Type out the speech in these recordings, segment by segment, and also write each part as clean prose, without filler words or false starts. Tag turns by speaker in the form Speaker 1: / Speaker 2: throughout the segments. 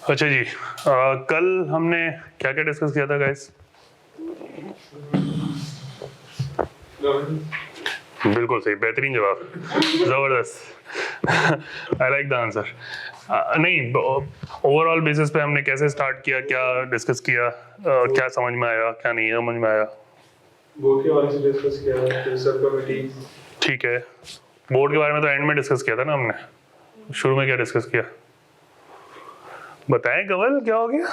Speaker 1: अच्छा जी, कल हमने क्या क्या डिस्कस किया था गाइस? बिल्कुल सही, बेहतरीन जवाब, जबरदस्त। I like the answer. नहीं, ओवरऑल बेसिस पे हमने कैसे स्टार्ट किया, क्या डिस्कस किया, क्या समझ में आया, क्या नहीं समझ में आया?
Speaker 2: बोर्ड के बारे में डिस्कस किया, फिर सब कमेटी।
Speaker 1: ठीक है, बोर्ड के बारे में तो एंड में डिस्कस किया था ना हमने। शुरू में क्या डिस्कस किया बताएं कमल, क्या हो गया?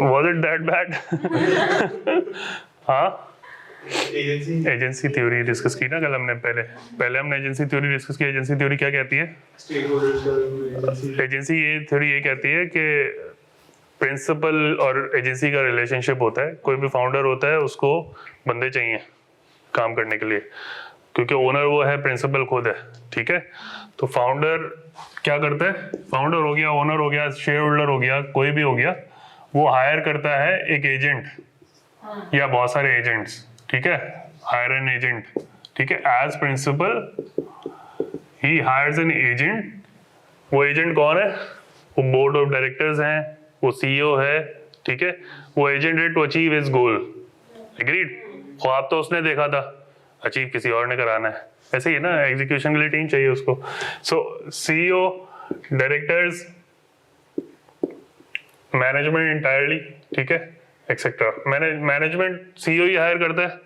Speaker 1: Was it that bad? हाँ, एजेंसी थ्योरी डिस्कस की ना कल हमने। पहले हमने एजेंसी थ्योरी डिस्कस की। एजेंसी थ्योरी क्या कहती है? एजेंसी ये थ्योरी ये कहती है कि प्रिंसिपल और एजेंसी का रिलेशनशिप होता है। कोई भी फाउंडर होता है, उसको बंदे चाहिए काम करने के लिए, क्योंकि ओनर वो है, प्रिंसिपल खुद है। ठीक है, तो फाउंडर क्या करता है? फाउंडर हो गया, ओनर हो गया, शेयर होल्डर हो गया, कोई भी हो गया, वो हायर करता है एक एजेंट या बहुत सारे एजेंट्स। ठीक है, हायर एन एजेंट। ठीक है, एज प्रिंसिपल ही हायर्स एन एजेंट। वो एजेंट कौन है? वो बोर्ड ऑफ डायरेक्टर्स हैं, वो सीईओ है। ठीक है, वो एजेंट है to achieve his goal. Agreed? ख्वाब तो उसने देखा था, अचीव किसी और ने कराना है। ऐसे ही ना, एग्जीक्यूशन के लिए टीम चाहिए उसको। सो सीईओ, डायरेक्टर्स, मैनेजमेंट इंटायरली, ठीक है, एक्सेट्रा। मैनेजमेंट सीईओ ही हायर करता है,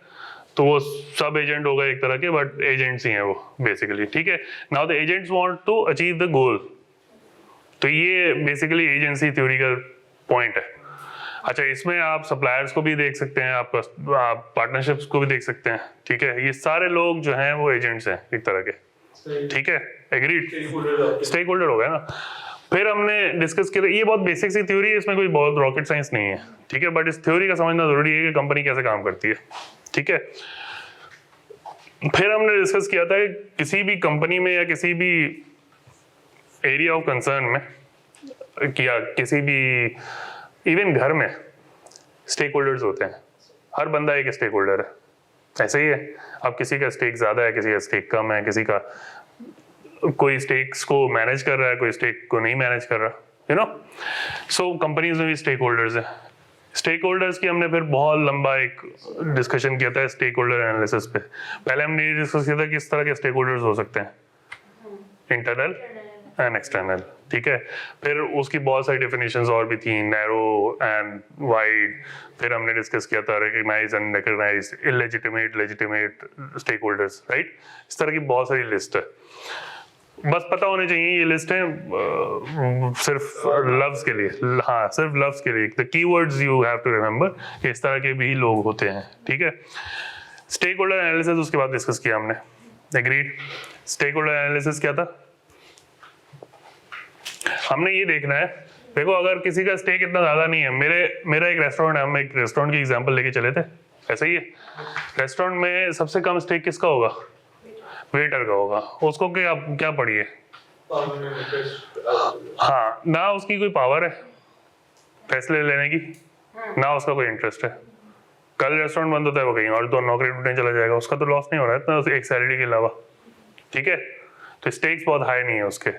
Speaker 1: तो वो सब एजेंट हो गए एक तरह के, बट एजेंट्स ही हैं वो बेसिकली। ठीक है, now the agents want to achieve the goal. तो ये बेसिकली एजेंसी थ्योरी का पॉइंट है। अच्छा, इसमें आप सप्लायर्स को भी देख सकते हैं, आप पार्टनरशिप्स को भी देख सकते हैं। ठीक है, ये सारे लोग जो हैं वो एजेंट्स हैं एक तरह के। ठीक है, एग्रीड? स्टेक होल्डर हो गया ना। फिर हमने डिस्कस किया, ये बहुत बेसिक सी थ्योरी है, इसमें कोई बहुत रॉकेट साइंस नहीं है। ठीक है, बट इस थ्योरी का समझना जरूरी है कि कंपनी कैसे काम करती है। ठीक है, फिर हमने डिस्कस किया था कि किसी भी कंपनी में या किसी भी एरिया ऑफ कंसर्न में, या किसी भी इवन घर में स्टेक होल्डर्स होते हैं। हर बंदा एक स्टेक होल्डर है। ऐसे ही है, अब किसी का स्टेक ज्यादा है, किसी का स्टेक कम है, किसी का कोई स्टेक्स को मैनेज कर रहा है, कोई स्टेक को नहीं मैनेज कर रहा, यू नो। सो कंपनीज में भी स्टेक होल्डर्स हैं। स्टेक होल्डर्स की हमने फिर बहुत लंबा एक डिस्कशन किया था स्टेक होल्डर एनालिसिस पे। पहले हमने ये डिस्कस किया था कि किस तरह के स्टेक होल्डर्स हो सकते हैं, इंटरनल एंड एक्सटर्नल। ठीक है, फिर उसकी बहुत सारी डेफिनेशंस और भी थी, नैरो एंड वाइड। फिर हमने डिस्कस किया था recognise and recognise, illegitimate, legitimate stakeholders, right? इस तरह की बहुत सारी लिस्ट है। बस पता होने चाहिए ये लिस्ट है सिर्फ लव्स के लिए। हाँ, सिर्फ लव्स के लिए। The keywords you have to remember कि इस तरह के भी लोग होते हैं। ठीक है, स्टेक होल्डर एनालिसिस उसके बाद डिस्कस किया हमने। एग्रीड? स्टेक होल्डर एनालिसिस क्या था? हमने ये देखना है, देखो अगर किसी का स्टेक इतना ज्यादा नहीं है, मेरा एक रेस्टोरेंट है, हम एक रेस्टोरेंट की एग्जांपल लेके चले थे, ऐसा ही है। रेस्टोरेंट में सबसे कम स्टेक किसका होगा? वेटर का होगा। उसको क्या पड़ी है? हाँ, ना उसकी कोई पावर है फैसले लेने की, ना उसका कोई इंटरेस्ट है। कल रेस्टोरेंट बंद होता है, वो कहीं और तो नौकरी ढूंढने चला जाएगा, उसका तो लॉस नहीं हो रहा है इतना एक सैलरी के अलावा। ठीक है, तो स्टेक्स बहुत हाई नहीं है उसके।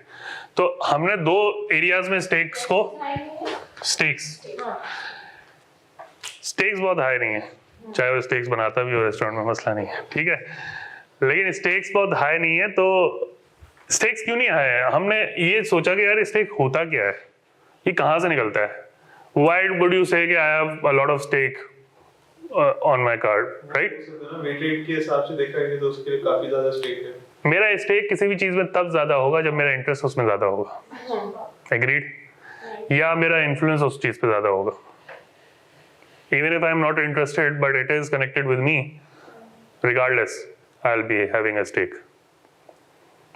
Speaker 1: तो हमने दो एरियाज में स्टेक्स बहुत हाई नहीं है, चाहे वो स्टेक्स बनाता भी हो रेस्टोरेंट में, मसला नहीं है। ठीक है, लेकिन स्टेक्स बहुत हाई नहीं है। तो स्टेक्स क्यों नहीं हाई है? हमने ये सोचा कि यार स्टेक होता क्या है, ये कहाँ से निकलता है? Why would you say कि I have a lot of stake on my card, right?
Speaker 2: Weighted के हिसाब से देखा जाए तो उसके लिए काफी ज्यादा स्टेक है।
Speaker 1: मेरा स्टेक किसी भी चीज में तब ज्यादा होगा जब मेरा इंटरेस्ट उसमें ज्यादा होगा। एग्रीड? या मेरा इन्फ्लुएंस उस चीज पे ज्यादा होगा। Even if I am not interested, but it is connected with me, regardless, I'll be having a stake.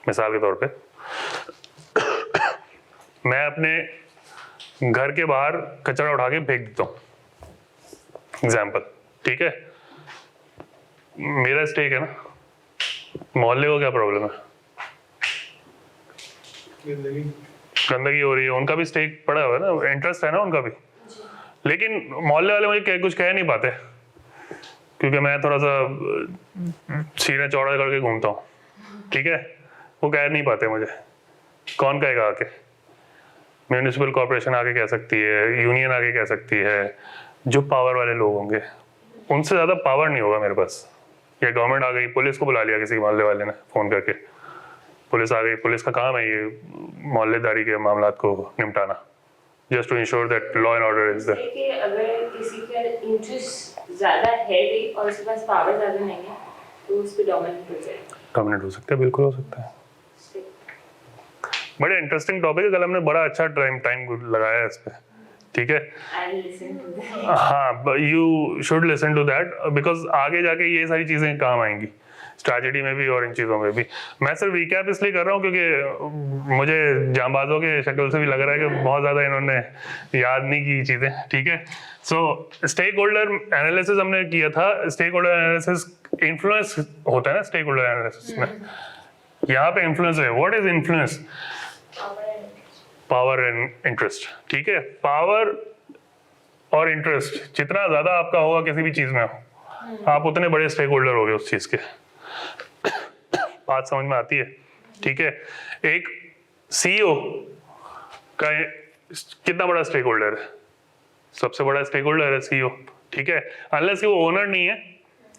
Speaker 1: मिसाल के तौर पे मैं अपने घर के बाहर कचरा उठा के फेंक देता हूँ, एग्जाम्पल। ठीक है, मेरा स्टेक है ना, मोहल्ले को क्या प्रॉब्लम है? गंदगी हो रही है, उनका भी स्टेक पड़ा हुआ है ना, इंटरेस्ट है ना उनका भी। लेकिन मोहल्ले वाले मुझे कुछ कह नहीं पाते, क्योंकि मैं थोड़ा सा सीना चौड़ा करके घूमता हूँ। ठीक है, वो कह नहीं पाते मुझे, कौन कहेगा आके? म्यूनिसिपल कॉर्पोरेशन आके कह सकती है, यूनियन आके कह सकती है, जो पावर वाले लोग होंगे उनसे ज़्यादा पावर नहीं होगा मेरे पास। या गवर्नमेंट आ गई, पुलिस को बुला लिया किसी मोहल्ले वाले ने फ़ोन करके, पुलिस आ गई, पुलिस का काम है ये मोहल्लेदारी के मामलात को निपटाना, just to ensure that law and order is there.
Speaker 3: कि अगर किसी का इंटरेस्ट ज़्यादा है भी और उसके पास पावर ज़्यादा नहीं है तो उस पर डोमिनेट हो जाएगा।
Speaker 1: डोमिनेट हो सकता है, बिल्कुल हो सकता है। बड़े इंटरेस्टिंग टॉपिक है, कल हमने बड़ा अच्छा टाइम लगाया है इस पे, ठीक है।
Speaker 3: I'll listen to that.
Speaker 1: हाँ, you should listen to that because आगे जाके ये सारी चीजें काम आएंगी, स्ट्रैटेजी में भी और इन चीजों में भी। मैं सिर्फ रिकैप इसलिए कर रहा हूँ क्योंकि मुझे जांबाजों के शक्ल से भी लग रहा है कि बहुत ज्यादा इन्होंने याद नहीं की चीजें, ठीक है। सो स्टेक होल्डर एनालिसिस हमने किया था। स्टेक होल्डर एनालिसिस इन्फ्लुएंस होता है ना स्टेक होल्डर एनालिसिस में, यहाँ पे इन्फ्लुएंस है। What is influence? Power and interest, ठीक है। पावर और इंटरेस्ट जितना ज्यादा आपका होगा किसी भी चीज में हो, आप उतने बड़े स्टेक होल्डर हो गए उस चीज के। बात समझ में आती है, ठीक है। एक सीईओ का कितना बड़ा स्टेक होल्डर है? सबसे बड़ा स्टेक होल्डर है सीईओ, ठीक है। अनलेस कि वो ओनर नहीं है,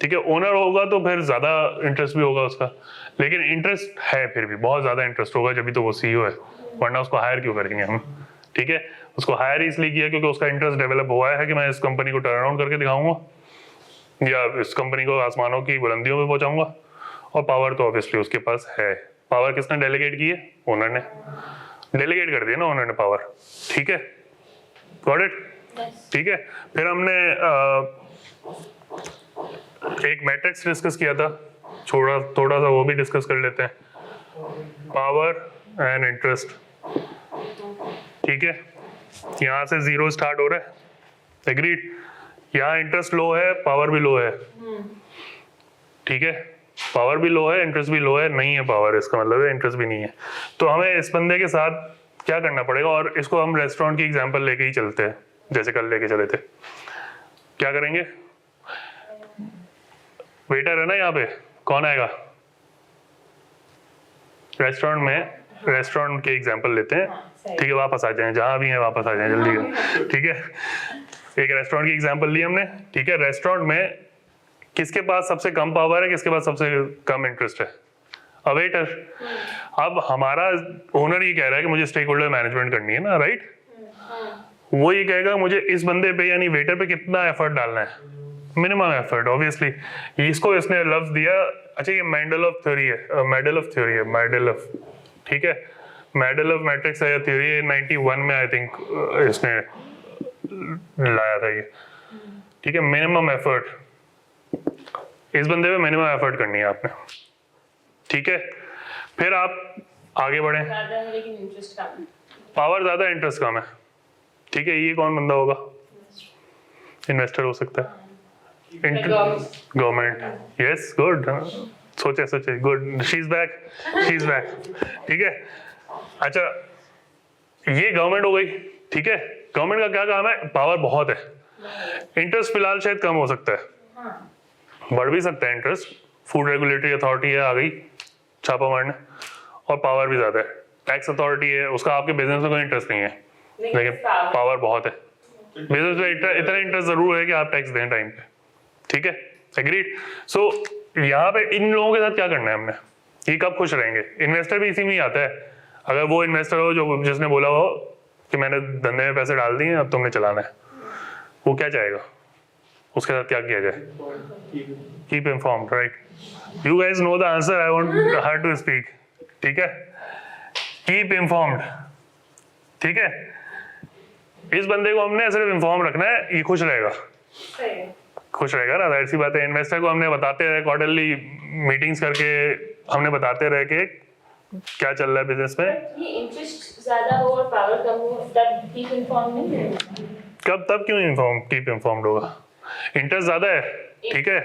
Speaker 1: ठीक है। ओनर होगा तो फिर ज्यादा इंटरेस्ट भी होगा उसका, लेकिन इंटरेस्ट है फिर भी बहुत ज्यादा इंटरेस्ट होगा जब भी तो वो सीईओ है, वरना उसको हायर क्यों करेंगे हम, ठीक है। उसको हायर इसलिए किया क्योंकि उसका इंटरेस्ट डेवलप हुआ है कि मैं इस कंपनी को टर्न अराउंड करके दिखाऊंगा या इस कंपनी को आसमानों की बुलंदियों में पहुंचाऊंगा। और पावर तो ऑब्वियसली उसके पास है। पावर किसने डेलीगेट की है? ओनर ने डेलीगेट कर दिया ना, ओनर ने पावर, ठीक है। गॉट इट, ठीक है। फिर हमने एक मैट्रिक्स डिस्कस किया था, थोड़ा सा वो भी डिस्कस कर लेते हैं। पावर एंड इंटरेस्ट, ठीक है। यहाँ से जीरो स्टार्ट हो रहा है, एग्रीड। यहाँ इंटरेस्ट लो है, पावर भी लो है, ठीक है। पावर भी लो है, इंटरेस्ट भी लो है, नहीं है पावर, इसका मतलब है इंटरेस्ट भी नहीं है। तो हमें इस बंदे के साथ क्या करना पड़ेगा, और इसको हम रेस्टोरेंट की एग्जांपल लेके ही चलते हैं, जैसे कल लेके चले थे। क्या करेंगे? वेटर है ना यहाँ पे, कौन आएगा? रेस्टोरेंट के एग्जांपल लेते हैं, ठीक है। वापस आ जाएं, जहां भी हैं वापस आ जाएं जल्दी से, ठीक है। एक रेस्टोरेंट की एग्जांपल ली हमने, ठीक है। रेस्टोरेंट में किसके पास सबसे कम पावर है, किसके पास सबसे कम इंटरेस्ट है? अ वेटर। अब हमारा ओनर ये कह रहा है कि मुझे स्टेक होल्डर मैनेजमेंट करनी है ना, राइट। वो ये कहेगा मुझे इस बंदे पे यानी वेटर पे कितना एफर्ट डालना है, मिनिमम एफर्ट ऑब्वियसली। इसको इसने लफ्ज दिया, अच्छा ये मेंडल ऑफ थ्योरी है, मेडल ऑफ, ठीक है। मेडल ऑफ मैट्रिक्स है या थ्योरी है, 91 में आई थिंक इसने लाया था ये, ठीक है। मिनिमम एफर्ट, इस बंदे पे मिनिमम एफर्ट करनी है आपने, ठीक है। फिर आप आगे बढ़े,
Speaker 3: ज़्यादा है लेकिन इंटरेस्ट कम है।
Speaker 1: पावर ज्यादा इंटरेस्ट कम है, ठीक है। ये कौन बंदा होगा? इन्वेस्टर हो सकता है, गवर्नमेंट, यस, गुड। सोचे गुड, शी इज बैक, ठीक है। अच्छा, ये गवर्नमेंट हो गई, ठीक है। गवर्नमेंट का क्या काम है? पावर बहुत है, इंटरेस्ट फिलहाल शायद कम हो सकता है, बढ़ भी सकता है इंटरेस्ट। फूड रेगुलेटरी अथॉरिटी है, आ गई छापा मारने, और पावर भी ज्यादा है। टैक्स अथॉरिटी है, उसका आपके बिजनेस में कोई इंटरेस्ट नहीं है, लेकिन पावर बहुत है। बिजनेस में इतना इंटरेस्ट जरूर है कि आप टैक्स दें टाइम पे, ठीक है, एग्रीड। सो यहाँ पे इन लोगों के साथ क्या करना है हमने, ये कब खुश रहेंगे? इन्वेस्टर भी इसी में ही आता है। अगर वो इन्वेस्टर हो जो जिसने बोला हो कि मैंने धंधे में पैसे डाल दिए अब तुमने चलाना है, वो क्या चाहेगा? उसके साथ क्या किया जाए? Keep informed, right. You guys know the answer, I want her to speak, ठीक है। कीप इन्फॉर्म्ड, ठीक है। इस बंदे को हमने सिर्फ इन्फॉर्म रखना है, ये खुश रहेगा, खुश रहेगा ना, जाहिर सी बात है। इन्वेस्टर को हमने बताते रहे, क्वार्टरली मीटिंग्स करके हमने बताते रहे कि क्या चल रहा है बिजनेस में।
Speaker 3: ये इंटरेस्ट ज्यादा हो और पावर कम हो, तब कीप इन्फॉर्म नहीं है।
Speaker 1: कब तब क्यों कीप इन्फॉर्म्ड होगा? इंटरेस्ट ज्यादा है, ठीक है,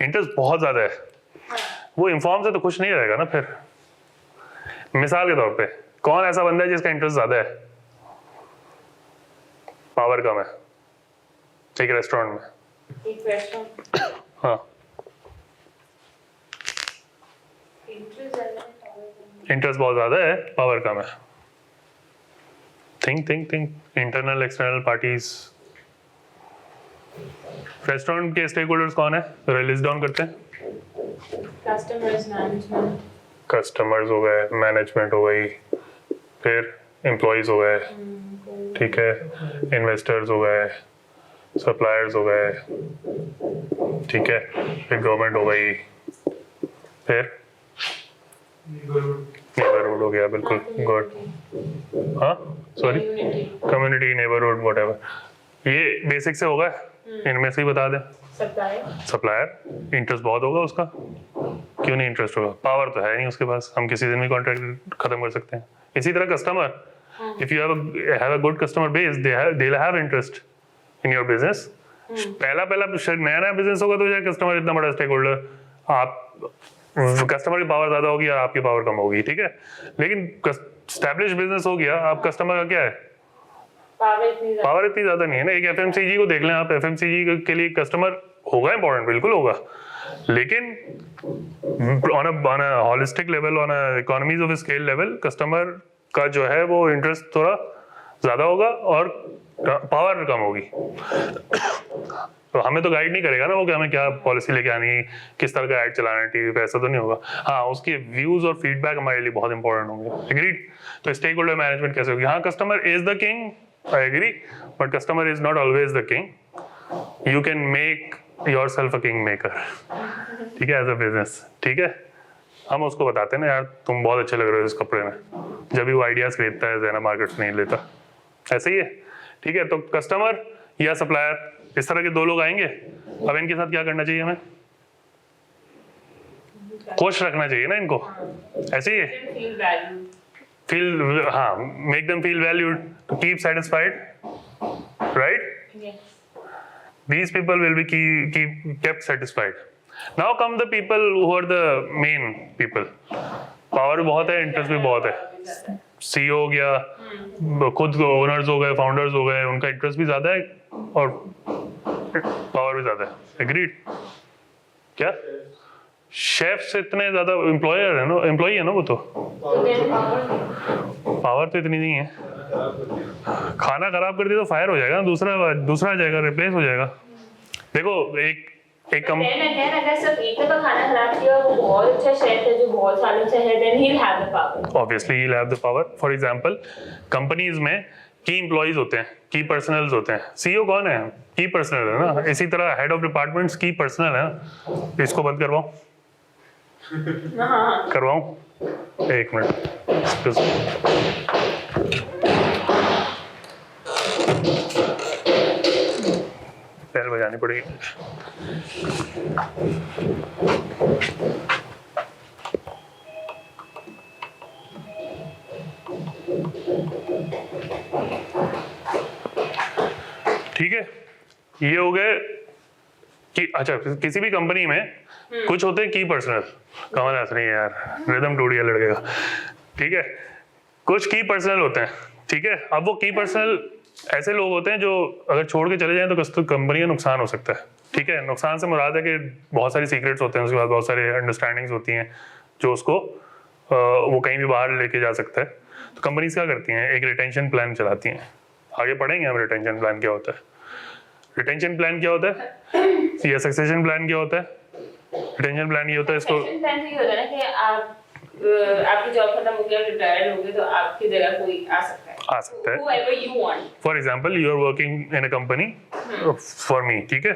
Speaker 1: इंटरेस्ट बहुत ज्यादा है, वो इन्फॉर्म से तो खुश नहीं रहेगा ना फिर। मिसाल के तौर पे कौन ऐसा बंदा है जिसका इंटरेस्ट ज्यादा है, पावर कम है, एक रेस्टोरेंट में?
Speaker 3: एक रेस्टोरेंट,
Speaker 1: हाँ,
Speaker 3: इंटरेस्ट ज्यादा है, पावर कम है।
Speaker 1: इंटरेस्ट बहुत ज्यादा है, पावर कम है, think internal external parties. Restaurant के स्टेक होल्डर्स कौन है, लिस्ट डाउन करते हैं।
Speaker 3: कस्टमर्स, मैनेजमेंट,
Speaker 1: कस्टमर्स हो गए, मैनेजमेंट हो गई, फिर एम्प्लॉयज हो गए, ठीक है, इन्वेस्टर्स हो गए, सप्लायर्स हो गए, ठीक है, फिर गवर्नमेंट हो गई, फिर नेबरहुड हो गया, बिल्कुल गुड। हाँ सॉरी, कम्युनिटी, नेबरहुड, व्हाटएवर। ये बेसिक से होगा, इनमें से ही बता दें। सप्लायर इंटरेस्ट बहुत होगा उसका, क्यों नहीं इंटरेस्ट होगा, पावर तो है नहीं उसके पास, हम किसी दिन भी कॉन्ट्रैक्ट खत्म कर सकते हैं। इसी तरह customer, if you have a good customer base, they will have interest in your business. पहला नया बिजनेस होगा तो कस्टमर इतना बड़ा स्टेक होल्डर, आप कस्टमर की पावर ज्यादा होगी और आपकी पावर कम होगी, ठीक है। लेकिन एस्टैब्लिश बिजनेस हो गया, आप कस्टमर का क्या है, पावर इतनी ज्यादा नहीं है ना। एक एफएमसीजी को देख लें आप, एफएमसीजी के लिए कस्टमर होगा इंपॉर्टेंट, बिल्कुल होगा, लेकिन on a holistic level, on a economies of scale level, customer का जो है वो इंटरेस्ट थोड़ा ज्यादा होगा और पावर कम होगी। तो हमें तो गाइड नहीं करेगा ना वो कि हमें क्या पॉलिसी लेके आनी, किस तरह का ऐड चलाना है टीवी पे, ऐसा तो नहीं होगा। हाँ, उसके व्यूज और फीडबैक हमारे लिए बहुत इंपॉर्टेंट होंगे। एग्रीड। तो स्टेक होल्डर मैनेजमेंट कैसे होगी? हाँ, customer is the king, I agree, but customer is not always the king. You can make yourself a king maker, ठीक है, एज अ बिजनेस, ठीक है। हम उसको बताते हैं ना, यार तुम बहुत अच्छे लग रहे हो इस कपड़े में, जब भी वो आइडियाज खरीदता है, ज़ेना मार्केट्स नहीं लेता, ऐसे ही है, ठीक है। तो कस्टमर या सप्लायर, इस तरह के दो लोग आएंगे। अब इनके साथ क्या करना चाहिए हमें? खुश रखना चाहिए ना इनको, ऐसे ही है, फील, हाँ, make them feel valued, to keep satisfied, right. These people will be kept satisfied. Now come the people who are the main people. Power भी बहुत है, इंटरेस्ट भी बहुत है। सीईओ हो गया, खुद ओनर्स हो गए, फाउंडर्स हो गए, उनका इंटरेस्ट भी ज्यादा है और पावर भी ज्यादा है। एग्रीड। क्या शेफ से इतने ज्यादा एम्प्लॉयर है ना, एम्प्लॉई है ना वो, तो पावर तो इतनी नहीं है। खाना खराब कर दिया तो फायर हो जाएगा, दूसरा आ जाएगा, रिप्लेस हो जाएगा। देखो एक
Speaker 3: अगर सिर्फ एक का खाना खराब किया, वो बहुत अच्छा शेफ है जो बहुत सालों से है, then he'll have the power.
Speaker 1: Obviously he'll have the power. For example, companies में की एम्प्लॉइज होते हैं, की पर्सनल्स होते हैं। सीईओ कौन है? की पर्सनल है ना। इसी तरह हेड ऑफ डिपार्टमेंट्स की पर्सनल है ना। इसको बंद करवाऊं? करवाऊं? एक मिनट, बेल बजानी पड़ेगी। ठीक है, ये हो गए कि अच्छा, किसी भी कंपनी में कुछ होते हैं की पर्सनल, कमल हंस रही है यार, रिदम टूट गया लड़के का, ठीक है। कुछ की पर्सनल होते हैं, ठीक है। अब वो की पर्सनल ऐसे लोग होते हैं जो अगर छोड़ के चले जाएं तो कंपनी का नुकसान हो सकता है, ठीक है। नुकसान से मुराद है कि बहुत सारी सीक्रेट्स होते हैं, उसके बाद बहुत सारे अंडरस्टैंडिंग्स होती हैं जो उसको वो कहीं भी बाहर लेके जा सकता है। तो कंपनीज क्या करती हैं? एक रिटेंशन प्लान चलाती हैं। आगे पढ़ेंगे हम रिटेंशन प्लान क्या होता है। रिटेंशन प्लान क्या होता है या सक्सेशन प्लान क्या होता है? रिटेंशन प्लान ये होता है, इसको
Speaker 3: प्लान ये होता है ना कि आप आपकी जॉब खत्म हो गया, रिटायर्ड हो गए, तो आपकी जगह कोई आ सकता है, whoever you want.
Speaker 1: For example, you are working in a company for me, ठीक है।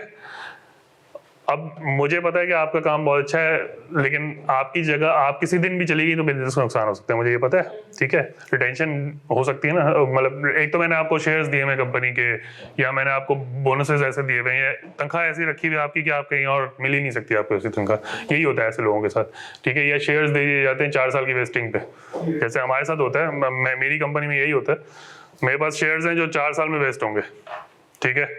Speaker 1: अब मुझे पता है कि आपका काम बहुत अच्छा है, लेकिन आपकी जगह आप किसी दिन भी चलेगी तो बिजनेस को नुकसान हो सकता है, मुझे ये पता है, ठीक है। रिटेंशन हो सकती है ना, मतलब एक तो मैंने आपको शेयर्स दिए हैं कंपनी के, या मैंने आपको बोनसेस ऐसे दिए हुए हैं, तनख्वाह ऐसी रखी हुई है आपकी कि आप कहीं और मिल ही नहीं सकती आपको ऐसी तनख्वाह। यही होता है ऐसे लोगों के साथ, ठीक है। या शेयर्स दे दिए जाते हैं 4 साल की वेस्टिंग पे, जैसे हमारे साथ होता है। मेरी कंपनी में यही होता है, मेरे पास शेयर्स हैं जो 4 साल में वेस्ट होंगे, ठीक है।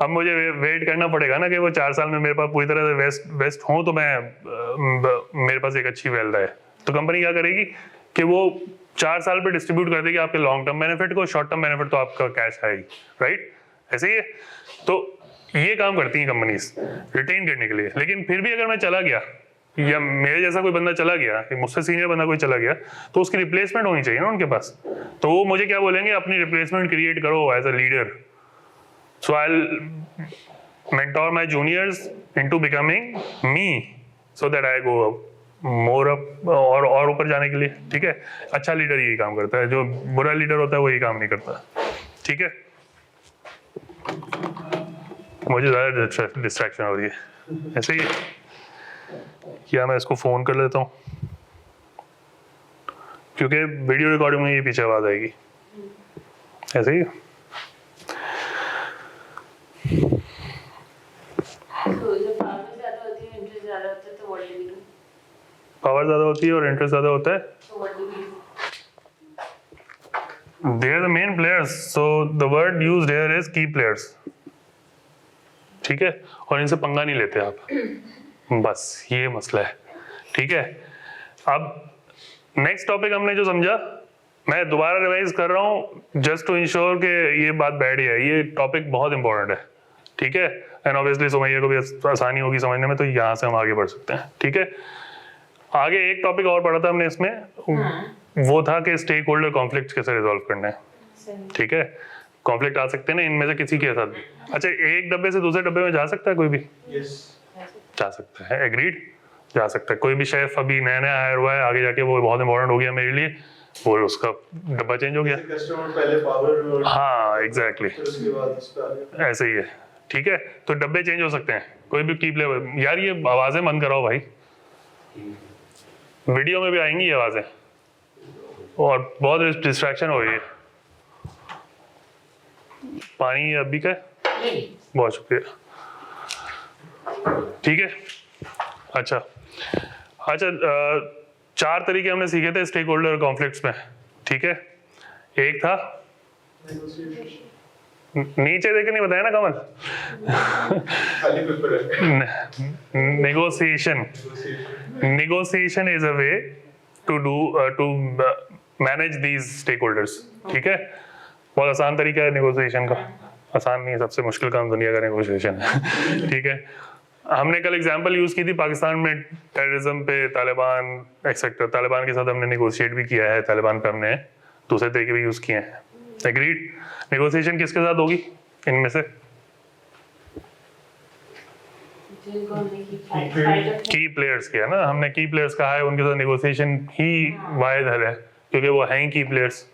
Speaker 1: अब मुझे वेट करना पड़ेगा ना कि वो 4 साल में मेरे पास पूरी तरह से वेस्ट हो, तो मेरे पास एक अच्छी वेल्थ है। तो कंपनी क्या करेगी कि वो 4 साल पे डिस्ट्रीब्यूट कर देगी आपके लॉन्ग टर्म बेनिफिट को, शॉर्ट टर्म बेनिफिट तो आपका कैश है ही, राइट। ऐसे ही है। तो ये काम करती हैं कंपनीज रिटेन करने के लिए। लेकिन फिर भी अगर मैं चला गया, या मेरे जैसा कोई बंदा चला गया, मुझसे सीनियर बंदा कोई चला गया, तो उसकी रिप्लेसमेंट होनी चाहिए ना उनके पास। तो वो मुझे क्या बोलेंगे, अपनी रिप्लेसमेंट क्रिएट करो as a leader. So I mentor my juniors into becoming me so that I go more up और ऊपर जाने के लिए, ठीक है। अच्छा लीडर यही काम करता है, जो बुरा लीडर होता है वो यही काम नहीं करता, ठीक है। मुझे ज़्यादा डिस्ट्रैक्शन हो रही है, ऐसे ही क्या मैं इसको फ़ोन कर लेता हूँ, क्योंकि वीडियो रिकॉर्डिंग में ये पीछे आवाज़ आएगी, ऐसे ही। पावर ज़्यादा होती है और इंटरेस्ट ज़्यादा होता है, they are the main players, so the word used here is key players, ठीक है। और इनसे पंगा नहीं लेते आप, बस ये मसला है, ठीक है। अब नेक्स्ट टॉपिक हमने जो समझा, मैं दोबारा रिवाइज कर रहा हूँ जस्ट टू इंश्योर कि ये बात बैठ है, ये टॉपिक बहुत इंपॉर्टेंट है, ठीक है। एंड ऑब्वियसली सुमैया को भी आसानी होगी समझने में, तो यहाँ से हम आगे बढ़ सकते हैं, ठीक है। आगे एक टॉपिक और पढ़ा था हमने इसमें, वो था कि स्टेक होल्डर कॉन्फ्लिक्ट कैसे रिजॉल्व करना है, ठीक है। कॉन्फ्लिक्ट आ सकते हैं ना इनमें से किसी के साथ भी। अच्छा, एक डब्बे से दूसरे डब्बे में जा सकता है कोई भी? जा सकता है, एग्रीड, जा सकता है। कोई भी शेफ अभी नया नया हायर हुआ है, आगे जाके वो बहुत इंपॉर्टेंट हो गया मेरे लिए, वो उसका डब्बा चेंज हो गया,
Speaker 2: पहले पावर,
Speaker 1: हाँ एग्जैक्टली, ऐसे ही है, ठीक है। तो डब्बे चेंज हो सकते हैं, कोई भी की प्ले। यार ये आवाजें बंद कराओ भाई, वीडियो में भी आएंगी ये आवाजें और बहुत डिस्ट्रैक्शन हो रही है। पानी अभी का बहुत शुक्रिया, ठीक है। अच्छा, चार तरीके हमने सीखे थे स्टेक होल्डर कॉन्फ्लिक्ट्स में, ठीक है। एक था, नीचे देख के नहीं बताया ना Kamal, negotiation. Negotiation is a way to manage these stakeholders, ठीक है। बहुत आसान तरीका है नेगोशिएशन का, आसान नहीं, सबसे मुश्किल काम दुनिया का नेगोशिएशन है, ठीक है। हमने कल एग्जांपल यूज की थी पाकिस्तान में टेररिज्म पे, तालिबान एक्सेट्रा। तालिबान के साथ हमने नेगोशिएट भी किया है, तालिबान पे हमने दूसरे तरीके भी यूज किए हैं, एग्रीड। नेगोशिएशन किसके साथ होगी इनमें से? की प्लेयर्स किया ना हमने, की प्लेयर्स कहा है, उनके साथ नेगोशिएशन ही वाहिद हल है, क्योंकि वो हैं की प्लेयर्स।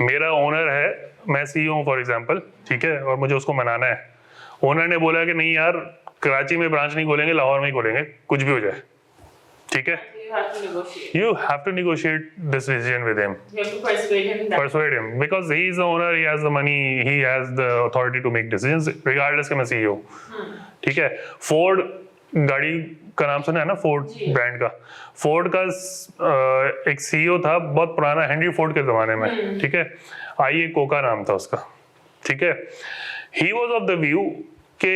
Speaker 1: मेरा ओनर है, मैं सीईओ हूँ फॉर एग्जांपल, ठीक है, और मुझे उसको मनाना है। ओनर ने बोला कि नहीं यार, कराची में ब्रांच नहीं खोलेंगे, लाहौर में ही खोलेंगे, कुछ भी हो जाए, ठीक है। You have to negotiate this decision with him.
Speaker 3: You have to persuade him.
Speaker 1: Persuade him because he is the owner, he has the money, he has the authority to make decisions, regardless कि मैं CEO, ठीक है। Ford गाड़ी का नाम सुना है ना, फोर्ड ब्रांड का। फोर्ड का एक CEO था बहुत पुराना, हेनरी फोर्ड के जमाने में, ठीक है। आईए कोका नाम था उसका, ठीक है। He was of the view कि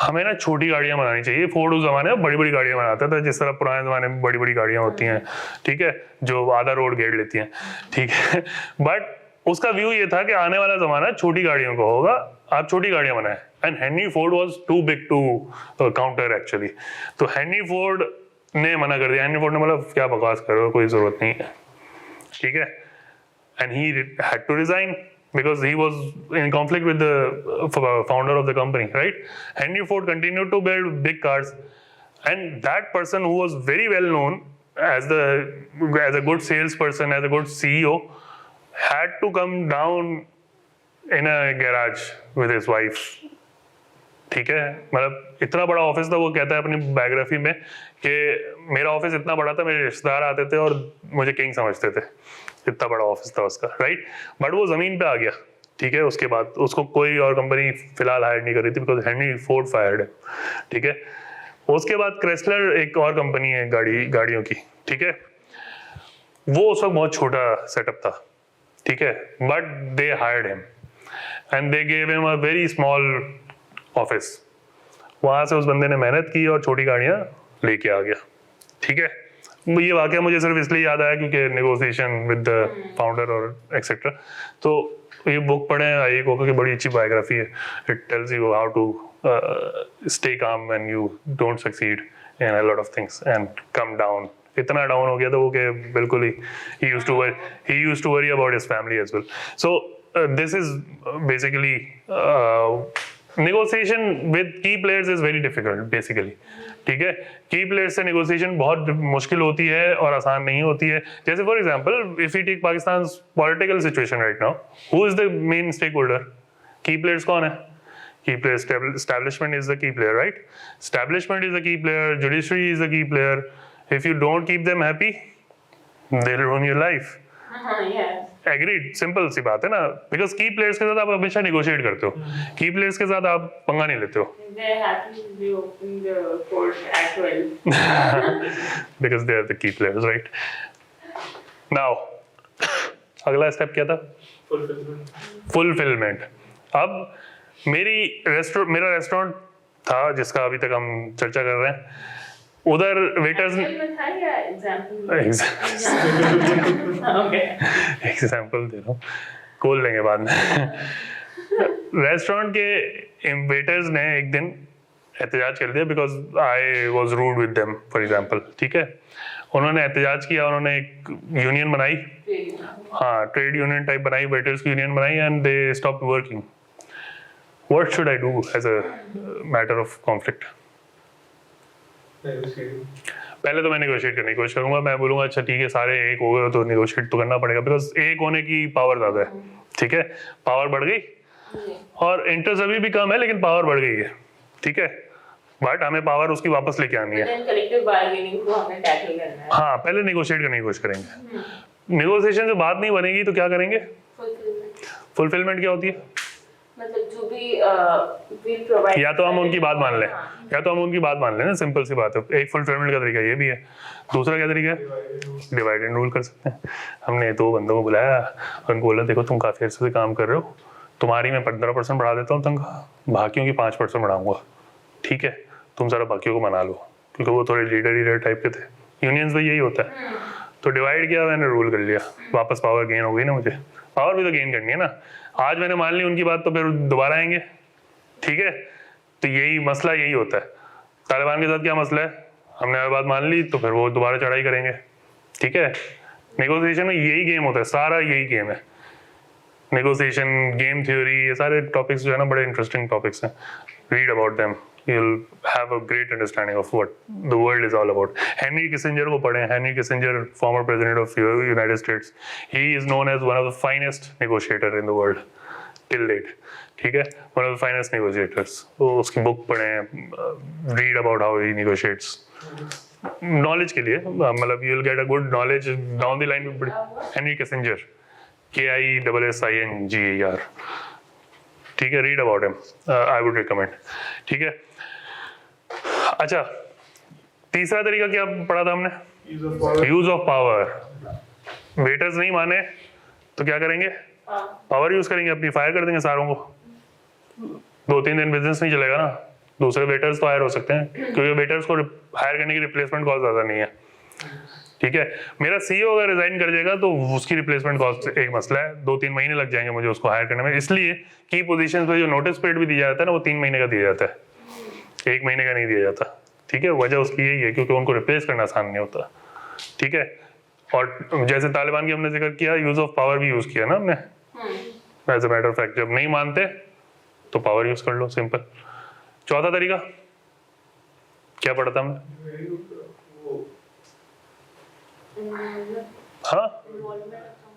Speaker 1: हमें ना छोटी गाड़ियां बनानी चाहिए। फोर्ड उस जमाने में बड़ी बड़ी गाड़ियां बनाता था, जिस तरह पुराने जमाने में बड़ी बड़ी गाड़ियां होती हैं, ठीक है, जो आधा रोड घेर लेती हैं, ठीक है। बट उसका व्यू ये था कि आने वाला जमाना छोटी गाड़ियों का होगा, आप छोटी गाड़ियां बनाएं। And Henry Ford was too big to counter actually. तो हेनरी फोर्ड ने मना कर दिया। हेनरी फोर्ड ने बोला क्या बकवास कर रहे हो, कोई जरूरत नहीं है, ठीक है। And he had to resign because he was in conflict with the founder of the company, right? Henry Ford continued to build big cars, and that person who was very well known as a good salesperson, as a good CEO, had to come down in a garage with his wife, ठीक है। मतलब इतना बड़ा office था, वो कहता है अपनी बायोग्राफी में कि मेरा ऑफिस इतना बड़ा था, मेरे रिश्तेदार आते थे और मुझे किंग समझते थे, इतना बड़ा ऑफिस था उसका, राइट। बट वो जमीन पे आ गया, ठीक है। उसके बाद उसको कोई और कंपनी फिलहाल हायर नहीं कर रही थी, बिकॉज हेनरी फोर्ड फायर्ड है, ठीक है। उसके बाद क्रेसलर एक और कंपनी है गाड़ियों की, ठीक है। वो उस वक्त बहुत छोटा सेटअप था, ठीक है। But they hired him and they gave him a very small office. वहां से उस बंदे ने मेहनत की और छोटी गाड़ियां लेके आ गया, ठीक है। ये वाकया मुझे सिर्फ इसलिए याद आया क्योंकि नेगोशिएशन विद द फाउंडर और एक्सेट्रा। तो ये बुक पढ़ें, आईए कोका की बड़ी अच्छी बायोग्राफी है। It tells you how to stay calm when you don't succeed in a lot of things and come down. इतना डाउन हो गया था वो कि बिल्कुल ही he used to worry about his family as well. So this is basically negotiation with key players is very difficult basically. ठीक है, की प्लेयर्स से नेगोशिएशन बहुत मुश्किल होती है और आसान नहीं होती है. जैसे for example if you take Pakistan political situation right now, who is the main stakeholder? Key players कौन है? Key player establishment is the key player, right? Establishment is the key player, judiciary is the key player. If you don't keep them happy, they'll ruin your life.
Speaker 3: Yes.
Speaker 1: Agreed, simple सी बात है ना, because की players के साथ आप हमेशा negotiate करते हो, की प्लेयर्स के साथ आप पंगा नहीं लेते हो.
Speaker 3: They're happy to be opening the court at 12.
Speaker 1: Because they are the key players, right? Now, अगला स्टेप क्या था? फुलफिलमेंट. अब मेरा रेस्टोरेंट था जिसका अभी तक हम चर्चा कर रहे हैं, उधर वेटर्स एग्जाम्पल दे रहा हूँ, खोल लेंगे बाद में. रेस्टोरेंट के वेटर्स ने एक दिन एहतजाज कर दिया because I was rude with them for example. ठीक है, उन्होंने एहतजाज किया, उन्होंने एक यूनियन बनाई, हाँ ट्रेड यूनियन टाइप बनाई, वेटर्स की यूनियन बनाई and they stopped working. What should I do as a matter of conflict? पहले तो मैं नेगोशिएट करने की कोशिश करूंगा. मैं बोलूंगा अच्छा ठीक है सारे एक हो गए तो नेगोशिएट तो करना पड़ेगा बिकॉज एक होने की पावर ज्यादा है. ठीक है, पावर बढ़ गई और इंटरेस्ट अभी भी कम है लेकिन पावर बढ़ गई है. ठीक है, बट हमें पावर उसकी वापस लेके आनी है.
Speaker 3: कलेक्टिव बार्गेनिंग को हमें टैकल करना है.
Speaker 1: हाँ, पहले नेगोशिएट करने की कोशिश करेंगे. नेगोशिएशन से बात नहीं बनेगी तो क्या करेंगे? फुलफिलमेंट क्या होती है?
Speaker 3: मतलब जो भी विल प्रोवाइड,
Speaker 1: या तो हम उनकी बात मान लें, या तो हम उनकी बात मान लें ना, सिंपल सी बात है. एक फुलफिलमेंट का तरीका ये भी है. दूसरा क्या तरीका है? डिवाइड एंड रूल कर सकते हैं. हमने 2 बंदों को बुलाया और उनको बोला देखो तुम काफी अर्से से काम कर रहे हो, तुम्हारी मैं 15% बढ़ा देता हूँ तनख्वाह, बाकियों की 5% बढ़ाऊंगा. ठीक है, तुम सारा बाकियों को मना लो, क्योंकि वो थोड़े लीडर टाइप के थे. यूनियंस में यही होता है. तो डिवाइड किया, मैंने रूल कर लिया, वापस पावर गेन हो गई ना. मुझे पावर भी तो गेन करनी है ना. आज मैंने मान ली उनकी बात तो फिर दोबारा आएंगे. ठीक है, तो यही मसला यही होता है. तालिबान के साथ क्या मसला है? हमने बात मान ली तो फिर वो दोबारा चढ़ाई करेंगे. ठीक है, नेगोशिएशन में यही गेम होता है, सारा यही गेम है. नेगोशिएशन, गेम थ्योरी, ये सारे टॉपिक्स जो है ना बड़े इंटरेस्टिंग टॉपिक्स हैं. Read about them, you'll have a great understanding of what the world is all about. Henry Kissinger को पढ़ें. Henry Kissinger, former president of United States, he is known as one of the finest negotiator in the world till date. ठीक है, one of the finest negotiators. तो उसकी book पढ़ें, read about how he negotiates. Knowledge के लिए मतलब you'll get a good knowledge down the line. Henry Kissinger, KISSINGER. ठीक है, read about him. I would recommend. ठीक है. अच्छा, तीसरा तरीका क्या पढ़ा था हमने? Use of power. वेटर्स नहीं माने तो क्या करेंगे? पावर यूज करेंगे अपनी, फायर कर देंगे सारों को. 2-3 दिन बिजनेस नहीं चलेगा ना. दूसरे वेटर्स तो हायर हो सकते हैं, क्योंकि वेटर्स को हायर करने की रिप्लेसमेंट कॉस्ट ज्यादा नहीं है. ठीक है, मेरा सीईओ अगर रिजाइन कर जाएगा तो उसकी रिप्लेसमेंट कॉस्ट एक मसला है. 2-3 महीने लग जाएंगे मुझे उसको हायर करने में. इसलिए की पोजीशंस पे जो नोटिस पीरियड भी दिया जाता है ना, वो 3 महीने का दिया जाता है, 1 महीने का नहीं दिया जाता. ठीक है, वजह उसकी यही है क्योंकि उनको रिप्लेस करना आसान नहीं होता. ठीक है, और जैसे तालिबान की हमने जिक्र किया, यूज ऑफ पावर भी यूज किया ना हमने. As a matter of fact, जब नहीं मानते तो पावर यूज कर लो, सिंपल. चौथा तरीका क्या पढ़ा था हमने? हाँ,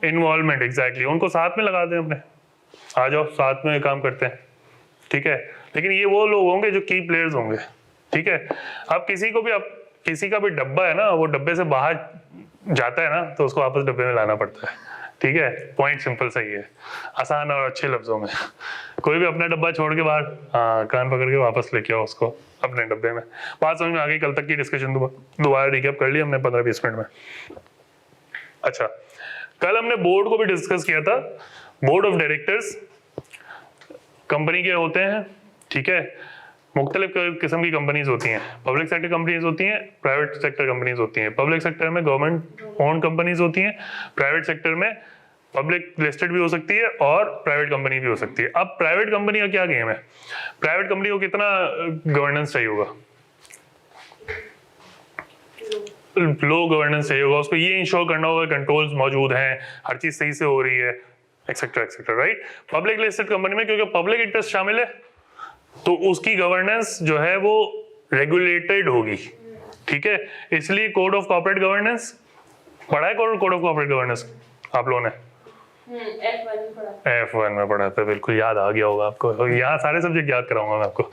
Speaker 1: इन्वॉल्वमेंट. एग्जैक्टली, उनको साथ में लगा दें अपने, आ जाओ साथ में काम करते हैं. ठीक है, लेकिन ये वो लोग होंगे जो की प्लेयर्स होंगे. ठीक है, अब किसी का भी डब्बा है ना, वो डब्बे से बाहर जाता है ना तो उसको वापस डब्बे में लाना पड़ता है. ठीक है, पॉइंट सिंपल सही है, आसान और अच्छे लफ्जों में. कोई भी अपना डब्बा छोड़ के बाहर, हाँ, कान पकड़ के वापस लेके आओ उसको अपने डब्बे में. बात समझ में आ गई? कल तक की डिस्कशन दोबारा रिकैप कर ली हमने 15-20 मिनट में. अच्छा, कल हमने बोर्ड को भी डिस्कस किया था. बोर्ड ऑफ डायरेक्टर्स कंपनी के होते हैं. ठीक है, मुख्तलिफ किस्म की कंपनीज होती हैं. पब्लिक सेक्टर कंपनीज होती हैं, प्राइवेट सेक्टर कंपनीज होती हैं. पब्लिक सेक्टर में गवर्नमेंट ओन कंपनीज होती हैं, प्राइवेट सेक्टर में पब्लिक लिस्टेड भी हो सकती है और प्राइवेट कंपनी भी हो सकती है. अब प्राइवेट कंपनी का क्या गेम है? प्राइवेट कंपनी को कितना गवर्नेंस चाहिए होगा? लो गवर्नेंस चाहिए होगा, उसको ये इंश्योर करना होगा कंट्रोल्स मौजूद हैं, हर चीज सही से हो रही है, etcetera right. Public listed company में क्योंकि पब्लिक इंटरेस्ट शामिल है तो उसकी गवर्नेंस जो है वो रेगुलेटेड होगी, ठीक है। इसलिए कोड ऑफ कॉर्पोरेट गवर्नेंस पढ़ा है, कोड ऑफ कॉर्पोरेट गवर्नेंस आप लोगों ने F1 में पढ़ा था, बिल्कुल याद आ गया होगा आपको, यहाँ सारे सब्जेक्ट याद कराऊंगा मैं आपको,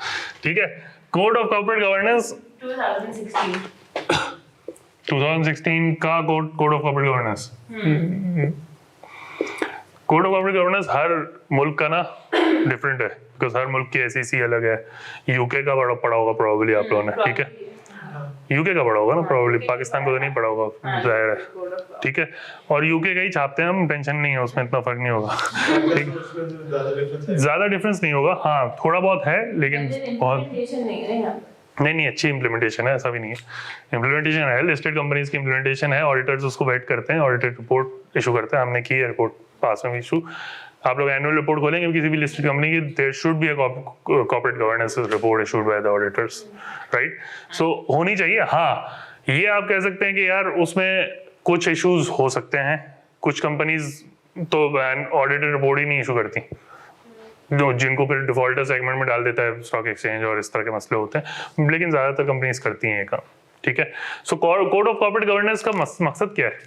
Speaker 1: ठीक है। कोड ऑफ कॉर्पोरेट गवर्नेंस 2016 का code of corporate governance, code of corporate governance हर मुल्क का ना डिफरेंट है, बिकॉज हर मुल्क की SEC अलग है। यूके का पढ़ा होगा प्रोबेबली आप लोगों ने, ठीक है, यूके का पढ़ा होगा ना प्रोबेबली, पाकिस्तान को तो नहीं पढ़ा होगा जाहिर है, ठीक है। और यूके का ही छापते हैं हम, टेंशन नहीं है उसमें, इतना फर्क नहीं होगा, ठीक, ज्यादा डिफरेंस नहीं होगा, हाँ थोड़ा बहुत है लेकिन बहुत नहीं अच्छी इंप्लीमेंटेशन है, ऐसा भी नहीं है। इंप्लीमेंटेशन है, लिस्टेड कंपनीज की इंप्लीमेंटेशन है, ऑडिटर्स उसको वेट करते हैं, ऑडिटेड रिपोर्ट इशू करते हैं, हमने की है रिपोर्ट पास में इशू। आप लोग एनुअल रिपोर्ट खोलेंगे किसी भी लिस्टेड कंपनी की, there should be a corporate governance report issued by the auditors, right. So होनी चाहिए। हाँ, ये आप कह सकते हैं कि यार उसमें कुछ इश्यूज हो सकते हैं, कुछ कंपनीज तो ऑडिटेड रिपोर्ट ही नहीं इशू करती, जो जिनको फिर डिफॉल्टर सेगमेंट में डाल देता है स्टॉक एक्सचेंज और इस तरह के मसले होते हैं, लेकिन ज्यादातर कंपनीज करती हैं ये काम, ठीक है। So code of corporate governance का मकसद क्या है?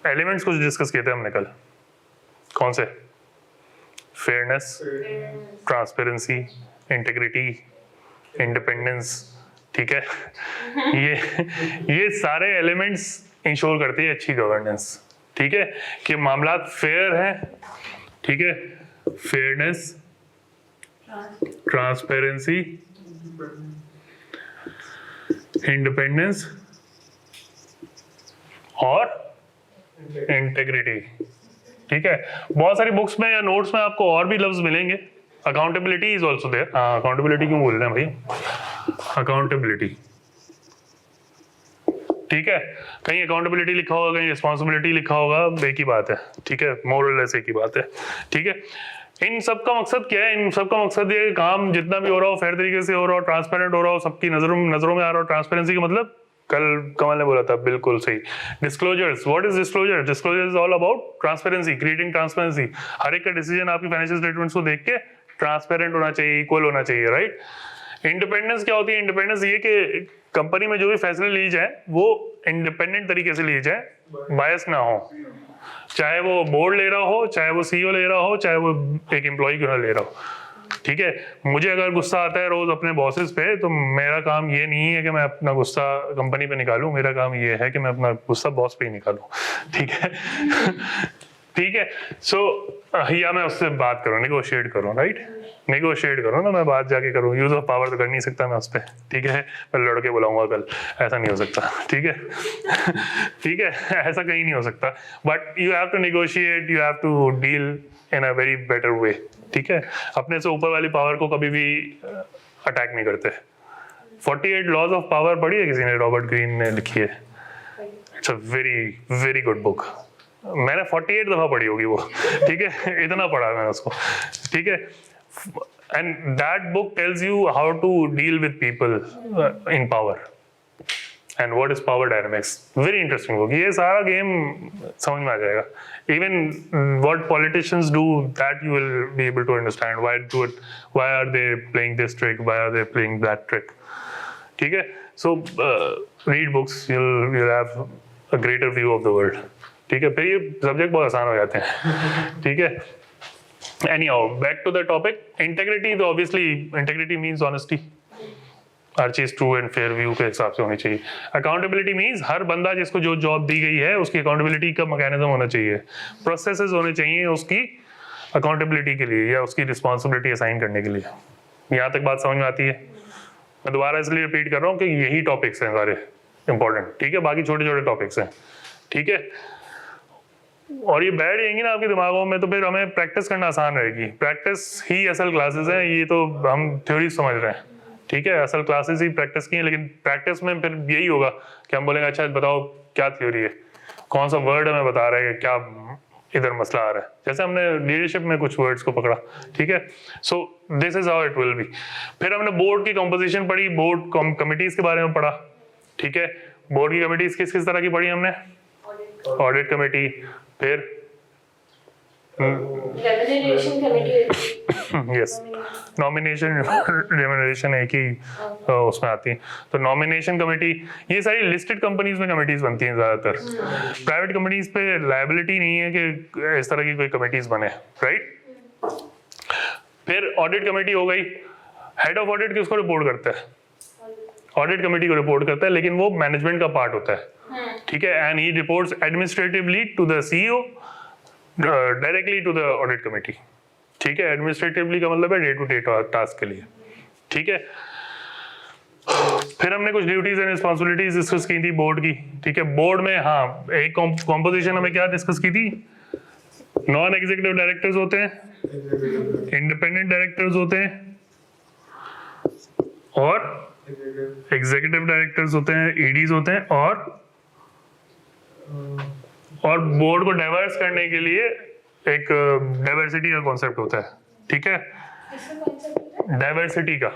Speaker 1: एलिमेंट्स कुछ डिस्कस किए थे हमने कल, कौन से? फेयरनेस, ट्रांसपेरेंसी, इंटीग्रिटी, इंडिपेंडेंस, ठीक है। ये सारे एलिमेंट्स इंश्योर करती है अच्छी गवर्नेंस, ठीक है, कि मामला फेयर है, ठीक है, फेयरनेस, ट्रांसपेरेंसी, इंडिपेंडेंस और इंटेग्रिटी, ठीक है। बहुत सारी बुक्स में या नोट्स में आपको और भी लफ्ज मिलेंगे। Accountability is also there. Accountability क्यों बोल रहे हैं भाई? अकाउंटेबिलिटी, ठीक है, कहीं अकाउंटेबिलिटी लिखा होगा, कहीं रिस्पॉन्सिबिलिटी लिखा होगा, एक ही बात है, ठीक है, मोरलेस एक ही बात है, ठीक है। इन सब का मकसद क्या है? इन सब का मकसद ये काम जितना भी हो रहा हो फेयर तरीके से हो रहा हो, ट्रांसपेरेंट हो रहा हो, सबकी नजरों में आ रहा हो। ट्रांसपेरेंसी का मतलब कल कमल ने बोला था, बिल्कुल सही। Disclosures, what is disclosure? Disclosure is all about transparency, creating transparency. हर एक का डिसीजन आपकी फाइनेंशियल स्टेटमेंट्स को देख के ट्रांसपेरेंट होना चाहिए, इक्वल होना चाहिए, राइट। इंडिपेंडेंस क्या होती है? इंडिपेंडेंस ये कि कंपनी में जो भी फैसले लिए जाए वो इंडिपेंडेंट तरीके से लिए जाए, बायस ना हो, चाहे वो बोर्ड ले रहा हो, चाहे वो CEO ले रहा हो, चाहे वो एक एम्प्लॉय क्यों ना ले रहा हो, ठीक है। मुझे अगर गुस्सा आता है रोज अपने बॉसेस पे, तो मेरा काम ये नहीं है कि मैं अपना गुस्सा कंपनी पे निकालूं, मेरा काम ये है कि मैं अपना गुस्सा बॉस पे ही निकालूं, ठीक है। ठीक है, सो या मैं उससे बात करूं, नेगोशिएट करूं, राइट, नेगोशिएट करूं ना, मैं बात जाके करूं। यूज ऑफ पावर तो कर नहीं सकता मैं उस पर, ठीक है, मैं लड़के बुलाऊंगा कल, ऐसा नहीं हो सकता, ठीक है। ठीक है, ऐसा कहीं नहीं हो सकता, but you have to negotiate, you have to deal in a very better way, ठीक है। अपने से ऊपर वाली पावर को कभी भी अटैक नहीं करते। 48 लॉज ऑफ पावर पढ़ी है किसी ने? रॉबर्ट ग्रीन ने लिखी है, it's a very very good book. मैंने 48 दफा पढ़ी होगी वो, ठीक है, इतना पढ़ा मैंने उसको, ठीक है। And that book tells you how to deal with people in power and what is power dynamics. Very interesting book. ये सारा गेम समझ में आ जाएगा। Even what politicians do, that you will be able to understand. Why are they playing this trick, why are they playing that trick, ठीक है। So read books, you'll have a greater view of the world, ठीक है। फिर ये subject बहुत आसान हो जाते हैं, ठीक है। Anyhow, back to the topic. Integrity, तो obviously integrity means honesty. हर चीज ट्रू एंड फेयर व्यू के हिसाब से होनी चाहिए। अकाउंटेबिलिटी मीन्स हर बंदा जिसको जो जॉब दी गई है उसकी अकाउंटेबिलिटी का मैकेनिज्म होना चाहिए, प्रोसेसेस होने चाहिए उसकी अकाउंटेबिलिटी के लिए या उसकी रिस्पॉन्सिबिलिटी असाइन करने के लिए। यहाँ तक बात समझ में आती है? मैं दोबारा इसलिए रिपीट कर रहा हूँ कि यही टॉपिक्स हैं सारे इंपॉर्टेंट, ठीक है, बाकी छोटे छोटे टॉपिक्स हैं, ठीक है। और ये बैठ जाएंगी ना आपके दिमागों में, तो फिर हमें प्रैक्टिस करना आसान रहेगी। प्रैक्टिस ही असल क्लासेस हैं, ये तो हम थ्योरी समझ रहे हैं, ठीक है, असल क्लासेस ही प्रैक्टिस की हैं। लेकिन प्रैक्टिस में फिर यही होगा कि हम बोलेंगे अच्छा बताओ क्या थ्योरी है, कौन सा वर्ड हमें बता रहा है, क्या इधर मसला आ रहा है। जैसे हमने लीडरशिप में कुछ वर्ड्स को पकड़ा, ठीक है। So this is how it will be. फिर हमने बोर्ड की कॉम्पोजिशन पढ़ी, बोर्ड कमिटीज के बारे में पढ़ा, ठीक है। बोर्ड की कमिटीज किस किस तरह की पढ़ी हमने? ऑडिट कमेटी, फिर
Speaker 3: remuneration committee,
Speaker 1: yes, nomination remuneration एक ही उसमें आती है। तो नॉमिनेशन कमेटी, ये सारी लिस्टेड कंपनीज में कमिटीज बनती हैं ज्यादातर। प्राइवेट कंपनीज पे लायबिलिटी नहीं है कि इस तरह की कोई कमिटीज बने, राइट? फिर ऑडिट कमेटी हो गई। हेड ऑफ ऑडिट किसको रिपोर्ट करता है? ऑडिट कमेटी को रिपोर्ट करता है, लेकिन वो मैनेजमेंट का पार्ट होता है, ठीक है। And he reports administratively to the CEO, directly to the audit committee, ठीक है। एडमिनिस्ट्रेटिवली का मतलब है डे टू डे टास्क के लिए, ठीक है। फिर हमने कुछ ड्यूटीज एंड रिस्पॉन्सिबिलिटीज डिस्कस की थी बोर्ड की, ठीक है। बोर्ड में हाँ, एक कॉम्पोजिशन हमें क्या डिस्कस की थी? नॉन एग्जीक्यूटिव डायरेक्टर्स होते हैं, इंडिपेंडेंट डायरेक्टर्स होते हैं और एग्जीक्यूटिव डायरेक्टर्स होते हैं, ईडीज होते हैं, और बोर्ड को डाइवर्स करने के लिए एक डाइवर्सिटी का कॉन्सेप्ट होता है, ठीक है। डाइवर्सिटी का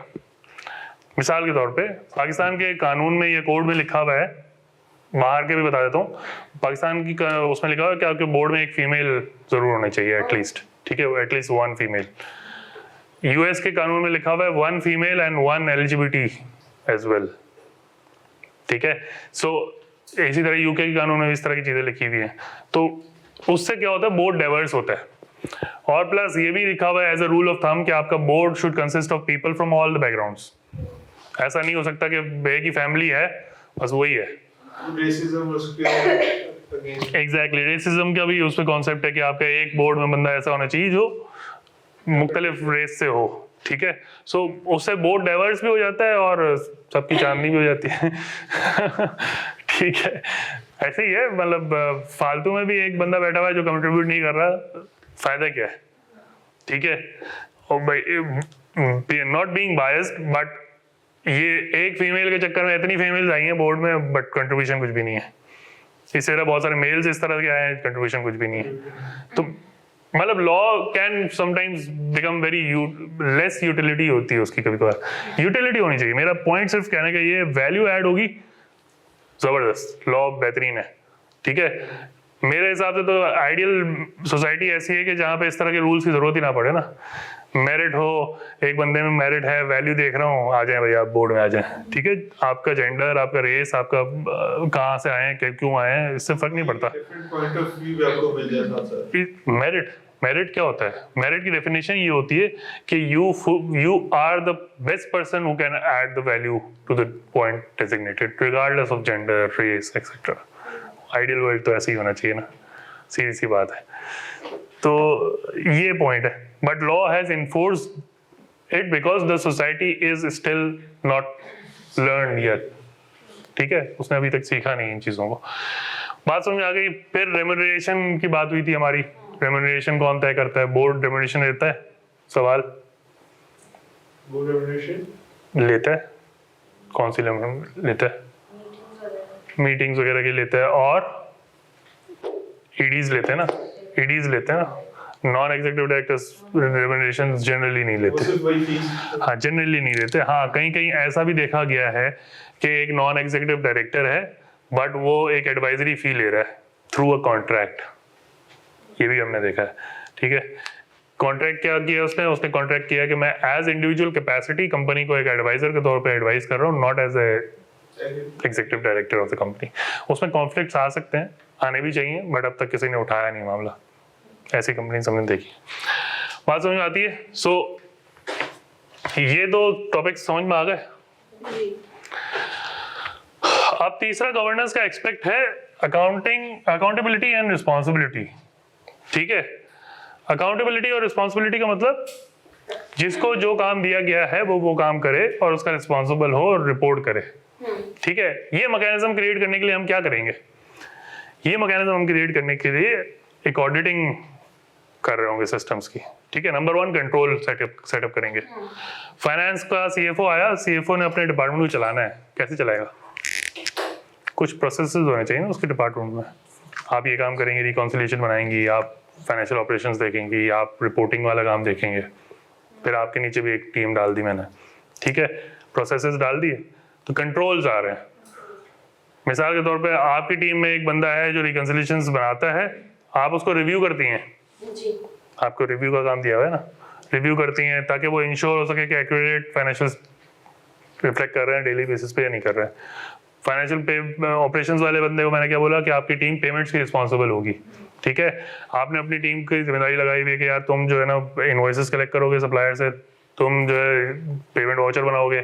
Speaker 1: मिसाल के तौर पे पाकिस्तान के कानून में, ये कोड में लिखा हुआ है, बाहर के भी बता देता हूँ। पाकिस्तान की उसमें लिखा हुआ है कि आपके बोर्ड में एक फीमेल जरूर होनी चाहिए एटलीस्ट, ठीक है, एटलीस्ट 1 फीमेल। यूएस के कानून में लिखा हुआ है 1 female and 1 eligibility as well, ठीक है। सो इसी तरह यूके के कानून में इस तरह की चीजें लिखी हुई हैं। तो उससे क्या होता है? बोर्ड डाइवर्स होता है। और प्लस ये भी लिखा हुआ है as a rule of thumb कि आपका board should consist of people from all the backgrounds. ऐसा नहीं हो सकता कि बे की फैमिली है बस वही है।
Speaker 2: रेसिज्म उसके
Speaker 1: एग्जैक्टली, रेसिज्म का भी उस पर कॉन्सेप्ट है कि आपका एक बोर्ड में बंदा ऐसा होना चाहिए जो मुख्तलिफ रेस से हो, ठीक है। सो उससे बोर्ड डाइवर्स भी हो जाता है और सबकी चांदनी भी हो जाती है ठीक है, ऐसे ही है। मतलब फालतू में भी एक बंदा बैठा हुआ है जो कंट्रीब्यूट नहीं कर रहा, फायदा क्या है, ठीक है। और भाई नॉट बीइंग बायस्ड, बट ये एक फीमेल के चक्कर में इतनी फीमेल्स आई हैं बोर्ड में, बट कंट्रीब्यूशन कुछ भी नहीं है। इससे तरह बहुत सारे मेल्स इस तरह के आए हैं, कंट्रीब्यूशन कुछ भी नहीं है। तो मतलब law can sometimes become very less utility होती है उसकी, कभी कभार यूटिलिटी होनी चाहिए। मेरा पॉइंट सिर्फ कहने का ये, वैल्यू ऐड होगी जबरदस्त, लॉ बेहतरीन है, ठीक है। मेरे हिसाब से तो आइडियल सोसाइटी ऐसी है कि जहाँ पे इस तरह के रूल्स की जरूरत ही ना पड़े ना। मेरिट हो, एक बंदे में मेरिट है, वैल्यू देख रहा हूँ, आ जाए भैया आप बोर्ड में आ जाए, ठीक है। आपका जेंडर, आपका रेस, आपका कहाँ से आए हैं, क्यों आए हैं, इससे फर्क नहीं पड़ता।
Speaker 2: डिफरेंट पॉइंट ऑफ व्यू भी आपको मिल जाता सर।
Speaker 1: मेरिट क्या होता है? मेरिट की डेफिनेशन ये होती है कि you are the best person who can add the value to the point designated regardless of gender, race, etc. Ideal world तो ऐसे ही होना चाहिए ना, सीधी सी बात है। तो ये पॉइंट है, but law has enforced it because the society is still not learn yet, ठीक है। उसने अभी तक सीखा नहीं इन चीजों को। बात समझ आ गई। फिर रेम्यूनरेशन की बात हुई थी हमारी। रेम्यूनरेशन कौन तय करता है? बोर्ड रेम्यूनरेशन देता है? सवाल,
Speaker 2: बोर्ड रेम्यूनरेशन
Speaker 1: लेता है? कौन सी लेता है? मीटिंग्स वगैरह की लेता है, और ईडीज लेते हैं ना, ईडीज लेते हैं ना। Non executive directors remuneration generally नहीं लेते, हाँ जनरली नहीं लेते। हाँ कहीं कहीं ऐसा भी देखा गया है कि एक नॉन एग्जीक्यूटिव डायरेक्टर है बट वो एक एडवाइजरी फी ले रहा है थ्रू अ कॉन्ट्रैक्ट, ये भी हमने देखा है, ठीक है। कॉन्ट्रैक्ट क्या किया उसने कॉन्ट्रैक्ट किया कि मैं एज इंडिविजुअल कैपेसिटी कंपनी को एक एडवाइजर के तौर पे एडवाइस कर रहा हूँ, not as a executive director of the company. उसमें कॉन्फ्लिक्ट्स आ सकते हैं, आने भी चाहिए, बट अब तक किसी ने उठाया नहीं मामला। ऐसी कंपनी हमने देखी। बात समझ में आती है? सो ये दो टॉपिक समझ में आ गए। अब तीसरा गवर्नेंस का एस्पेक्ट है अकाउंटेबिलिटी एंड रिस्पॉन्सिबिलिटी, ठीक है। अकाउंटेबिलिटी और रिस्पॉन्सिबिलिटी का मतलब जिसको जो काम दिया गया है वो काम करे और उसका रिस्पॉन्सिबल हो और रिपोर्ट करे, ठीक है। ये मैकेनिज्म क्रिएट करने के लिए हम क्या करेंगे? ये मैकेनिज्म हम क्रिएट करने के लिए एक ऑडिटिंग कर रहे होंगे सिस्टम्स की, ठीक है। नंबर 1 कंट्रोल सेटअप करेंगे। फाइनेंस का सीएफओ आया, सीएफओ ने अपने डिपार्टमेंट को चलाना है, कैसे चलाएगा? कुछ प्रोसेसेस होने चाहिए ना उसके डिपार्टमेंट में। आप ये काम करेंगे, रिकॉन्सिलिएशन बनाएंगी, आप फाइनेंशियल ऑपरेशंस देखेंगी, आप रिपोर्टिंग वाला काम देखेंगे, फिर आपके नीचे भी एक टीम डाल दी मैंने, ठीक है। प्रोसेसेस डाल दिए तो कंट्रोल्स आ रहे हैं। मिसाल के तौर पे आपकी टीम में एक बंदा है जो रिकंसिलिएशंस बनाता है, आप उसको रिव्यू करती हैं,
Speaker 3: जी
Speaker 1: आपको रिव्यू का काम दिया हुआ है ना, रिव्यू करती हैं ताकि वो इंश्योर हो सके कि एक्यूरेट फाइनेंशियल रिफ्लेक्ट कर रहे हैं डेली बेसिस पे या नहीं कर रहे हैं। फाइनेंशियल पे ऑपरेशंस वाले बंदे को मैंने क्या बोला कि आपकी टीम पेमेंट्स की रिस्पॉन्सिबल होगी, ठीक है। आपने अपनी टीम की जिम्मेदारी लगाई हुई है कि यार तुम जो है ना इनवॉइसेस कलेक्ट करोगे सप्लायर से, तुम जो है पेमेंट वाउचर बनाओगे,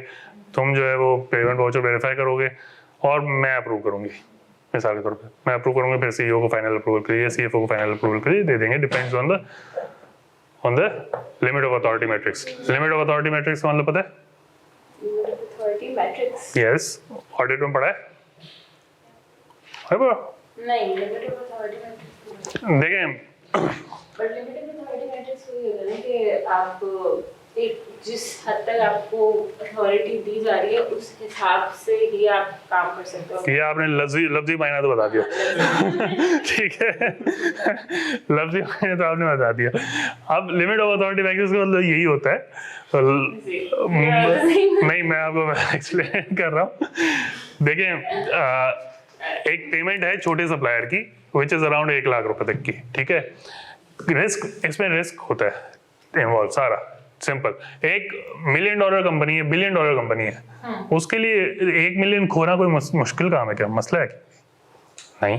Speaker 1: तुम जो है वो पेमेंट वाउचर वेरीफाई करोगे और मैं अप्रूव करूंगी। मिसाल के तौर पे मैं अप्रूव करूंगा, फिर सीईओ को फाइनल अप्रूवल के लिए, सीएफओ को फाइनल अप्रूवल के लिए दे देंगे, depends on the limit of authority matrix. Limit of authority matrix का मतलब पता है?
Speaker 3: अथॉरिटी मैट्रिक्स
Speaker 1: यस, ऑडिट में पढ़ा है? अरे
Speaker 3: नहीं, लिमिट ऑफ अथॉरिटी मैट्रिक्स
Speaker 1: देखें,
Speaker 3: but limit of authority matrix वही होता है ना कि आप एक जिस हद तक आपको अथॉरिटी दी जा रही है उस हिसाब से ही आप काम कर सकते हो।
Speaker 1: ये आपने लफ्जी मायना तो बता दिया ठीक है लफ्जी मायना तो आपने बता दिया। अब लिमिट ऑफ अथॉरिटी मैट्रिक्स का मतलब यही होता है नहीं, मैं आपको एक्सप्लेन कर रहा हूँ। देखिए एक पेमेंट है छोटे सप्लायर की विच इज अराउंड 1 लाख रुपए तक की, ठीक है। रिस्क, इसमें रिस्क होता है इन्वॉल्व सारा, सिंपल। एक $1 मिलियन कंपनी है, $1 बिलियन कंपनी है, उसके लिए 1 मिलियन खोना कोई मुश्किल काम है क्या? मसला है क्या? नहीं।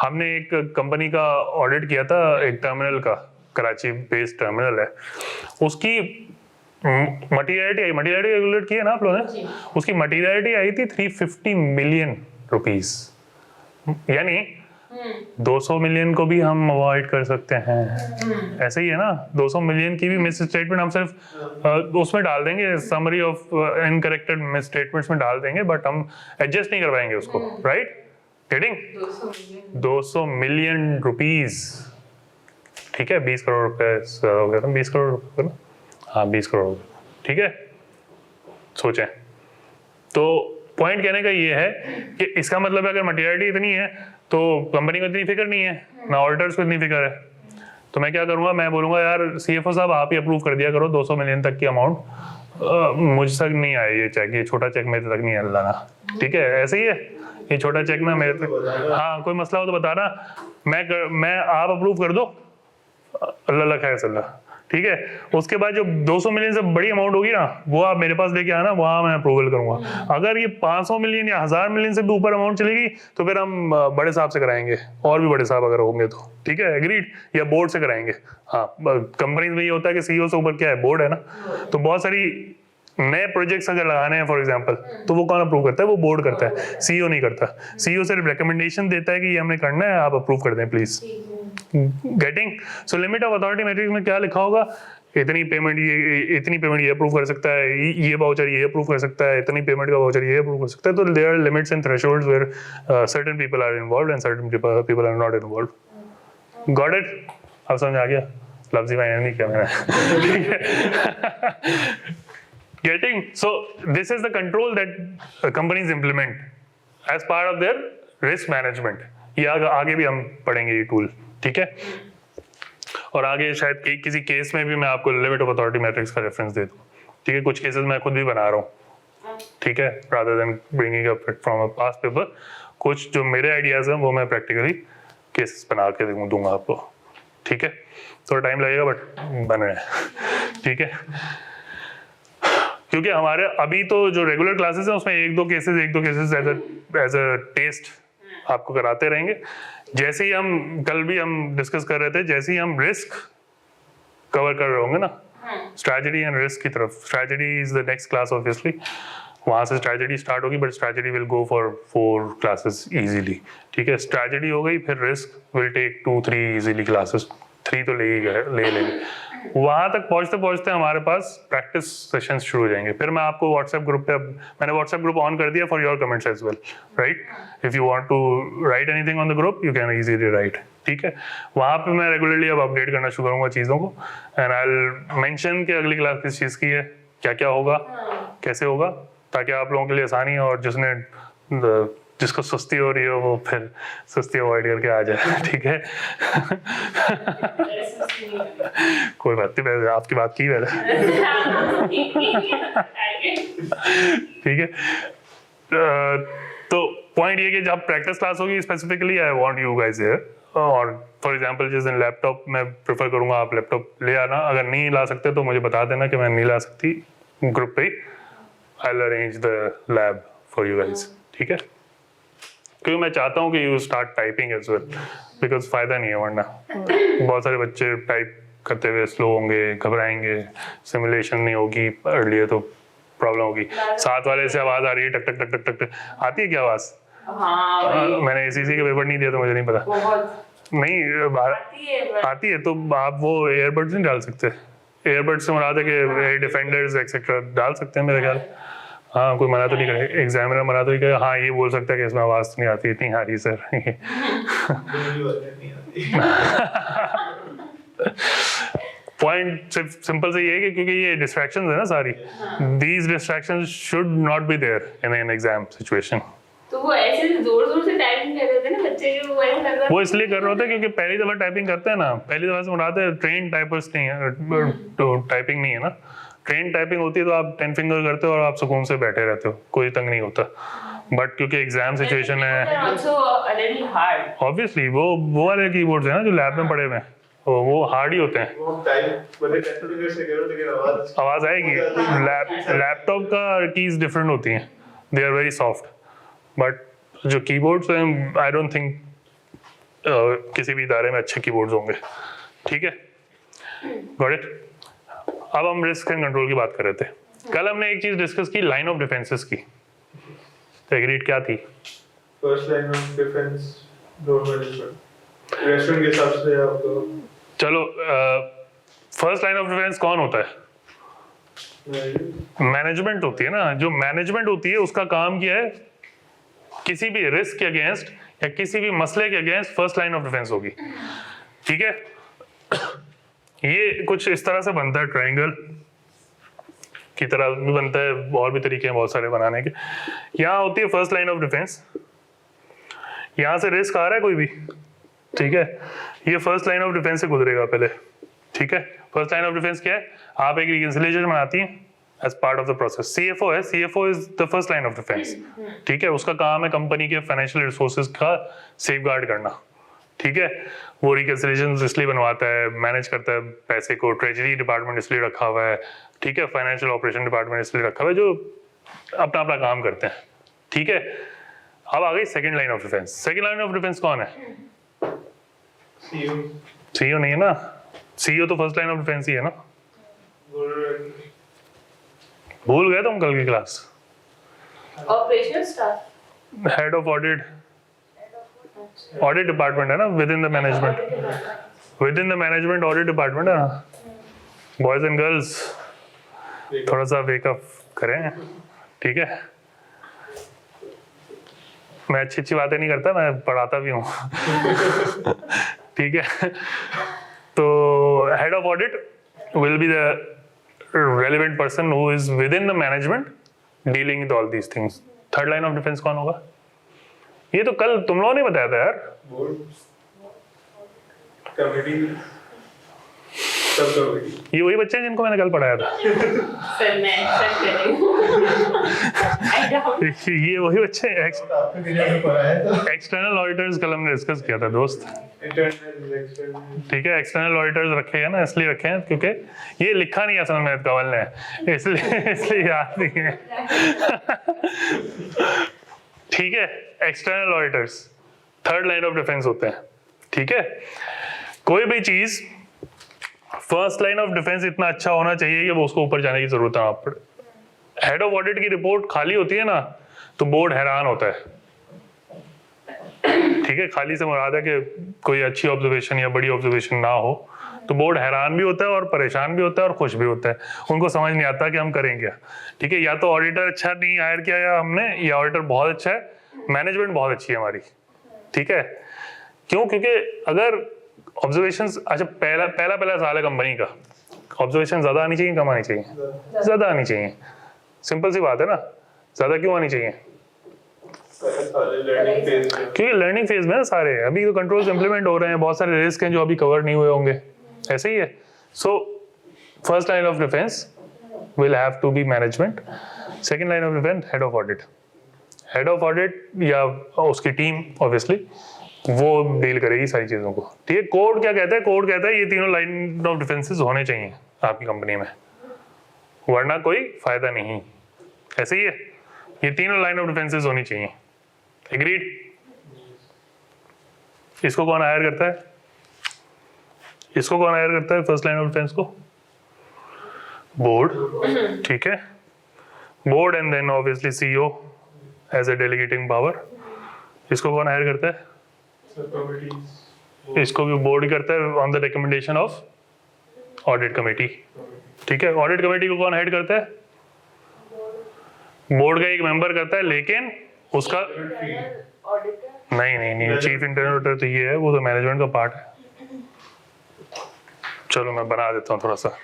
Speaker 1: हमने एक कंपनी का ऑडिट किया था, एक टर्मिनल का, कराची बेस्ड टर्मिनल है, उसकी मटीरियलिटी कैलकुलेट की है ना आप लोगों ने, उसकी मटीरियलिटी आई थी 350 मिलियन रुपीस, यानी 200 मिलियन को भी हम अवॉइड कर सकते हैं। ऐसे ही है ना, 200 मिलियन की भी मिस स्टेटमेंट हम सिर्फ उसमें डाल देंगे, समरी ऑफ इनकरेक्टेड मिस स्टेटमेंट्स में डाल देंगे, बट हम एडजस्ट नहीं कर पाएंगे उसको, राइट? गेटिंग 200 मिलियन रुपीस, ठीक है, 20 करोड़ रुपए हो गया था, 20 करोड़ रुपए ना, हाँ 20 करोड़, ठीक है। सोचें तो पॉइंट कहने का ये है कि इसका मतलब अगर मटेरियलिटी इतनी है तो कंपनी को इतनी फिक्र नहीं है, ना ऑडिटर्स को इतनी फिक्र है, तो मैं क्या करूंगा, मैं बोलूंगा यार सीएफओ साहब आप ही अप्रूव कर दिया करो 200 मिलियन तक की अमाउंट, मुझ तक नहीं आए ये चेक, ये छोटा चेक मेरे तक नहीं है लाना, ठीक है। ऐसे ही है, ये छोटा चेक ना मेरे तक, हाँ कोई मसला हो तो बताना, मैं आप अप्रूव कर दो, अल्लाह खैर सल्ला, ठीक है। उसके बाद जो 200 मिलियन से बड़ी अमाउंट होगी ना, वो आप मेरे पास लेके आना, वहां मैं अप्रूवल करूंगा। अगर ये 500 मिलियन या 1000 मिलियन से भी ऊपर अमाउंट चलेगी तो फिर हम बड़े साहब से कराएंगे, और भी बड़े साहब अगर होंगे तो, ठीक है, एग्रीड, या बोर्ड से कराएंगे। हाँ, कंपनी में ये होता है कि सीईओ से ऊपर क्या है, बोर्ड है ना, तो बहुत सारी नए प्रोजेक्ट्स अगर लगाने हैं फॉर एग्जांपल, तो वो कौन अप्रूव करता है? वो बोर्ड करता है, सीईओ नहीं करता। सीईओ सिर्फ रिकमेंडेशन देता है कि ये हमने करना है, आप अप्रूव कर दें please. Getting? So limit of authority matrix में क्या लिखा होगा, इतनी पेमेंट ये अप्रूव कर सकता है, ये वाउचर ये अप्रूव कर सकता है, इतनी पेमेंट का वाउचर ये अप्रूव कर सकता है। तो there are limits and thresholds where certain people are involved and certain people are not involved. Got it? अब समझ आ गया? लफ्जी फाइनल नहीं किया मैंने ठीक है। Getting? So this is the control that companies implement as part of their risk management. ये आगे भी हम पढ़ेंगे ये टूल, ठीक है। और आगे शायद किसी केस में भी मैं आपको लिमिट ऑफ अथॉरिटी मैट्रिक्स का रेफरेंस दे दूँ, ठीक है। कुछ केसेस मैं खुद भी बना रहा हूँ, ठीक है, rather than bringing up it from a past paper। कुछ जो मेरे आइडियाज हैं वो मैं प्रैक्टिकली केसेस बना के दूंगा आपको, ठीक है। थोड़ा टाइम लगेगा बट बन रहे हैं, ठीक है। क्योंकि हमारे अभी तो जो रेगुलर क्लासेस हैं उसमें एक दो केसेस एज अ टेस्ट आपको कराते रहेंगे। जैसे ही हम कल भी हम डिस्कस कर रहे थे, जैसे ही हम रिस्क कवर कर रहे होंगे ना, स्ट्रेटजी एंड रिस्क की तरफ, strategy is the next class obviously, वहां से स्ट्रेटजी स्टार्ट होगी, but strategy will go for 4 classes easily, ठीक है। स्ट्रेटजी हो गई, फिर risk will take 2-3 easily classes, 3 तो लेंगे। वहां तक पहुंचते हमारे पास प्रैक्टिस सेशंस शुरू हो जाएंगे। फिर मैं आपको व्हाट्सएप ग्रुप पे, मैंने व्हाट्सएप ग्रुप ऑन कर दिया for your comments as well, right? If you want to write anything on the group you can easily write, ठीक है। वहां पे मैं रेगुलरली अब अपडेट करना शुरू करूंगा चीज़ों को, एंड आई विल मेंशन कि अगली क्लास किस चीज़ की है, क्या क्या होगा, कैसे होगा, ताकि आप लोगों के लिए आसानी हो, और जिसको सुस्ती हो रही हो वो फिर सुस्ती अवॉइड करके आ जाए, ठीक है। कोई बात नहीं, मैं आपकी बात की मैंने ठीक है। तो पॉइंट ये कि जब प्रैक्टिस क्लास होगी specifically I want you guys here, और फॉर एग्जांपल जिस दिन लैपटॉप मैं प्रेफर करूंगा आप लैपटॉप ले आना, अगर नहीं ला सकते तो मुझे बता देना कि मैं नहीं ला सकती, ग्रुप पे I will arrange the lab for you guys, ठीक है? क्योंकि मैं चाहता हूँ कि you start typing as well, because फायदा नहीं है वरना बहुत सारे बच्चे टाइप करते हुए स्लो होंगे, घबराएंगे, सिमुलेशन नहीं होगी अर्ली तो प्रॉब्लम होगी। साथ वाले से आवाज आ रही है टक टक टक टक टक टक, आती है क्या आवाज?
Speaker 3: हाँ
Speaker 1: मैंने एसीसी का पेपर नहीं दिया तो मुझे नहीं पता।
Speaker 3: बहुत
Speaker 1: नहीं आती है तो आप वो एयरबड्स नहीं डाल सकते, एयरबड्स से मुराद है कि डिफेंडर्स एक्सेट्रा डाल सकते हैं मेरे ख्याल। हाँ कोई मना तो नहीं करे, एग्जामिनर मना तो नहीं करे, हाँ ये बोल सकता है कि इसमें आवाज तो नहीं आती, इतनी आ रही सर। पॉइंट सिंपल से ये है कि क्योंकि ये डिस्ट्रैक्शंस है ना सारी, these distractions should not be there in an exam situation.
Speaker 3: तो वो ऐसे जोर जोर से टाइपिंग कर रहे थे ना बच्चे के, वो ऐसा लग रहा
Speaker 1: वो इसलिए कर रहे होते हैं क्योंकि पहली दफा टाइपिंग करते हैं ना, पहली दफा से मुराद है ट्रेन टाइपर्स नहीं है, तो टाइपिंग नहीं है ना। ट्रेन टाइपिंग होती है तो आप 10 फिंगर करते हो और आप सुकून से बैठे रहते हो, कोई तंग नहीं होता। बट क्योंकि एग्जाम सिचुएशन है, ऑब्वियसली वो वाले कीबोर्ड्स है ना जो लैब में पड़े हुए हैं, वो हार्ड ही होते हैं, आवाज आएगी। लैपटॉप का कीज डिफरेंट होती हैं, they are very soft, but जो कीबोर्ड्स हैं आई डोंट थिंक किसी भी इदारे में अच्छे कीबोर्ड्स होंगे, ठीक है? Got it? अब हम रिस्क एंड कंट्रोल की बात कर रहे थे। कल हमने एक चीज डिस्कस की, लाइन ऑफ डिफेंसेस की, तो एग्रीड क्या थी?
Speaker 2: First line of defence road management, restaurant के हिसाब से आपको
Speaker 1: चलो फर्स्ट लाइन ऑफ डिफेंस कौन होता है? मैनेजमेंट होती है ना। जो मैनेजमेंट होती है उसका काम क्या है? किसी भी रिस्क के अगेंस्ट या किसी भी मसले के against first line of defence होगी, ठीक है? ये कुछ इस तरह से बनता है, ट्रायंगल की तरह भी बनता है, और भी तरीके हैं बहुत सारे बनाने के। यहाँ होती है फर्स्ट लाइन ऑफ डिफेंस, यहाँ से रिस्क आ रहा है कोई भी, ठीक है? ये फर्स्ट लाइन ऑफ डिफेंस से गुजरेगा पहले, ठीक है? फर्स्ट लाइन ऑफ डिफेंस क्या है? आप एक रिकंसिलिएशन बनाती हैं as part of the process. CFO है, CFO is the first line of defence, ठीक है? उसका काम है कंपनी के फाइनेंशियल रिसोर्सेज का सेफगार्ड करना, ठीक है? वो रिकंसिलिएशन इसलिए बनवाता है, मैनेज करता है पैसे को, ट्रेजरी डिपार्टमेंट इसलिए रखा हुआ है, ठीक है? फाइनेंशियल ऑपरेशन डिपार्टमेंट इसलिए रखा हुआ है, जो अपना अपना काम करते हैं, ठीक है? अब आ गई second line of defence. Second line of defence कौन है? सीईओ नहीं है ना, सीईओ तो फर्स्ट लाइन ऑफ डिफेंस ही है ना। भूल गए तुम कल की class?
Speaker 3: Operational staff,
Speaker 1: head of audit, audit department है ना, with in the management, with in the management audit department है ना। बॉयज एंड गर्ल्स थोड़ा सा वेकअप करें, ठीक है? मैं अच्छी अच्छी बातें नहीं करता, मैं पढ़ाता भी हूँ। ठीक है? तो head of audit will be the relevant person who is within the management dealing with all these things. Third line of defence कौन होगा? ये तो कल तुम लोगों ने बताया था यार। ये वही बच्चे हैं जिनको मैंने कल पढ़ाया था। ये वही बच्चे हैं। एक्सटर्नल ऑडिटर्स कल हमने डिस्कस किया था दोस्त, ठीक है? एक्सटर्नल ऑडिटर्स रखे हैं ना, इसलिए रखे हैं क्योंकि ये लिखा नहीं असल में कंवल ने, इसलिए याद नहीं है। ठीक है? External auditors third line of defence होते हैं, ठीक है? कोई भी चीज फर्स्ट लाइन ऑफ डिफेंस इतना अच्छा होना चाहिए कि वो उसको ऊपर जाने की जरूरत ना पड़े। हेड ऑफ ऑडिट की रिपोर्ट खाली होती है ना तो बोर्ड हैरान होता है, ठीक है? खाली से मुराद है कि कोई अच्छी ऑब्जर्वेशन या बड़ी ऑब्जर्वेशन ना हो, तो बोर्ड हैरान भी होता है और परेशान भी होता है और खुश भी होता है। उनको समझ नहीं आता कि हम करें क्या, ठीक है? या तो ऑडिटर अच्छा नहीं हायर किया या हमने, या ऑडिटर बहुत अच्छा है, मैनेजमेंट बहुत अच्छी है हमारी, ठीक है? क्यों? क्योंकि अगर ऑब्जर्वेशंस, अच्छा पहला साल है कंपनी का, ऑब्जर्वेशन ज्यादा आनी चाहिए कम आनी चाहिए? ज्यादा आनी चाहिए। सिंपल सी बात है ना, ज्यादा क्यों आनी चाहिए? क्योंकि लर्निंग फेज में ना सारे, अभी तो कंट्रोल्स इंप्लीमेंट हो रहे हैं, बहुत सारे रिस्क हैं जो अभी कवर नहीं हुए होंगे, ऐसे ही है। So first line of defence will have to be management, second line of defence head of audit. Head of audit या उसकी टीम ऑब्वियसली वो डील करेगी सारी चीज़ों को, ठीक है। कोड क्या कहता है? कोड कहता है ये तीनों लाइन ऑफ डिफेंसेस होने चाहिए आपकी कंपनी में, वरना कोई फायदा नहीं। ऐसे ही है, ये तीनों लाइन ऑफ डिफेंसेस होनी चाहिए। एग्रीड? इसको कौन हायर करता है? इसको कौन हायर करता है फर्स्ट लाइन ऑफ डिफेंस को? बोर्ड, ठीक है। Board and then obviously CEO as a delegating power. इसको कौन हायर करता है? इसको भी बोर्ड करता है on the recommendation of audit committee, ठीक है। ऑडिट कमेटी को कौन हेड करता है? बोर्ड का एक मेंबर करता है, लेकिन उसका
Speaker 3: ऑडिटर
Speaker 1: नहीं, चीफ इंटरनल ऑडिटर तो ये है, वो तो मैनेजमेंट का पार्ट है। चलो मैं बना देता हूँ, थोड़ा सा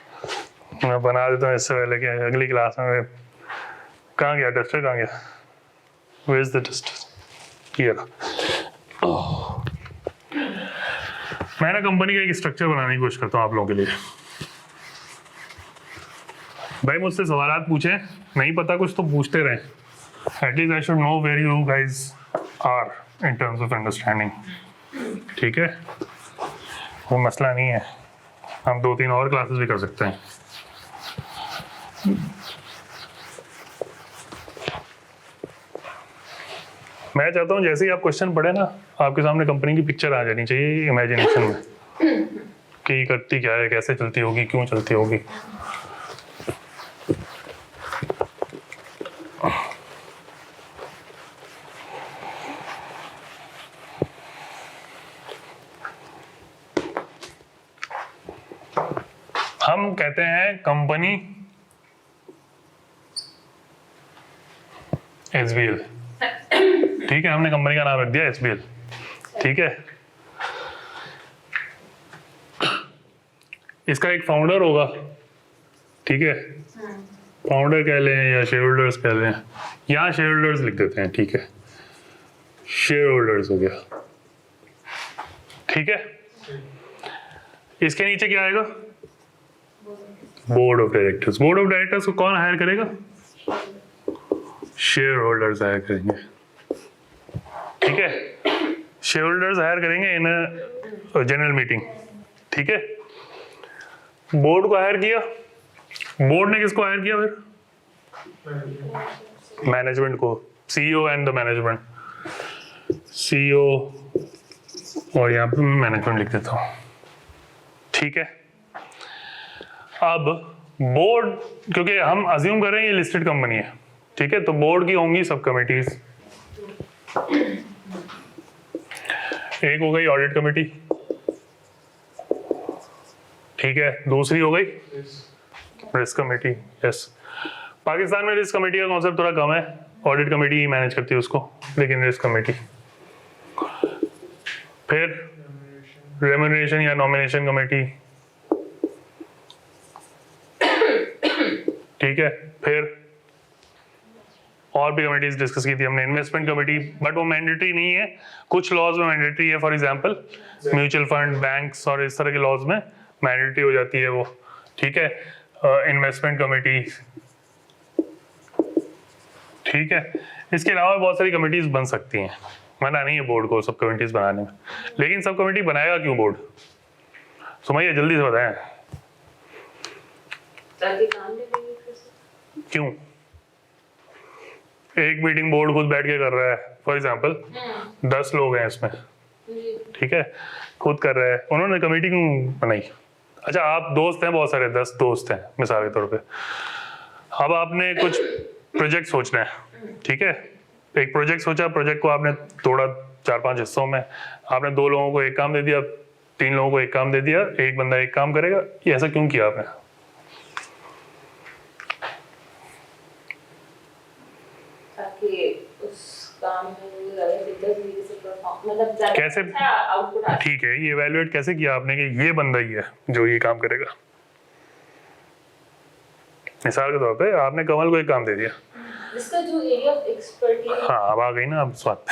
Speaker 1: मैं बना देता हूँ इससे पहले कि अगली क्लास में कहाँ गया टेस्टर, कहाँ गया? Where is the tester? ये रहा। मैं ना कंपनी का एक स्ट्रक्चर बनाने की कोशिश करता हूँ आप लोगों के लिए। भाई मुझसे सवाल पूछे, नहीं पता कुछ तो पूछते रहे, at least I should know where you guys are in terms of understanding, ठीक है। वो मसला नहीं है, हम 2-3 और क्लासेस भी कर सकते हैं। मैं चाहता हूँ जैसे ही आप क्वेश्चन पढ़े ना, आपके सामने कंपनी की पिक्चर आ जानी चाहिए इमेजिनेशन में कि करती क्या है, कैसे चलती होगी, क्यों चलती होगी। हम कहते हैं कंपनी SBL, ठीक है। हमने कंपनी का नाम रख दिया SBL, ठीक है। इसका एक फाउंडर होगा, ठीक है। फाउंडर कह लें या शेयर होल्डर्स कह लें, यहाँ शेयर होल्डर्स लिख देते हैं, ठीक है। शेयर होल्डर्स हो गया, ठीक है। इसके नीचे क्या आएगा? Board of directors. Board of directors को कौन हायर करेगा? शेयर होल्डर्स हायर करेंगे, ठीक है। शेयर होल्डर्स हायर करेंगे इन जनरल मीटिंग, ठीक है। बोर्ड को हायर किया, बोर्ड ने किसको हायर किया फिर? मैनेजमेंट को, CEO and the management, CEO और यहाँ पे मैनेजमेंट लिख देता हूँ, ठीक है। अब बोर्ड, क्योंकि हम अज्यूम कर रहे हैं ये लिस्टेड कंपनी है, ठीक है, तो बोर्ड की होंगी सब कमिटीज। एक हो गई ऑडिट कमेटी, ठीक है। दूसरी हो गई रिस्क कमेटी, यस। पाकिस्तान में रिस्क कमेटी का कॉन्सेप्ट थोड़ा कम है, ऑडिट कमेटी ही मैनेज करती है उसको, लेकिन रिस्क कमेटी। फिर रेम्यूनरेशन या नॉमिनेशन कमेटी, ठीक है। फिर और भी कमेटीज डिस्कस की थी हमने, इन्वेस्टमेंट कमेटी, बट वो मैंडेटरी नहीं है, कुछ लॉज में मैंडेटरी है। For example mutual fund, banks और इस तरह के लॉज में मैंडेटरी हो जाती है वो, ठीक है। इन्वेस्टमेंट कमेटी, ठीक है। इसके अलावा बहुत सारी कमेटीज बन सकती हैं, मना नहीं है बोर्ड को सब कमेटीज बनाने में, लेकिन सब कमेटी बनाएगा क्यों बोर्ड? सुमैया जल्दी से बताएं,
Speaker 3: ताकि काम लगेगी फिर से।
Speaker 1: क्यों? एक मीटिंग बोर्ड खुद बैठ के कर रहा है, फॉर एग्जांपल 10 लोग हैं इसमें, ठीक है, खुद कर रहा है, उन्होंने कमेटी क्यों बनाई? अच्छा आप दोस्त हैं बहुत सारे, 10 दोस्त हैं मिसाल के तौर पे, अब आपने कुछ प्रोजेक्ट सोचना है, ठीक है। एक प्रोजेक्ट सोचा, प्रोजेक्ट को आपने तोड़ा 4-5 हिस्सों में, आपने 2 लोगों को एक काम दे दिया, 3 लोगों को एक काम दे दिया, एक बंदा एक काम करेगा, ये ऐसा क्यों किया आपने?
Speaker 3: ताकि उस काम में ज़्यादा दिक्कत नहीं से परफॉर्म, मतलब ज़्यादा
Speaker 1: कैसे?
Speaker 3: अच्छा आउटपुट आ।
Speaker 1: ठीक है, ये इवैल्यूएट कैसे किया आपने कि ये बंदा ही है जो ये काम करेगा? मिसाल के तौर पे आपने कमल को एक काम दे दिया,
Speaker 3: इसका जो एरिया ऑफ एक्सपर्टीज,
Speaker 1: हाँ अब आ गई ना अब स्वाद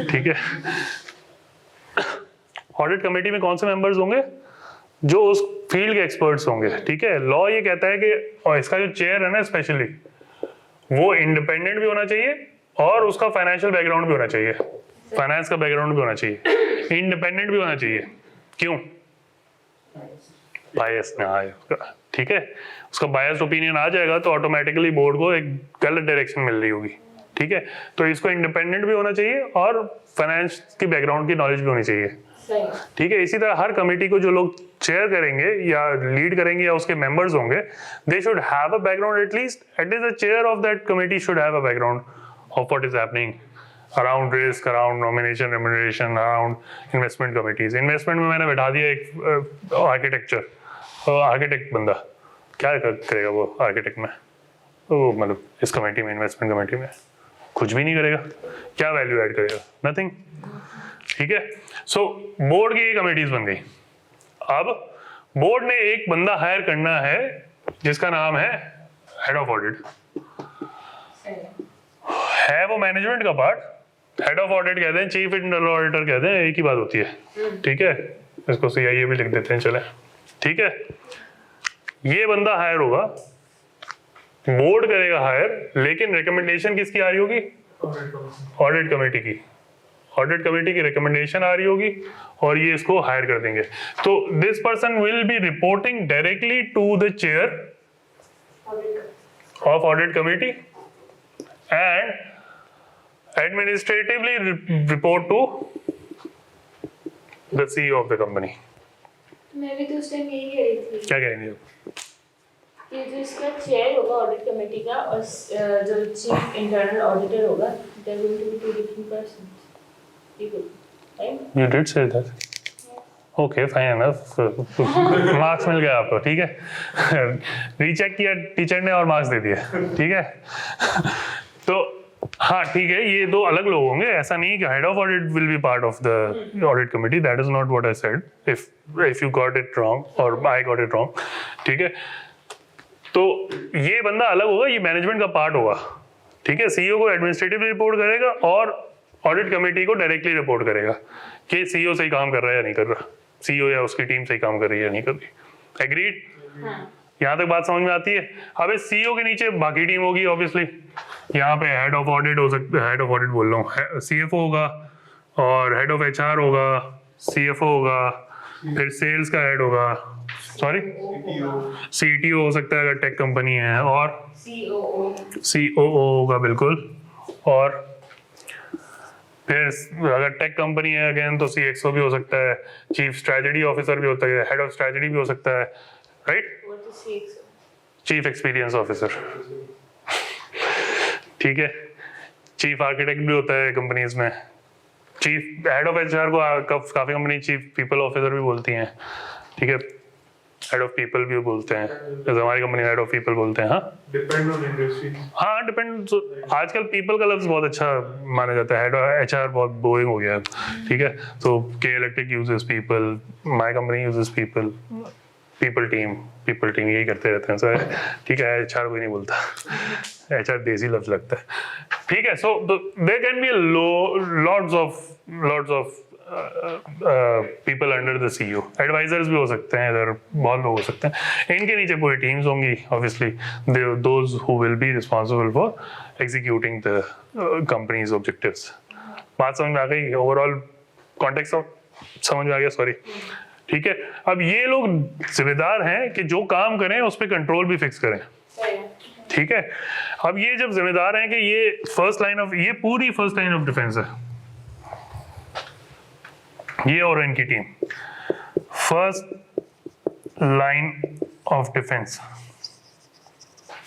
Speaker 1: ठीक है। ऑडिट कमेटी में कौन से मेंबर्स होंगे? जो उस फील्ड के एक्सपर्ट्स होंगे, ठीक है। लॉ ये कहता है कि, और इसका जो चेयर है ना स्पेशली, वो इंडिपेंडेंट भी होना चाहिए और उसका फाइनेंशियल बैकग्राउंड भी होना चाहिए, फाइनेंस का बैकग्राउंड भी होना चाहिए, इंडिपेंडेंट भी होना चाहिए। क्यों? बायस ना आए उसका, ठीक है, उसका बायस्ड ओपिनियन आ जाएगा तो ऑटोमेटिकली बोर्ड को एक गलत डायरेक्शन मिल रही होगी, ठीक है। तो इसको इंडिपेंडेंट भी होना चाहिए और फाइनेंस की बैकग्राउंड की नॉलेज भी होनी चाहिए, ठीक है। इसी तरह हर कमेटी को जो लोग चेयर करेंगे या लीड करेंगे या उसके मेंबर्स होंगे, they should have a background, at least the chair of that committee should have a background of what is happening around risk, around nomination, remuneration, around investment committees. Investment में मैंने बैठा दिया एक आर्किटेक्ट बंदा, क्या करेगा वो आर्किटेक्ट में? वो मतलब इस कमेटी में, इन्वेस्टमेंट कमेटी में कुछ भी नहीं करेगा, क्या वैल्यू ऐड करेगा? नथिंग, ठीक है। सो बोर्ड की कमेटीज बन गई। अब बोर्ड ने एक बंदा हायर करना है जिसका नाम है हेड ऑफ ऑडिट। है वो मैनेजमेंट का पार्ट, हेड ऑफ ऑडिट कहते हैं, चीफ इंटरनल ऑडिटर कहते हैं, एक ही बात होती है, ठीक है। इसको CIA भी लिख देते हैं, चले, ठीक है। ये बंदा हायर होगा, बोर्ड करेगा हायर, लेकिन रिकमेंडेशन किसकी आ रही होगी? ऑडिट कमेटी की। ऑडिट कमेटी की रिकमेंडेशन आ रही होगी और ये इसको हायर कर देंगे। तो this person will be reporting directly to the chair of audit committee and administratively report to the CEO of the company।
Speaker 3: मैं भी तो उस टाइम यही कह रही थी
Speaker 1: क्या कहेंगे
Speaker 3: कि जो इसका चेयर होगा ऑडिट कमेटी का और जो चीफ इंटरनल ऑडिटर होगा, they are going to be two different persons, right?
Speaker 1: You did say that. Okay, fine enough. Marks मिल गया आपको, ठीक है। रीचेक किया टीचर ने और मार्क्स दे दिए, ठीक है। तो हाँ ठीक है, ये दो अलग लोग होंगे, ऐसा नहीं कि head of audit will be part of the audit committee, that is not what I said. If you got it wrong और आई गॉट इट रॉन्ग, ठीक है। तो ये बंदा अलग होगा, ये मैनेजमेंट का पार्ट होगा, ठीक है। सीईओ को एडमिनिस्ट्रेटिवली रिपोर्ट करेगा और ऑडिट कमेटी को डायरेक्टली रिपोर्ट करेगा कि सीईओ सही काम कर रहा है या नहीं कर रहा, सीईओ या उसकी टीम सही काम कर रही है या नहीं कर रही। एग्रीड? यहाँ तक बात समझ में आती है। अब इस सीईओ के नीचे बाकी टीम होगी ऑब्वियसली। यहाँ पे हेड ऑफ ऑडिट हो सकता है, हेड ऑफ ऑडिट बोल रहा हूँ, CFO होगा और हेड ऑफ HR होगा, CFO होगा, फिर सेल्स का हेड होगा, सॉरी CTO हो सकता है अगर टेक कंपनी है, और COO होगा बिल्कुल, और फिर अगर टेक कंपनी है अगेन तो CXO भी हो सकता है, चीफ स्ट्रेटजी ऑफिसर भी होता है, हेड ऑफ स्ट्रेटजी भी हो सकता है, राइट? चीफ एक्सपीरियंस ऑफिसर, ठीक है। चीफ आर्किटेक्ट भी होता है कंपनीज में। चीफ हेड ऑफ HR को काफी कंपनी चीफ पीपल ऑफिसर भी बोलती हैं, ठीक है। हेड ऑफ पीपल भी बोलते हैं, जैसे हमारी कंपनी हेड ऑफ पीपल बोलते हैं। हाँ
Speaker 2: डिपेंड ऑन इंडस्ट्री।
Speaker 1: हाँ डिपेंड, आजकल पीपल का लफ्ज बहुत अच्छा माना जाता है, हेड ऑफ HR बहुत बोरिंग हो गया है, ठीक है। तो के electric uses people, my company uses people, people team यही करते रहते हैं सर, ठीक है। HR कोई नहीं बोलता, HR देसी लफ्ज लगता है, ठीक है। So there can be lots of people under the CEO, advisers भी हो सकते हैं, इधर बहुत लोग हो सकते हैं। इनके नीचे पूरी टीम्स होंगी obviously, those who will be responsible for executing the companies objectives. बात समझ में आ गई? ओवरऑल कॉन्टेक्स्ट समझ में आ गया? सॉरी, ठीक है। अब ये लोग जिम्मेदार हैं कि जो काम करें उस पर कंट्रोल भी फिक्स करें, ठीक है। अब ये जब जिम्मेदार हैं कि ये पूरी फर्स्ट लाइन ऑफ डिफेंस है, ये और इनकी team first line of defence,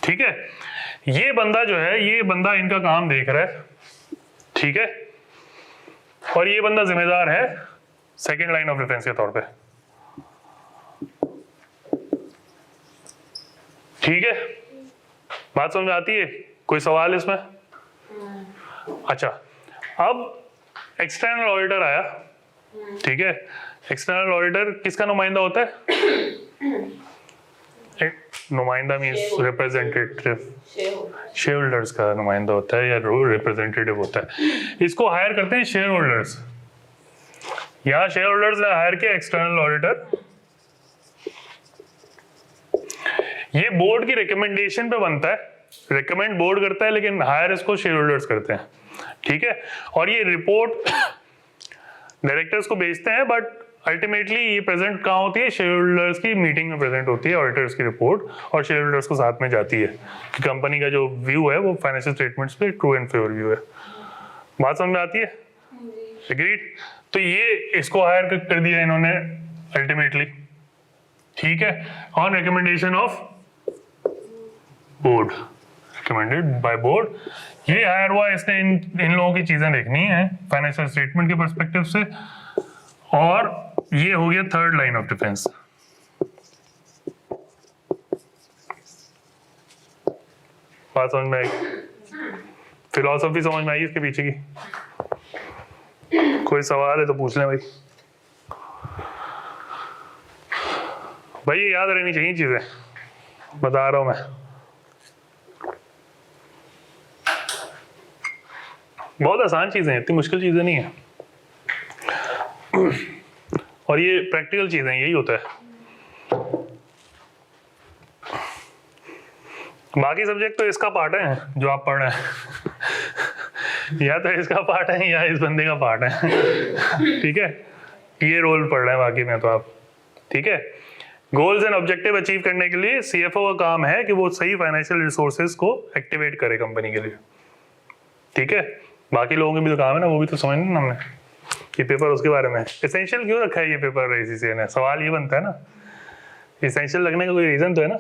Speaker 1: ठीक है। ये बंदा जो है, ये बंदा इनका काम देख रहा है, ठीक है, और ये बंदा जिम्मेदार है सेकेंड लाइन ऑफ डिफेंस के तौर पे, ठीक है। बात समझ में आती है? कोई सवाल इसमें? अच्छा, अब एक्सटर्नल ऑडिटर आया, ठीक है। एक्सटर्नल ऑडिटर किसका नुमाइंदा होता है? नुमाइंदा मींस रिप्रेजेंटेटिव, शेयर होल्डर्स का नुमाइंदा होता है या रिप्रेजेंटेटिव होता है। इसको हायर करते हैं शेयर होल्डर्स। यहाँ शेयर होल्डर्स ने हायर किया एक्सटर्नल ऑडिटर, ये बोर्ड की रिकमेंडेशन पे बनता है, रिकमेंड बोर्ड करता है लेकिन हायर इसको शेयर होल्डर्स करते हैं। ठीक है। और ये रिपोर्ट डायरेक्टर्स को भेजते हैं, बट अल्टीमेटली ये प्रेजेंट कहाँ होती है, शेयर होल्डर्स की मीटिंग में प्रेजेंट होती है ऑडिटर्स की रिपोर्ट, और शेयर होल्डर्स को साथ में जाती है कि कंपनी का जो व्यू है वो फाइनेंशियल स्टेटमेंट्स पे ट्रू एंड फेयर व्यू है। बात समझ में आती है? एग्रीड। तो ये इसको हायर कर दिया इन्होंने अल्टीमेटली, ठीक है, on recommendation of board, recommended by board. ये हायर हुआ, इसने इन लोगों की चीजें देखनी है फाइनेंशियल स्टेटमेंट के पर्सपेक्टिव से, और ये हो गया थर्ड लाइन ऑफ डिफेंस। बात समझ में आई? फिलॉसफी समझ में आई इसके पीछे की? कोई सवाल है तो पूछ लें भाई। भाई ये याद रहनी चाहिए चीजें, बता रहा हूं मैं। बहुत आसान चीजें हैं, इतनी मुश्किल चीजें नहीं है, और ये प्रैक्टिकल चीजें, यही होता है। बाकी सब्जेक्ट तो इसका पार्ट है जो आप पढ़ रहे हैं या तो इसका पार्ट है या इस बंदे का पार्ट है, ठीक है। ये रोल पढ़ रहे हैं बाकी में तो आप, ठीक है। गोल्स एंड ऑब्जेक्टिव अचीव करने के लिए सीएफओ का काम है कि वो सही फाइनेंशियल रिसोर्सेज को एक्टिवेट करे कंपनी के लिए, ठीक है। बाकी लोगों के भी तो काम है ना, वो भी तो समझना ना हमने। ये पेपर उसके बारे में एसेंशियल क्यों रखा है ये पेपर आईसीसीए ने, सवाल ये बनता है ना, एसेंशियल लगने का कोई रीजन तो है ना,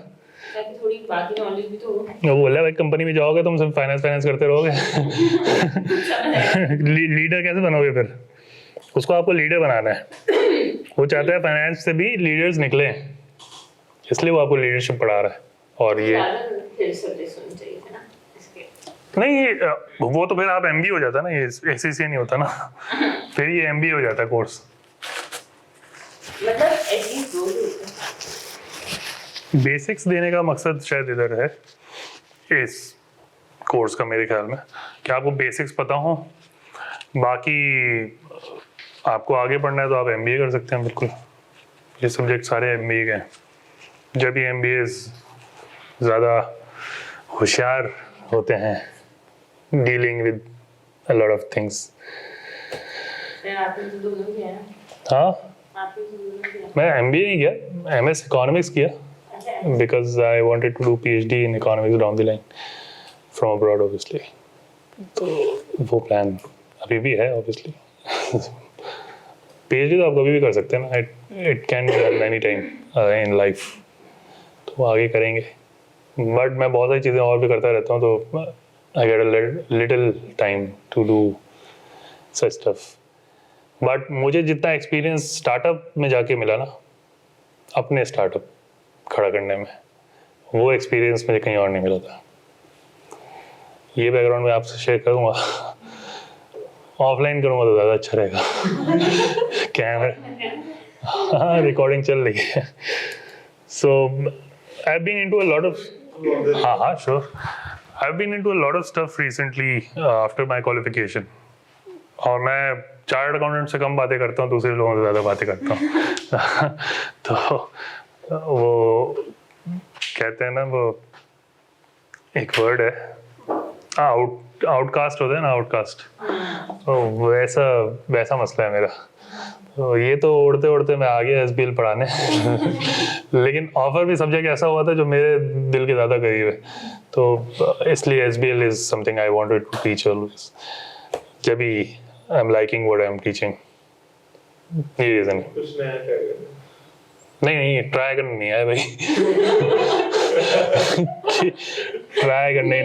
Speaker 3: थोड़ी बाकी नॉलेज भी तो हो।
Speaker 1: वो बोला भाई कंपनी में जाओगे तुम सब फाइनेंस करते रहोगे लीडर कैसे बनोगे फिर? उसको आपको लीडर बनाना है, वो चाहता है फाइनेंस से भी लीडर्स निकले, इसलिए वो आपको लीडरशिप पढ़ा रहा है। और ये नहीं, वो तो फिर आप एमबीए हो जाता है ना, ये एससीसीए नहीं होता ना फिर ये एमबीए हो जाता है कोर्स।
Speaker 3: मतलब एटलीस्ट दो होता है।
Speaker 1: बेसिक्स देने का मकसद शायद इधर है इस कोर्स का, मेरे ख्याल में, कि आपको बेसिक्स पता हो। बाकी आपको आगे पढ़ना है तो आप एमबीए कर सकते हैं, बिल्कुल। ये सब्जेक्ट सारे एमबीए के हैं। जब ये एमबीए ज़्यादा होशियार होते हैं dealing with a lot of things.
Speaker 3: आपने तो दोनों किया है।
Speaker 1: हाँ,
Speaker 3: आपने तो दोनों किया।
Speaker 1: मैं एमबीए नहीं किया, एमएस इकोनॉमिक्स किया, because I wanted to do PhD in economics down the line from abroad obviously। तो वो प्लान अभी भी है obviously PhD तो आप कभी भी कर सकते हैं ना, it can be done any time in life। तो आगे करेंगे, बट मैं बहुत सारी चीज़ें और भी करता रहता हूँ, तो I get a little time to do such stuff। But मुझे जितना एक्सपीरियंस स्टार्टअप में जाके मिला ना, अपने स्टार्टअप खड़ा करने में, वो एक्सपीरियंस मुझे कहीं और नहीं मिला था। ये बैकग्राउंड मैं आपसे शेयर करूँगा, ऑफलाइन करूँगा तो ज़्यादा अच्छा रहेगा कैमरा, हाँ रिकॉर्डिंग चल रही है। So I have been into a lot of, हाँ sure, I have been into a lot of stuff recently after my qualification. और मैं चार्टर्ड अकाउंटेंट से कम बातें करता हूँ, दूसरे लोगों से ज़्यादा बातें करता हूँ तो वो कहते हैं ना, वो एक वर्ड है, आउटकास्ट होता है ना, आउटकास्ट, तो वैसा मसला है मेरा। तो ये तो उड़ते उड़ते मैं आ गया एसबीएल पढ़ाने लेकिन ऑफर भी सब्जेक्ट ऐसा हुआ था जो मेरे दिल के ज़्यादा करीब है, तो इसलिए SBL is something I wanted to teach always. जब भी I am liking what I am teaching, ये रीज़न है।
Speaker 2: कुछ नया करेगा।
Speaker 1: नहीं ट्राई करना नहीं है भाई ट्राई करने,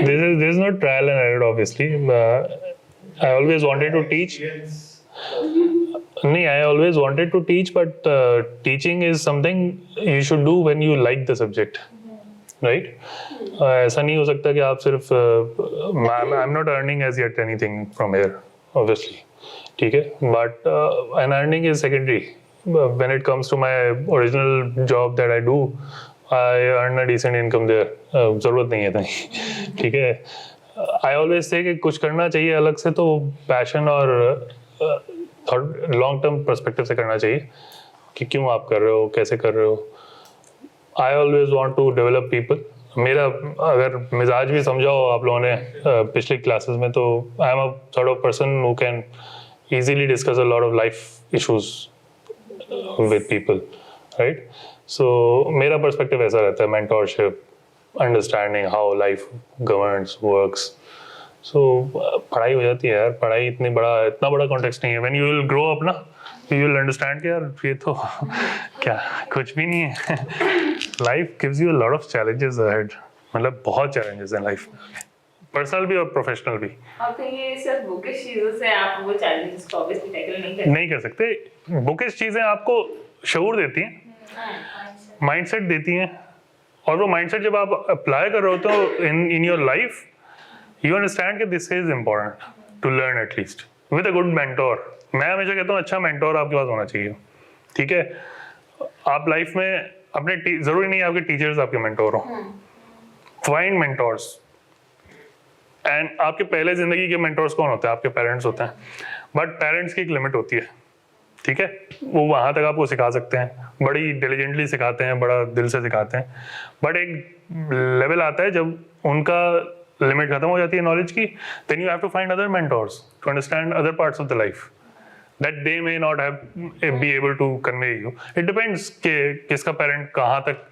Speaker 1: this is not trial and error obviously। I always wanted to teach। नहीं, I always wanted to teach, but teaching is something you should do when you like the subject, right? ऐसा नहीं हो सकता कि आप सिर्फ I'm not earning as yet anything from here obviously, ठीक है, but an earning is secondary। When it comes to my original job that I do, I earn a decent income there। ज़रूरत नहीं है इतनी, ठीक है। I always say कि कुछ करना चाहिए अलग से तो पैशन और लॉन्ग टर्म पर्सपेक्टिव से करना चाहिए कि क्यों आप कर रहे हो, कैसे कर रहे हो। I always want to develop people मेरा अगर मिजाज भी समझाओ आप लोगों ने पिछली क्लासेस में, तो I am a sort of person who can easily discuss a lot of life issues with people, right? So मेरा पर्सपेक्टिव ऐसा रहता है, mentorship, understanding how life governs, works. So पढ़ाई हो जाती है यार, पढ़ाई इतना बड़ा कॉन्टेक्स्ट नहीं है. When you will grow up ना, you will understand कि यार ये तो क्या कुछ भी नहीं है. Life gives you a lot of challenges ahead. मतलब बहुत challenges हैं लाइफ में, पर्सनल भी और प्रोफेशनल भी.
Speaker 3: और तो ये सिर्फ बुकिश चीजों से आप वो चैलेंजेस को ऑब्वियसली टैकल
Speaker 1: नहीं कर सकते. बुकिश चीजें आपको शऊर देती हैं, माइंडसेट देती हैं, और वो माइंडसेट जब आप अप्लाई कर रहे हो तो in your life you understand कि this is important to learn at least with a good mentor. मैं हमेशा कहता हूँ अच्छा मेंटोर आपके पास होना चाहिए. ठीक है, आप लाइफ में अपने जरूरी नहीं है आपके टीचर्स आपके मेंटोर हो. Find mentors. एंड आपके पहले जिंदगी के मेंटोर्स कौन होते हैं? आपके पेरेंट्स होते हैं. बट पेरेंट्स की एक लिमिट होती है, ठीक है? वो वहाँ तक आपको सिखा सकते हैं, बड़ी डिलीजेंटली सिखाते हैं, बड़ा दिल से सिखाते हैं. बट एक लेवल आता है जब उनका लिमिट खत्म हो जाती है नॉलेज की, then you have to find other mentors to understand other parts of the life that they may not have be able to convey you. It depends कि किसका पेरेंट कहाँ तक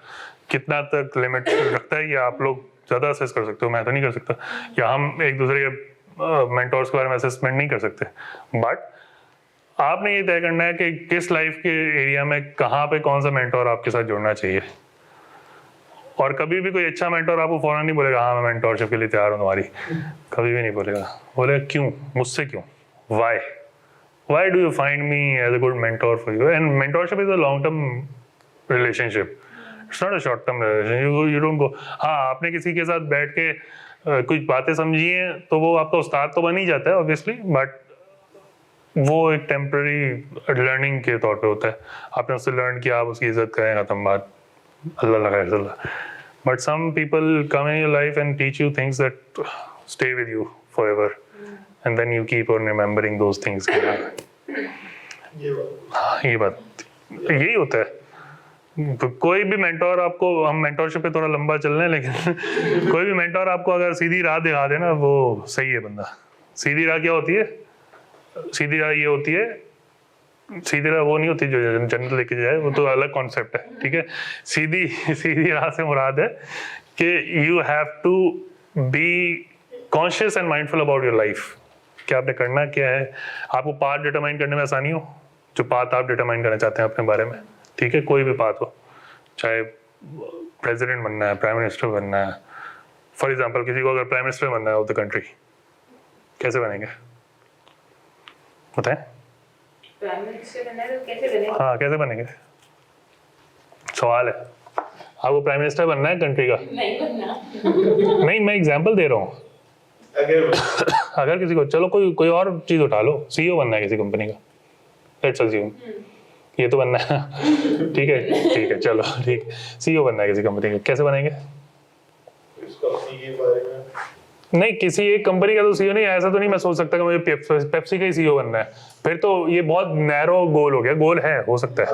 Speaker 1: कितना तक लिमिट रखता है, या आप लोग ज़्यादा असेस कर सकते हो, मैं तो नहीं कर सकता, या हम एक दूसरे के मेंटोर्स के बारे में असेसमेंट नहीं कर सकते. बट आपने ये तय करना है कि किस लाइफ के एरिया में कहाँ पे कौन सा मेंटोर आपके साथ जुड़ना चाहिए. और कभी भी कोई अच्छा मेंटोर आपको फौरन नहीं बोलेगा हाँ मैं मेंटोरशिप के लिए तैयार हूँ तुम्हारी. कभी भी नहीं बोलेगा. बोलेगा क्यों, मुझसे क्यों, why do you find me as a good mentor for you. And mentorship is a long term relationship, it's not a short term relation. You don't go हाँ आपने किसी के साथ बैठ के कुछ बातें समझी हैं तो वो आपका उस्ताद तो बन ही जाता है ऑब्वियसली, बट वो एक टेम्पररी लर्निंग के तौर पे होता है. आपने उससे लर्न किया, आप उसकी इज्जत करें, खत्म बात, अल्लाह लगा. But some people come in your life and teach you things that stay with you forever, and then you keep on remembering those things. ये बात यही होता है. तो कोई भी मेंटोर आपको, हम मेंटोरशिप पे थोड़ा लंबा चल रहे हैं, लेकिन कोई भी मेंटोर आपको अगर सीधी राह दिखा दे ना, वो सही है बंदा. सीधी राह क्या होती है? सीधी राह ये होती है, सीधी राह वो नहीं होती जो जन्नत लेके जाए, वो तो अलग कॉन्सेप्ट है. ठीक है, सीधी राह से मुराद है कि you have to be conscious and mindful about your life. क्या आपने करना क्या है, आपको पाथ डिटरमाइन करने में आसानी हो, जो पाथ आप डिटरमाइन करना चाहते हैं अपने बारे में. ठीक है, कोई भी पाथ हो, चाहे प्रेसिडेंट बनना है, प्राइम मिनिस्टर बनना है. फॉर एग्जांपल किसी को अगर प्राइम मिनिस्टर बनना है ऑफ द कंट्री, कैसे बनेंगे बताएं?
Speaker 3: प्राइम मिनिस्टर बनना है तो कैसे बनेगा?
Speaker 1: हाँ कैसे बनेंगे, सवाल है. आपको प्राइम मिनिस्टर बनना है कंट्री का?
Speaker 3: नहीं बनना.
Speaker 1: नहीं, मैं एग्जांपल दे रहा हूँ. अगर किसी को, चलो कोई और चीज उठा लो, सीईओ बनना है किसी कंपनी का, लेट्स अज्यूम. ये तो बनना है. ठीक है चलो ठीक, सीईओ बनना है किसी कंपनी का, कैसे बनेंगे? नहीं, किसी एक कंपनी का तो सीईओ नहीं, ऐसा तो नहीं मैं सोच सकता कि मुझे पेप्सी का ही सीईओ बनना है. फिर तो ये बहुत नैरो गोल हो गया. गोल है, हो सकता है.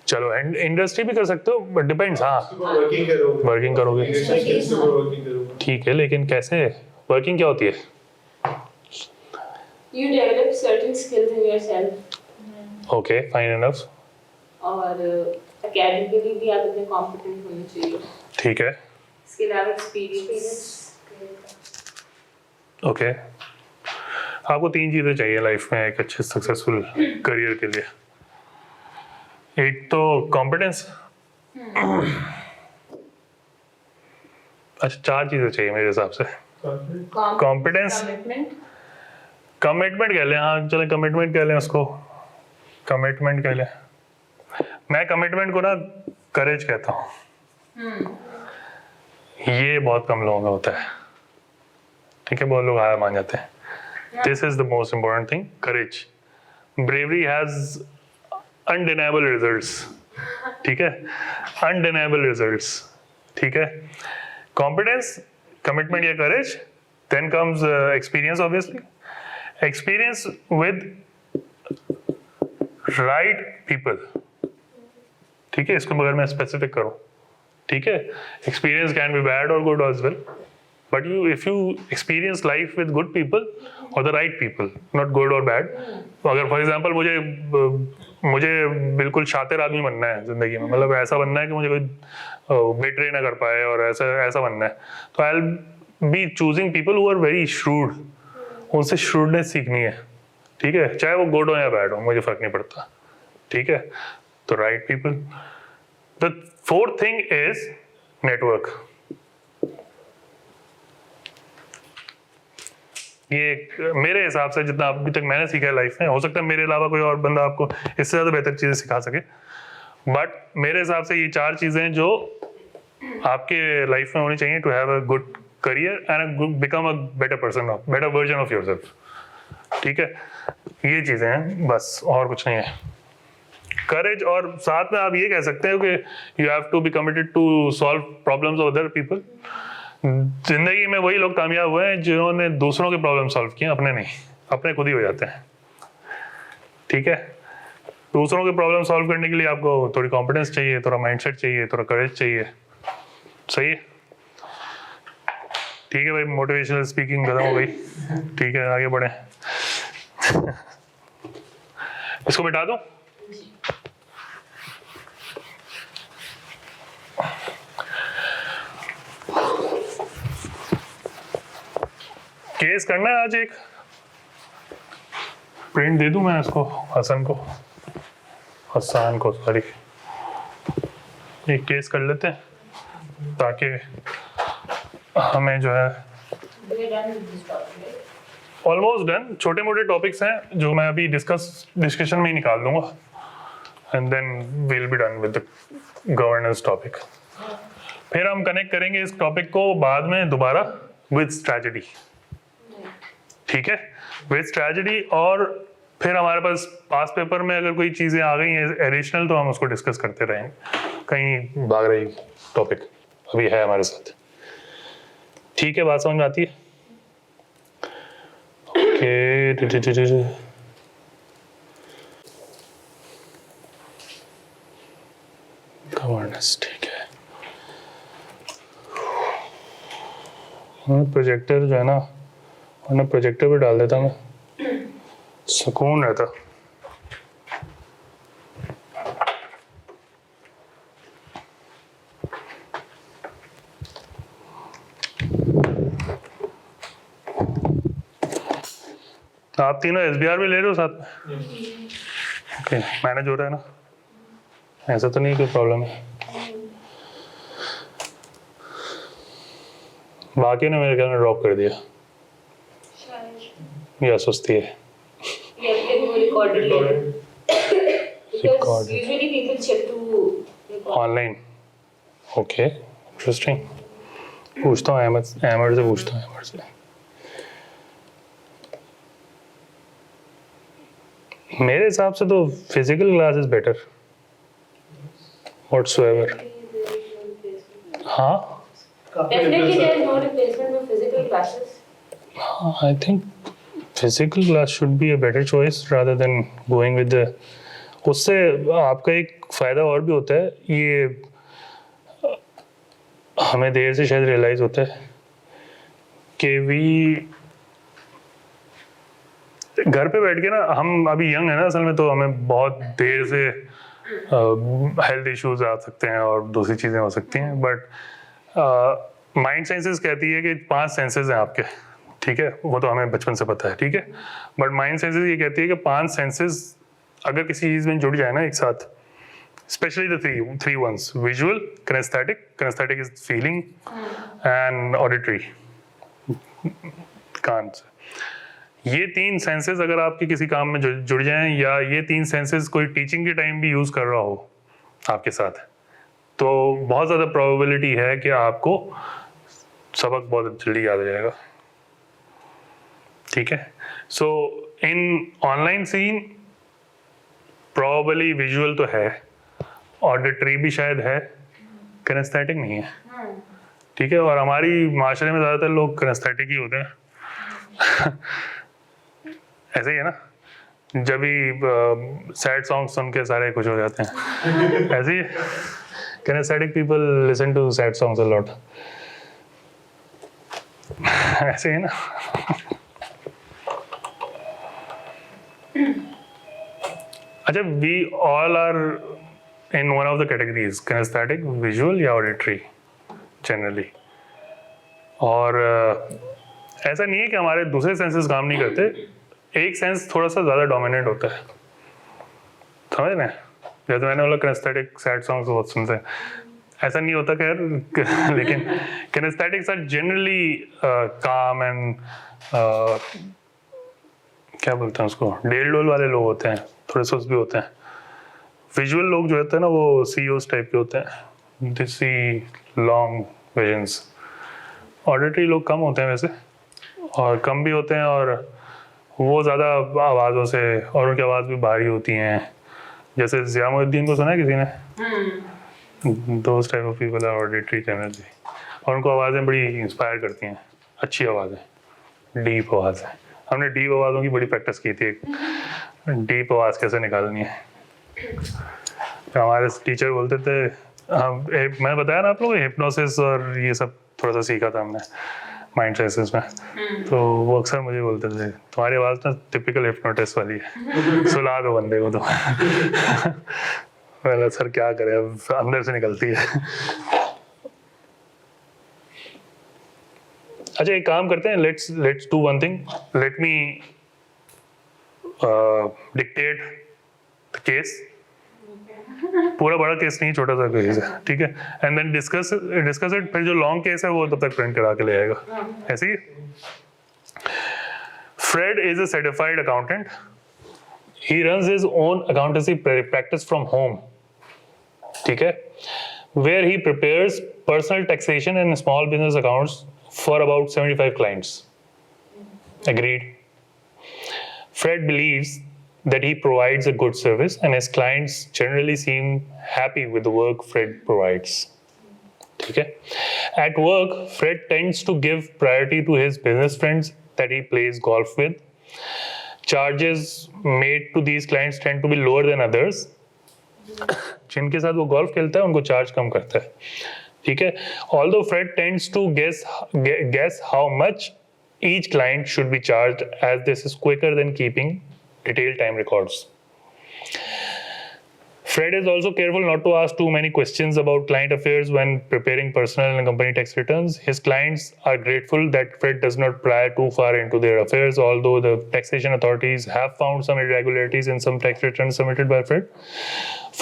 Speaker 1: चलो इंडस्ट्री भी कर सकते हो, बट डिपेंड्स. हाँ वर्किंग करोगे, ठीक है, लेकिन कैसे वर्किंग क्या होती है?
Speaker 3: You develop certain skills in yourself.
Speaker 1: Okay fine enough.
Speaker 3: और academically भी आप इतने competent होने चाहिए.
Speaker 1: ठीक है,
Speaker 3: इसके अलावा experience.
Speaker 1: ओके. आपको 3 चीजें चाहिए लाइफ में एक अच्छे सक्सेसफुल करियर के लिए. एक तो कॉम्पिटेंस. अच्छा 4 चीजें चाहिए मेरे हिसाब से. Competence. कमिटमेंट कह लें, हाँ चले कमिटमेंट कह लें उसको, कमिटमेंट कह लें. मैं कमिटमेंट को ना करेज कहता हूँ. ये बहुत कम लोगों का होता है. ठीक है, बहुत लोग हार मान जाते हैं. This is the most important thing, courage. Bravery has undeniable results. ठीक है, अनडिनाइबल रिजल्ट्स. ठीक है, कॉम्पिटेंस, कमिटमेंट या courage, then comes experience. Obviously experience with right people. ठीक है, इसको अगर मैं स्पेसिफिक करूं, ठीक है, एक्सपीरियंस कैन बी बैड और good as well, but if you experience life with good people और the right people, not good और बैड। अगर फॉर एग्जाम्पल मुझे बिल्कुल शातिर आदमी बनना है जिंदगी में, मतलब ऐसा बनना है कि मुझे कोई बेट्रे ना कर पाए और ऐसा बनना है, तो I will be choosing people who are very shrewd, उनसे श्रूडनेस सीखनी है, ठीक है, चाहे वो गुड हो या बैड हो, मुझे फर्क नहीं पड़ता, ठीक है। तो right people. The fourth thing is network. ये मेरे हिसाब से जितना अभी तक मैंने सीखा है लाइफ में, हो सकता है मेरे अलावा कोई और बंदा आपको इससे ज़्यादा बेहतर चीज़ें सिखा सके, बट मेरे हिसाब से ये 4 चीज़ें जो आपके लाइफ में होनी चाहिए to have a good career and become a better person, better version of yourself, ठीक है। ये चीज़ें हैं बस, और कुछ नहीं है। करेज, और साथ में आप ये कह सकते हो कि you have to be committed to solve problems of other people. जिंदगी में वही लोग कामयाब हुए हैं जिन्होंने दूसरों के प्रॉब्लम सॉल्व किए, अपने नहीं, अपने खुद ही हो जाते हैं, ठीक है। दूसरों के प्रॉब्लम सॉल्व करने के लिए आपको थोड़ी कॉन्फिडेंस चाहिए, थोड़ा माइंडसेट चाहिए, थोड़ा करेज चाहिए, सही है, ठीक है भाई। मोटिवेशनल स्पीकिंग खत्म हो गई, ठीक है, आगे बढ़े। इसको मिटा दो। केस करना है आज, एक प्रिंट दे दूं मैं इसको, हसन को सॉरी, एक केस कर लेते हैं ताकि हमें जो है ऑलमोस्ट डन। छोटे मोटे टॉपिक्स हैं जो मैं अभी डिस्कशन में ही निकाल दूंगा, and then we'll be done with the governance topic. फिर हम कनेक्ट करेंगे इस टॉपिक को बाद में दोबारा विद स्ट्रैटेजी, ठीक है, विद स्ट्रैटेजी। और फिर हमारे पास पास पेपर में अगर कोई चीज़ें आ गई हैं एडिशनल तो हम उसको डिस्कस करते रहेंगे, कहीं भाग रही टॉपिक अभी है हमारे साथ, ठीक है, बात समझ में आती है? ओके, गवर्नेंस, ठीक है। प्रोजेक्टर जो है ना, वरना प्रोजेक्टर पे डाल देता मैं, सुकून रहता। आप तीनों SBR भी ले रहे हो साथ में? ओके, मैनेज हो रहा है ना, ऐसा तो नहीं कोई प्रॉब्लम है? बाकी ने मेरे ख्याल में ड्रॉप कर दिया या सुस्ती है। Online, okay, interesting. पूछता हूँ अहमद से पूछता हूँ, अहमद से। मेरे हिसाब से तो physical class is better whatsoever. हाँ,
Speaker 3: Definitely there is no replacement for physical classes.
Speaker 1: I think physical class should be a better choice rather than going with the, उससे आपका एक फ़ायदा और भी होता है, ये हमें देर से शायद रियलाइज़ होता है कि घर पे बैठ के ना, हम अभी यंग है ना असल में, तो हमें बहुत देर से हेल्थ इश्यूज आ सकते हैं और दूसरी चीज़ें हो सकती हैं, बट माइंड साइंसेस कहती है कि 5 सेंसेस हैं आपके, ठीक है, वो तो हमें बचपन से पता है, ठीक है, बट माइंड साइंसेस ये कहती है कि 5 सेंसेस अगर किसी चीज़ में जुड़ जाए ना एक साथ, specially the three ones, visual, kinesthetic is feeling and auditory, कान से, ये 3 सेंसेस अगर आपके किसी काम में जुड़ जाएं, या ये 3 सेंसेस कोई टीचिंग के टाइम भी यूज़ कर रहा हो आपके साथ, तो बहुत ज़्यादा प्रोबेबिलिटी है कि आपको सबक बहुत जल्दी याद आ जाएगा, ठीक है। सो इन ऑनलाइन सीन प्रोबेबली विजुअल तो है, ऑडिटरी भी शायद है, किनेस्थेटिक नहीं है, ठीक है, और हमारी माशरे में ज़्यादातर लोग किनेस्थेटिक ही होते हैं। ऐसे ही है ना, जब भी सैड सॉन्ग सुन के सारे खुश हो जाते हैं, ऐसे ही kinesthetic people listen to sad songs a lot. ऐसे ही ना. अच्छा, we all are in one of the categories, kinesthetic, visual या auditory generally. और ऐसा नहीं है कि हमारे दूसरे सेंसेस काम नहीं करते, एक सेंस थोड़ा सा ज़्यादा डोमिनेंट होता है, समझ रहे हैं? जैसे मैंने बोला किनेस्थेटिक सैड सॉन्ग्स बहुत सुनते हैं, ऐसा नहीं होता खैर, लेकिन किनेस्थेटिक्स आर जनरली काम एंड क्या बोलते हैं उसको, डेल डोल वाले लोग होते हैं, थोड़े सुस्त भी होते हैं. विजुअल लोग जो होते हैं ना वो सीईओस टाइप के होते हैं, दे सी लॉन्ग विजन्स. ऑडिटरी लोग कम होते हैं वैसे, और कम भी होते हैं, और वो ज़्यादा आवाज़ों से, और उनकी आवाज़ भी भारी होती हैं. जैसे ज़ियामुद्दीन को सुना है किसी ने? Those type of people are auditory generally, और उनको आवाज़ें बड़ी इंस्पायर करती हैं, अच्छी आवाज़ें, डीप आवाज़ है. हमने डीप आवाज़ों की बड़ी प्रैक्टिस की थी, डीप आवाज़ कैसे निकालनी है. तो हमारे टीचर बोलते थे, मैं बताया ना आप लोगों को, हिप्नोसिस और ये सब थोड़ा सा सीखा था हमने माइंड साइंसेस में, तो वो अक्सर मुझे बोलते थे तुम्हारी आवाज़ ना टिपिकल हिप्नोटिस्ट वाली है, सुला दो बंदे को. तो मैंने सर क्या करें, अब अंदर से निकलती है. अच्छा, एक काम करते हैं, let's do one thing, let me dictate the case. पूरा बड़ा केस नहीं, छोटा सा केस है, ठीक है, एंड देन डिस्कस इट. फिर जो लॉन्ग केस है वो तब तक प्रिंट करा के ले आएगा. ऐसे ही, Fred is a certified accountant. He runs his own accountancy practice from home, ठीक है, where he prepares personal taxation and small business accounts for about 75 clients. Agreed. Fred believes that he provides a good service and his clients generally seem happy with the work Fred provides. Okay? At work, Fred tends to give priority to his business friends that he plays golf with. Charges made to these clients tend to be lower than others. जिनके साथ वो golf खेलता है उनको charge कम करता है, ठीक है. Although Fred tends to guess how much each client should be charged, as this is quicker than keeping detailed time records. Fred is also careful not to ask too many questions about client affairs when preparing personal and company tax returns. His clients are grateful that Fred does not pry too far into their affairs, although the taxation authorities have found some irregularities in some tax returns submitted by Fred.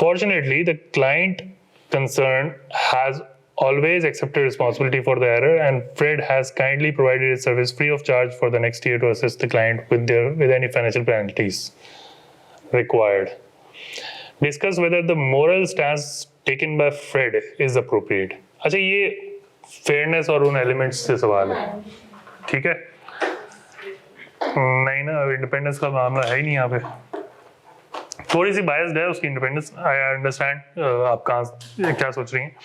Speaker 1: Fortunately, the client concerned has always accepted responsibility for the error, and Fred has kindly provided his service free of charge for the next year to assist the client with any financial penalties required. Discuss whether the moral stance taken by Fred is appropriate. अच्छा, ये fairness और उन elements से सवाल है, ठीक है. नहीं ना, इंडिपेंडेंस का मामला है ही नहीं यहाँ पे. थोड़ी सी बायस्ड है उसकी इंडिपेंडेंस. आई अंडरस्टैंड आप कहाँ क्या सोच रही हैं.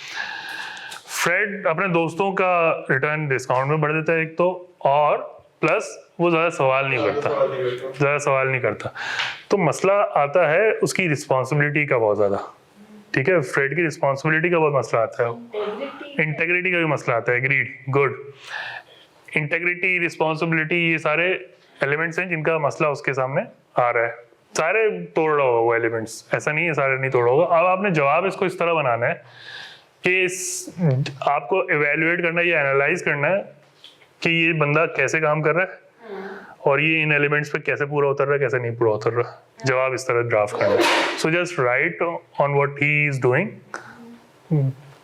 Speaker 1: फ्रेड अपने दोस्तों का रिटर्न डिस्काउंट में बढ़ देता है एक तो, और प्लस वो ज़्यादा सवाल नहीं करता. तो मसला आता है उसकी रिस्पॉन्सिबिलिटी का बहुत ज़्यादा, ठीक है. फ्रेड की रिस्पॉन्सिबिलिटी का बहुत मसला आता है, इंटेग्रिटी का भी मसला आता है. Agreed, good. इंटेग्रिटी, रिस्पॉन्सिबिलिटी, ये सारे एलिमेंट्स हैं जिनका मसला उसके सामने आ रहा है. सारे तोड़ रहा होगा वो एलिमेंट्स, ऐसा नहीं है सारे नहीं तोड़ होगा. अब आपने जवाब इसको इस तरह बनाना है कि आपको इवेल्युएट करना है, ये एनालाइज करना है कि ये बंदा कैसे काम कर रहा है और ये इन एलिमेंट्स पे कैसे पूरा उतर रहा है, कैसे नहीं पूरा उतर रहा. जवाब इस तरह ड्राफ्ट करना है. So just right on what he is doing,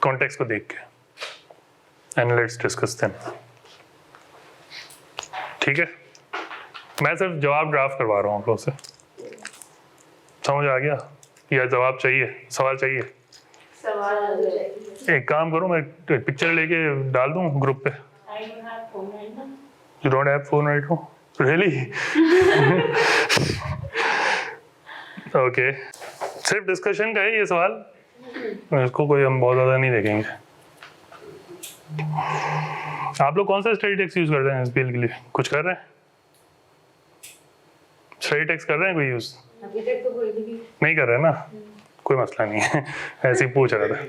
Speaker 1: context को देख के, एंड लेट्स डिस्कस देम. ठीक है, मैं सिर्फ जवाब ड्राफ्ट करवा रहा हूँ आप लोग से. समझ आ गया? या जवाब चाहिए, सवाल चाहिए? एक काम करो, मैं पिक्चर लेके डाल दूं ग्रुप पे. You don't have phone right now? Really? Okay. सिर्फ डिस्कशन का है ये सवाल, इसको कोई हम बहुत ज़्यादा नहीं देखेंगे. आप लोग कौन सा स्टडी टेक्स्ट यूज करते हैं एसपीएल के लिए? कुछ कर रहे हैं? स्टडी टेक्स्ट कर रहे हैं कोई यूज?
Speaker 3: अभी तक तो कोई भी
Speaker 1: नहीं कर रहे हैं ना? कोई मसला नहीं है ऐसे ही पूछ रहा था.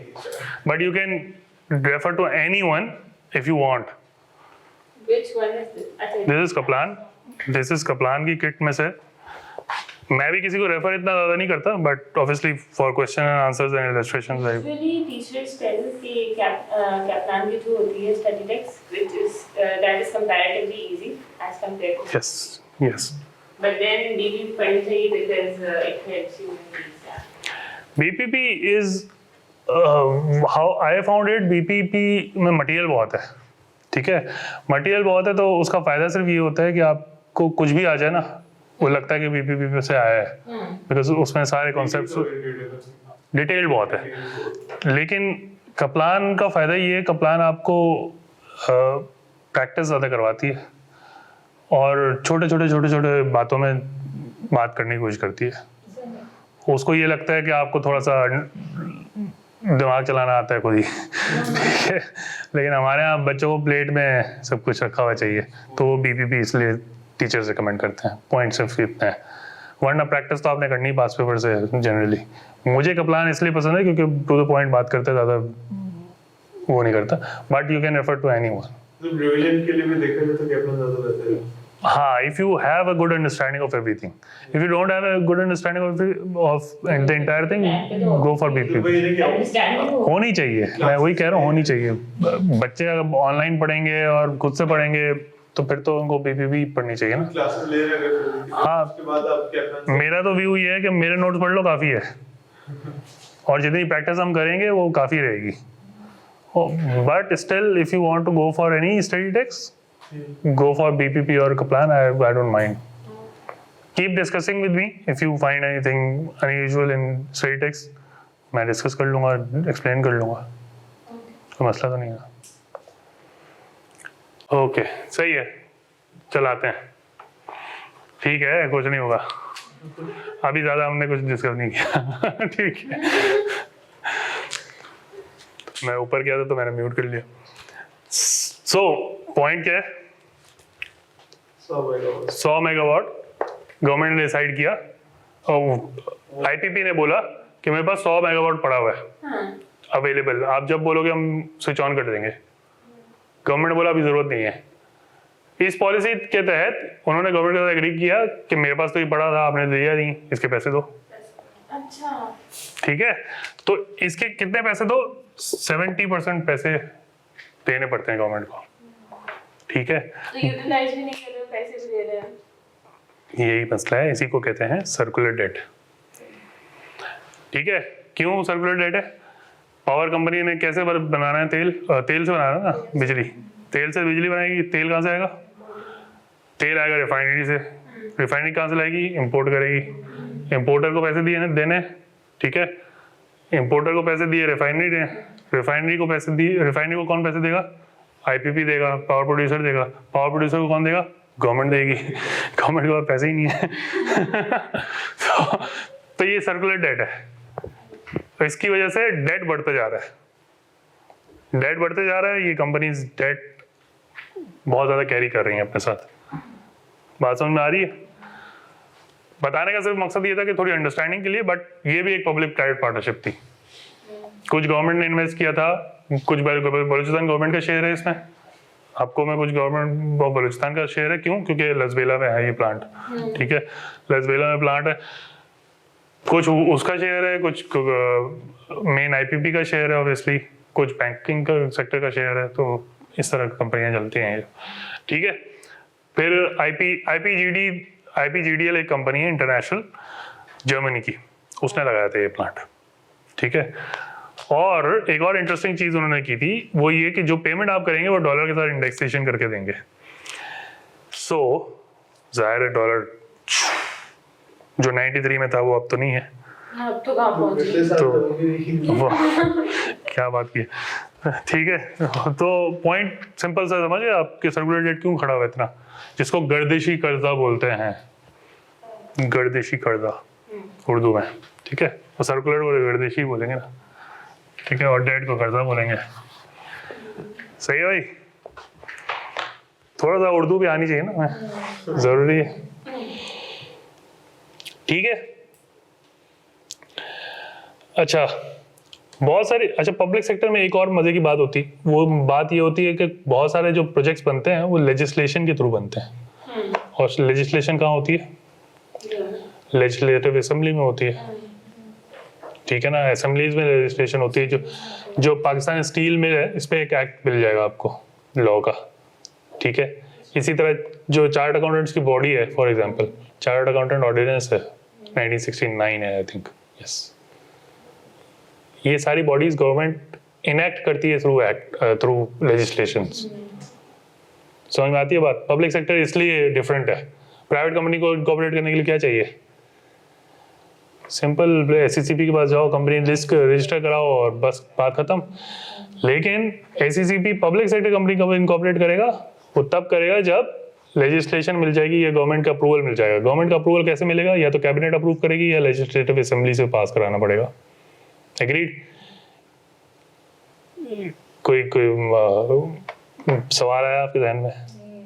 Speaker 1: But you can refer to anyone if you want.
Speaker 3: Which one is this? अच्छा,
Speaker 1: this is Kaplan. This is Kaplan की किट में से. मैं भी किसी को रेफर इतना ज़्यादा नहीं करता, but obviously for question and answers and illustrations I.
Speaker 3: Usually teachers tell कि Kaplan की जो होती है study text, which is that is comparatively easy as compared to.
Speaker 1: Yes yes.
Speaker 3: But then BPP पढ़नी चाहिए because it helps you in the exam.
Speaker 1: BPP is how I found it. BPP में material बहुत है, ठीक है. Material बहुत है तो उसका फायदा सिर्फ ये होता है कि आपको कुछ भी आ जाए ना, वो लगता है कि BPP से आया है, बिकॉज उसमें सारे कॉन्सेप्ट्स डिटेल बहुत है. लेकिन कप्लान का फायदा ये है, कप्लान आपको प्रैक्टिस ज़्यादा करवाती है और छोटे छोटे बातों में बात करने की कोशिश करती है. उसको ये लगता है कि आपको थोड़ा सा दिमाग चलाना आता है खुद ही, ठीक है. लेकिन हमारे यहाँ बच्चों को प्लेट में सब कुछ रखा हुआ चाहिए, तो वो BPP इसलिए टीचर्स रिकमेंड करते हैं. पॉइंट सिर्फ इतना है, वरना प्रैक्टिस तो आपने करनी पास पेपर से जनरली. मुझे कप्लान इसलिए पसंद है क्योंकि टू द पॉइंट बात करते, ज़्यादा वो नहीं करता. But you can refer to anyone.
Speaker 2: तो रिवीजन के लिए भी देखा जाए तो कैप्टन ज़्यादा बेहतर है.
Speaker 1: हाँ, if you have a good understanding of everything. If you don't have a good understanding of the entire thing, go for BPP.
Speaker 2: तो ये नहीं कि आप
Speaker 3: Understanding हो.
Speaker 1: होनी चाहिए, मैं वही कह रहा हूँ, होनी चाहिए. बच्चे अगर ऑनलाइन पढ़ेंगे और खुद से पढ़ेंगे तो फिर तो उनको BPP पढ़नी चाहिए ना.
Speaker 2: क्लासेस ले रहे हैं
Speaker 1: हाँ.
Speaker 2: उसके बाद आप कैप्टन
Speaker 1: मेरा तो व्यू ये है कि मेरे नोट्स पढ़ लो, काफ़ी है, और जितनी प्रैक्टिस हम करेंगे वो काफ़ी रहेगी. But still if you want to go for any study text, go for BPP or Kaplan. I don't mind. Keep discussing with me if you find anything unusual in study text. मैं discuss कर लूँगा, explain कर लूँगा, कोई मसला तो नहीं है. ओके, सही है, चलाते हैं. ठीक है, कुछ नहीं होगा. अभी ज़्यादा हमने कुछ डिस्कस नहीं किया. ठीक है. मैं ऊपर गया था तो मैंने म्यूट कर लिया. सो पॉइंट क्या है? 100 मेगावाट गवर्नमेंट ने डिसाइड किया, और IPP ने बोला कि मेरे पास 100 मेगावाट पड़ा हुआ है अवेलेबल. आप जब बोलोगे हम स्विच ऑन कर देंगे. गवर्नमेंट ने बोला अभी जरूरत नहीं है. इस पॉलिसी के तहत उन्होंने गवर्नमेंट के साथ एग्री किया कि मेरे पास तो ये पड़ा था, आपने दिया नहीं, इसके पैसे दो.
Speaker 3: अच्छा.
Speaker 1: ठीक है, तो इसके कितने पैसे दो? 70% पैसे देने पड़ते हैं गवर्नमेंट को. ठीक है,
Speaker 3: तो यूटिलाइज भी नहीं कर रहे, पैसे भी दे रहे हैं.
Speaker 1: यही मसला है, इसी को कहते हैं सर्कुलर डेट. ठीक है, क्यों सर्कुलर डेट है? पावर कंपनी ने कैसे बनाना है तेल? तेल से बनाना है ना बिजली. तेल से बिजली बनाएगी, तेल कहाँ से आएगा? तेल आएगा रिफाइनरी से. रिफाइनरी कहाँ से लाएगी? इंपोर्ट करेगी. इंपोर्टर को पैसे दिए देने, ठीक है. इंपोर्टर को पैसे दिए रिफाइनरी ने, रिफाइनरी को पैसे दिए, रिफाइनरी को कौन पैसे देगा? IPP देगा, पावर प्रोड्यूसर देगा. पावर प्रोड्यूसर को कौन देगा? गवर्नमेंट देगी. गवर्नमेंट के पास पैसे ही नहीं है. तो ये सर्कुलर डेट है. तो इसकी वजह से डेट बढ़ते जा रहा है. डेट बढ़ते जा रहा है. ये कंपनीज डेट बहुत ज़्यादा कैरी कर रही हैं अपने साथ. बात समझ में आ रही है? बताने का सिर्फ मकसद ये था कि थोड़ी अंडरस्टैंडिंग के लिए, बट ये भी एक पब्लिक प्राइवेट पार्टनरशिप थी. कुछ गवर्नमेंट ने इन्वेस्ट किया था, कुछ बलूचिस्तान गवर्नमेंट का शेयर है इसमें. आपको मैं कुछ गवर्नमेंट बलूचिस्तान का शेयर है. क्यों? क्योंकि लसबेला में है ये प्लांट. ठीक है, लसबेला में प्लांट है. कुछ उसका शेयर है, कुछ मेन IPP का शेयर है, ऑब्वियसली कुछ बैंकिंग का सेक्टर का शेयर है. तो इस तरह की कंपनियां चलती हैं. ठीक है, फिर IPGDL एक कंपनी है इंटरनेशनल, जर्मनी की, उसने लगाया था ये प्लांट. ठीक है, और एक और इंटरेस्टिंग चीज उन्होंने की थी, वो ये कि जो पेमेंट आप करेंगे वो डॉलर के साथ इंडेक्सेशन करके देंगे. सो जाहिर है डॉलर जो 93 में था वो अब तो नहीं है.
Speaker 3: अब तो कहाँ पहुँच गए.
Speaker 1: तो क्या बात की. ठीक है, तो पॉइंट सिंपल सा समझिए आपके सर्कुलर डेट क्यों खड़ा हुआ है इतना, जिसको गर्दिशी कर्जा बोलते हैं. गर्दिशी कर्जा उर्दू में. ठीक है, तो सर्कुलर को गर्दिशी बोलेंगे ना. ठीक है, और डेट को कर्जा बोलेंगे. सही है भाई, थोड़ा सा उर्दू भी आनी चाहिए ना, जरूरी है. ठीक है, अच्छा, बहुत सारी, अच्छा पब्लिक सेक्टर में एक और मजे की बात होती, वो बात ये होती है कि बहुत सारे जो प्रोजेक्ट्स बनते हैं वो लेजिस्लेशन के थ्रू बनते हैं, और लेजिस्लेशन कहाँ होती है? लेजिस्लेटिव असेंबली में होती है, ठीक है ना। असेंबलीज में लेजिस्लेशन होती है। जो पाकिस्तान स्टील मिल है, इस पे एक एक्ट मिल जाएगा आपको लॉ का, ठीक है। इसी तरह जो चार्ट अकाउंटेंट्स की बॉडी है, for example chartered accountant ordinance है 1969 है आई थिंक, यस। ये सारी बॉडीज गवर्नमेंट इनेक्ट करती है थ्रू लेजिस्लेशंस। समझ में आती है बात? पब्लिक सेक्टर इसलिए डिफरेंट है। प्राइवेट कंपनी को इनकॉर्पोरेट करने के लिए क्या चाहिए? सिंपल एससीसीपी के पास जाओ, कंपनी लिस्ट रजिस्टर कराओ और बस बात खत्म। लेकिन एससीसीपी पब्लिक सेक्टर कंपनी कब इनकॉर्पोरेट करेगा? वो तब करेगा जब लेजिस्लेशन मिल जाएगी या गवर्नमेंट का अप्रूवल मिल जाएगा। गवर्नमेंट का अप्रूवल कैसे मिलेगा? या तो कैबिनेट अप्रूव करेगी या लेजिस्लेटिव असेंबली से पास कराना पड़ेगा। एग्रीड? कोई सवाल आया आपके ध्यान में?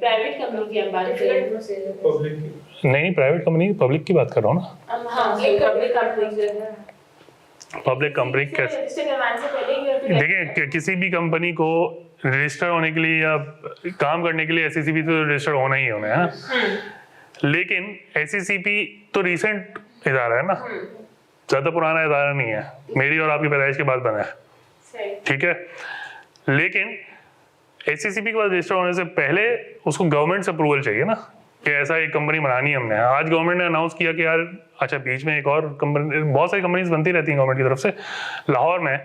Speaker 3: प्राइवेट कंपनी की हम बात कर रहे हैं।
Speaker 2: पब्लिक
Speaker 1: नहीं, प्राइवेट कंपनी, पब्लिक की बात कर रहा हूँ ना।
Speaker 3: हाँ, पब्लिक कंपनी
Speaker 1: पब्लिक कंपनी कैसे?
Speaker 3: रजिस्टर करवाने से पहले ही और फिर
Speaker 1: देखिए, किसी भी कंपनी को रजिस्टर होने के लिए या काम करने के लिए एससीसीपी तो रजिस्टर होना ही होना है ना। लेकिन एससीसीपी तो रिसेंट इदारा है ना, ज्यादा पुराना इदारा नहीं है, मेरी और आपकी पैदाइश के बाद बना है,
Speaker 3: सही।
Speaker 1: ठीक है। लेकिन एससीसीपी के पास रजिस्टर होने से पहले उसको गवर्नमेंट से अप्रूवल चाहिए ना, कि ऐसा एक कंपनी बनानी है हमने। आज गवर्नमेंट ने अनाउंस किया कि यार, अच्छा बीच में एक और कंपनी, बहुत सारी कंपनीज बनती रहती हैं गवर्नमेंट की तरफ से। लाहौर में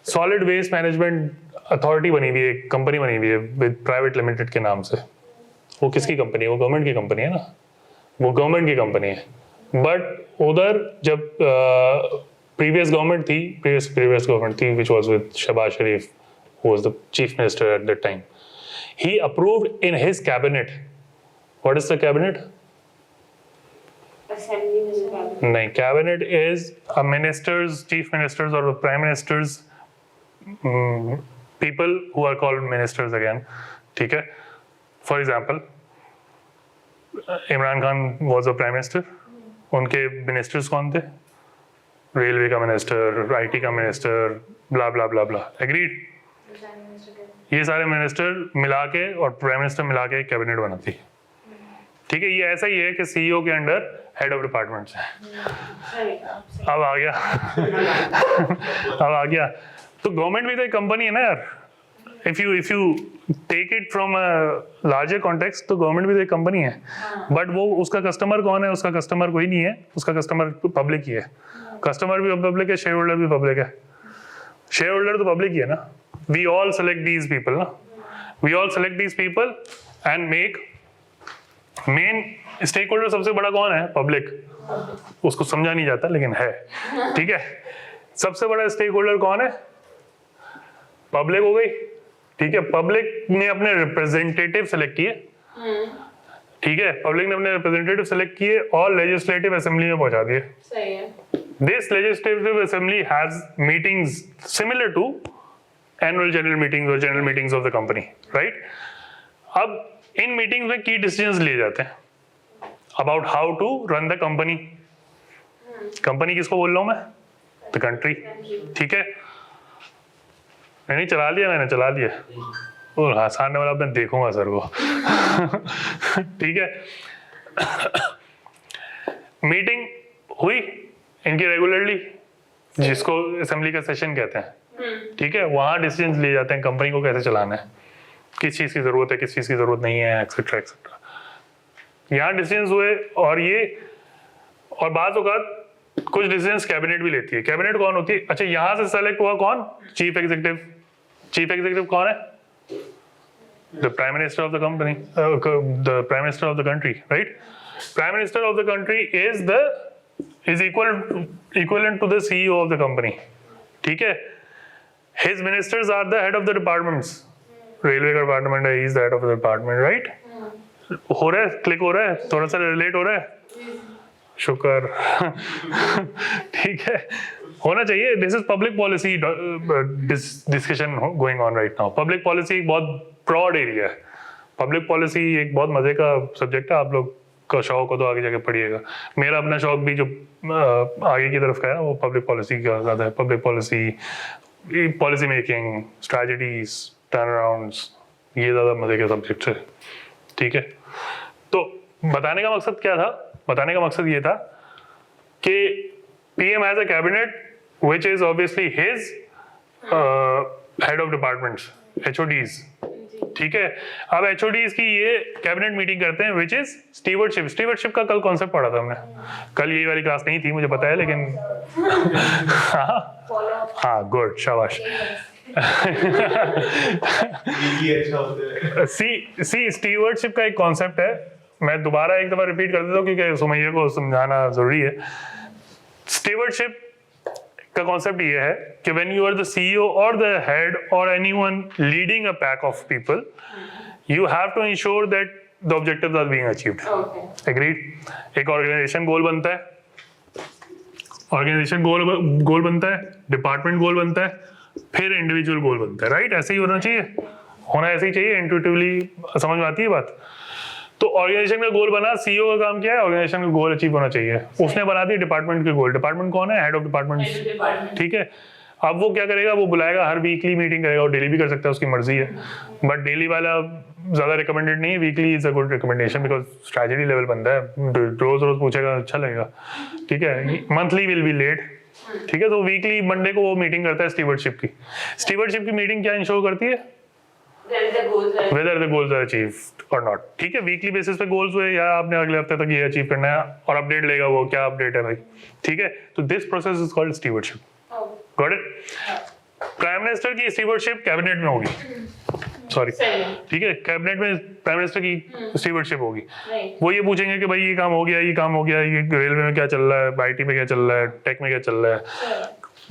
Speaker 1: सॉलिड वेस्ट मैनेजमेंट अथॉरिटी बनी हुई है, एक कंपनी बनी हुई है विद प्राइवेट लिमिटेड के नाम से। वो किसकी कंपनी है? वो गवर्नमेंट की कंपनी है ना, वो गवर्नमेंट की कंपनी है। बट उधर जब प्रीवियस गवर्नमेंट थी, प्रीवियस गवर्नमेंट थी which was with Shahbaz Sharif, who was the chief minister at that time, he approved in his cabinet. What is the cabinet?
Speaker 3: Assembly में जो काम
Speaker 1: नहीं, cabinet is a minister's, chief ministers or the prime ministers, people who are called ministers again, ठीक है। For example, Imran Khan was a prime minister, उनके ministers कौन थे? Railway का मिनिस्टर, आईटी का मिनिस्टर, ब्ला ब्ला ब्ला ब्ला। एग्रीड? ये सारे मिनिस्टर मिला के और प्राइम मिनिस्टर मिला के कैबिनेट बनाती है, ठीक है। ये ऐसा ही है कि सीईओ के अंडर हेड ऑफ डिपार्टमेंट्स है। अब आ गया अब आ गया। तो गवर्नमेंट भी तो एक कंपनी है ना यार। If you take it from a larger context, तो गवर्नमेंट भी तो एक कंपनी है। बट वो, उसका कस्टमर कौन है? उसका कस्टमर कोई नहीं है, उसका कस्टमर पब्लिक ही है। कस्टमर भी पब्लिक है, शेयर होल्डर भी पब्लिक है। शेयर होल्डर तो पब्लिक ही है ना। We all select these people, ना? We all select these people and make main stakeholder सबसे बड़ा कौन है? पब्लिक। उसको समझा नहीं जाता लेकिन है, ठीक है। सबसे बड़ा स्टेक होल्डर कौन है? पब्लिक हो गई, ठीक है। पब्लिक ने अपने रिप्रेजेंटेटिव सेलेक्ट किए, ठीक है। पब्लिक ने अपने रिप्रेजेंटेटिव सेलेक्ट किए और लेजिस्लेटिव असेंबली में पहुंचा दिए।
Speaker 3: सही है।
Speaker 1: This legislative assembly has meetings similar to annual general meetings or general meetings of the company, right? अब इन मीटिंग्स में की डिसीजंस लिए जाते हैं about how to run the company. Company किसको बोल रहा हूं मैं? The country, ठीक है। नहीं चला लिया मैंने, चला लिया। और हंसाने वाला मैं देखूंगा सर को ठीक है। मीटिंग हुई इनकी रेगुलरली, जिसको असेंबली का सेशन कहते हैं, ठीक है। वहां डिसीजंस लिए जाते हैं कंपनी को कैसे चलाना है, किस चीज की जरूरत है, किस चीज की जरूरत नहीं है, एक्सेट्रा एक्सेट्रा। यहाँ डिसीजंस हुए और बात होगा कुछ डिसीजंस कैबिनेट भी लेती है। कैबिनेट कौन होती है? अच्छा, यहाँ से सेलेक्ट हुआ कौन? Chief executive. चीफ एग्जीक्यूटिव कौन है? The prime minister of the company, the prime minister of the country, right. Prime minister of the country is equivalent to the CEO of the company, ठीक है। His ministers are the head of the departments. Railway का department है, he is the head of the department, right? हो रहा है, click हो रहा है, थोड़ा सा रिलेट हो रहा है, शुक्र ठीक है, होना चाहिए। This is public policy discussion going on right now. Public policy एक बहुत ब्रॉड एरिया है। पब्लिक पॉलिसी एक बहुत मजे का सब्जेक्ट है, आप लोग का शौक हो तो आगे जाके पढ़िएगा। मेरा अपना शौक भी जो आगे की तरफ का है ना वो पब्लिक पॉलिसी का ज़्यादा है। Public policy making, strategies, turn arounds, ये ज़्यादा मजे के सब्जेक्ट्स है। ठीक है, तो बताने का मकसद क्या था? बताने का मकसद ये था कि PM has a cabinet which is obviously his head of departments, HODs। ठीक है, अब HODs की ये कैबिनेट मीटिंग करते हैं विच इज स्टीवर्डशिप। स्टीवर्डशिप का कल कॉन्सेप्ट पढ़ा था हमने, कल ये वाली क्लास नहीं थी मुझे पता है, लेकिन हाँ गुड, शाबाश।
Speaker 2: ये अच्छा होता है।
Speaker 1: सी स्टीवर्डशिप का एक कॉन्सेप्ट है, मैं दोबारा एक दफा रिपीट कर देता हूँ क्योंकि सुमैया को समझाना जरूरी है। स्टीवर्डशिप का कॉन्सेप्ट ये है कि when you are the CEO और द हेड और anyone leading a pack of people, you have to ensure that the objectives are being achieved. Agreed? एक ऑर्गेनाइजेशन गोल बनता है, ऑर्गेनाइजेशन गोल बनता है, डिपार्टमेंट गोल बनता है, फिर इंडिविजुअल गोल बनता है। राइट? ऐसे ही होना चाहिए, होना ऐसे ही चाहिए। इंट्यूटिवली समझ में आती है बात। तो ऑर्गेनाइजेशन का गोल बना, CEO का काम क्या है? ऑर्गेनाइजेशन का गोल अचीव होना चाहिए। उसने बना दिया डिपार्टमेंट के गोल। डिपार्टमेंट कौन है? Head of department. ठीक है, अब वो क्या करेगा? वो बुलाएगा, हर वीकली मीटिंग करेगा, और डेली भी कर सकता है, उसकी मर्जी है। बट डेली वाला ज्यादा रिकमेंडेड नहीं है, weekly is a good recommendation because strategy level बनता है, रोज रोज पूछेगा अच्छा लगेगा। ठीक है, मंथली विल बी लेट। ठीक है, तो वीकली मंडे को वो मीटिंग करता है स्टीवर्डशिप की। स्टीवर्डशिप की मीटिंग क्या इंश्योर करती है? whether the goals are achieved or not। ठीक है, वीकली बेसिस पे गोल्स हुए या आपने अगले हफ्ते तक ये अचीव करना है, और अपडेट लेगा वो क्या अपडेट है भाई। ठीक है, तो this process is called stewardship. Got it? Prime minister की स्टीवर्डशिप कैबिनेट में होगी, सॉरी, ठीक है, कैबिनेट में प्राइम मिनिस्टर की स्टीवर्डशिप होगी। वो ये पूछेंगे कि भाई ये काम हो गया, ये काम हो गया, ये रेलवे में क्या चल रहा है, IT में क्या चल रहा है, टेक में क्या चल रहा है।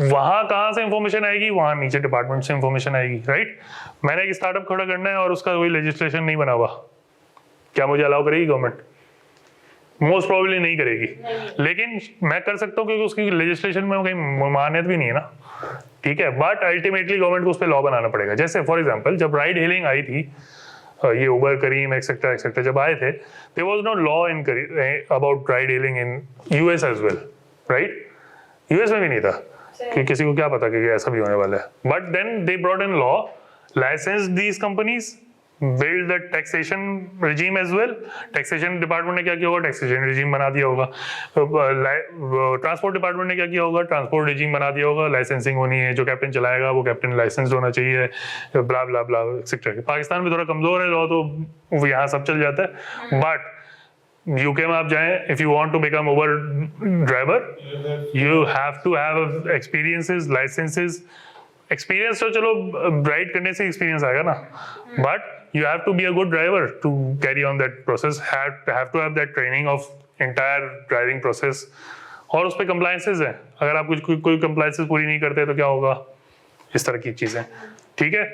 Speaker 1: वहां कहाँ से इंफॉर्मेशन आएगी? वहां नीचे डिपार्टमेंट से इंफॉर्मेशन आएगी। राइट? मैंने एक स्टार्टअप खड़ा करना है और उसका कोई लेजिस्लेशन नहीं बना हुआ, क्या मुझे अलाउ करेगी गवर्नमेंट? मोस्ट प्रोबेबली नहीं करेगी, लेकिन मैं कर सकता हूँ क्योंकि उसकी लेजिस्लेशन में कहीं मान्यत भी नहीं है ना। ठीक है, बट अल्टीमेटली गवर्नमेंट को उस पर लॉ बनाना पड़ेगा। जैसे फॉर एग्जाम्पल जब राइड हेलिंग आई थी, ये उबर, करीम एक्सेट्रा एक्सेट्रा जब आए थे, there was no law in about ride hailing in US as well. Right? US में भी नहीं था कि किसी को क्या पता कि ऐसा भी होने वाला है। But then they brought in law, license these companies, build the taxation regime as well. Taxation department ने क्या किया होगा? टैक्सेशन रिजीम बना दिया होगा। ट्रांसपोर्ट डिपार्टमेंट ने क्या किया होगा? ट्रांसपोर्ट रिजीम बना दिया होगा। लाइसेंसिंग होनी है, जो कैप्टन चलाएगा वो कैप्टन लाइसेंस होना चाहिए, ब्ला ब्ला ब्ला एक्सेट्रा। पाकिस्तान में थोड़ा कमजोर है लॉ, तो यहाँ सब चल जाता है। बट UK में आप जाएं, if you want to become Uber driver, you have to have experiences, licenses. Experience तो चलो राइड करने से एक्सपीरियंस आएगा ना, but you have to be a good driver to carry on that process. Have to have that training of entire driving process. और उस पे compliances हैं, अगर आप कोई compliances पूरी नहीं करते तो क्या होगा? इस तरह की चीजें। ठीक है,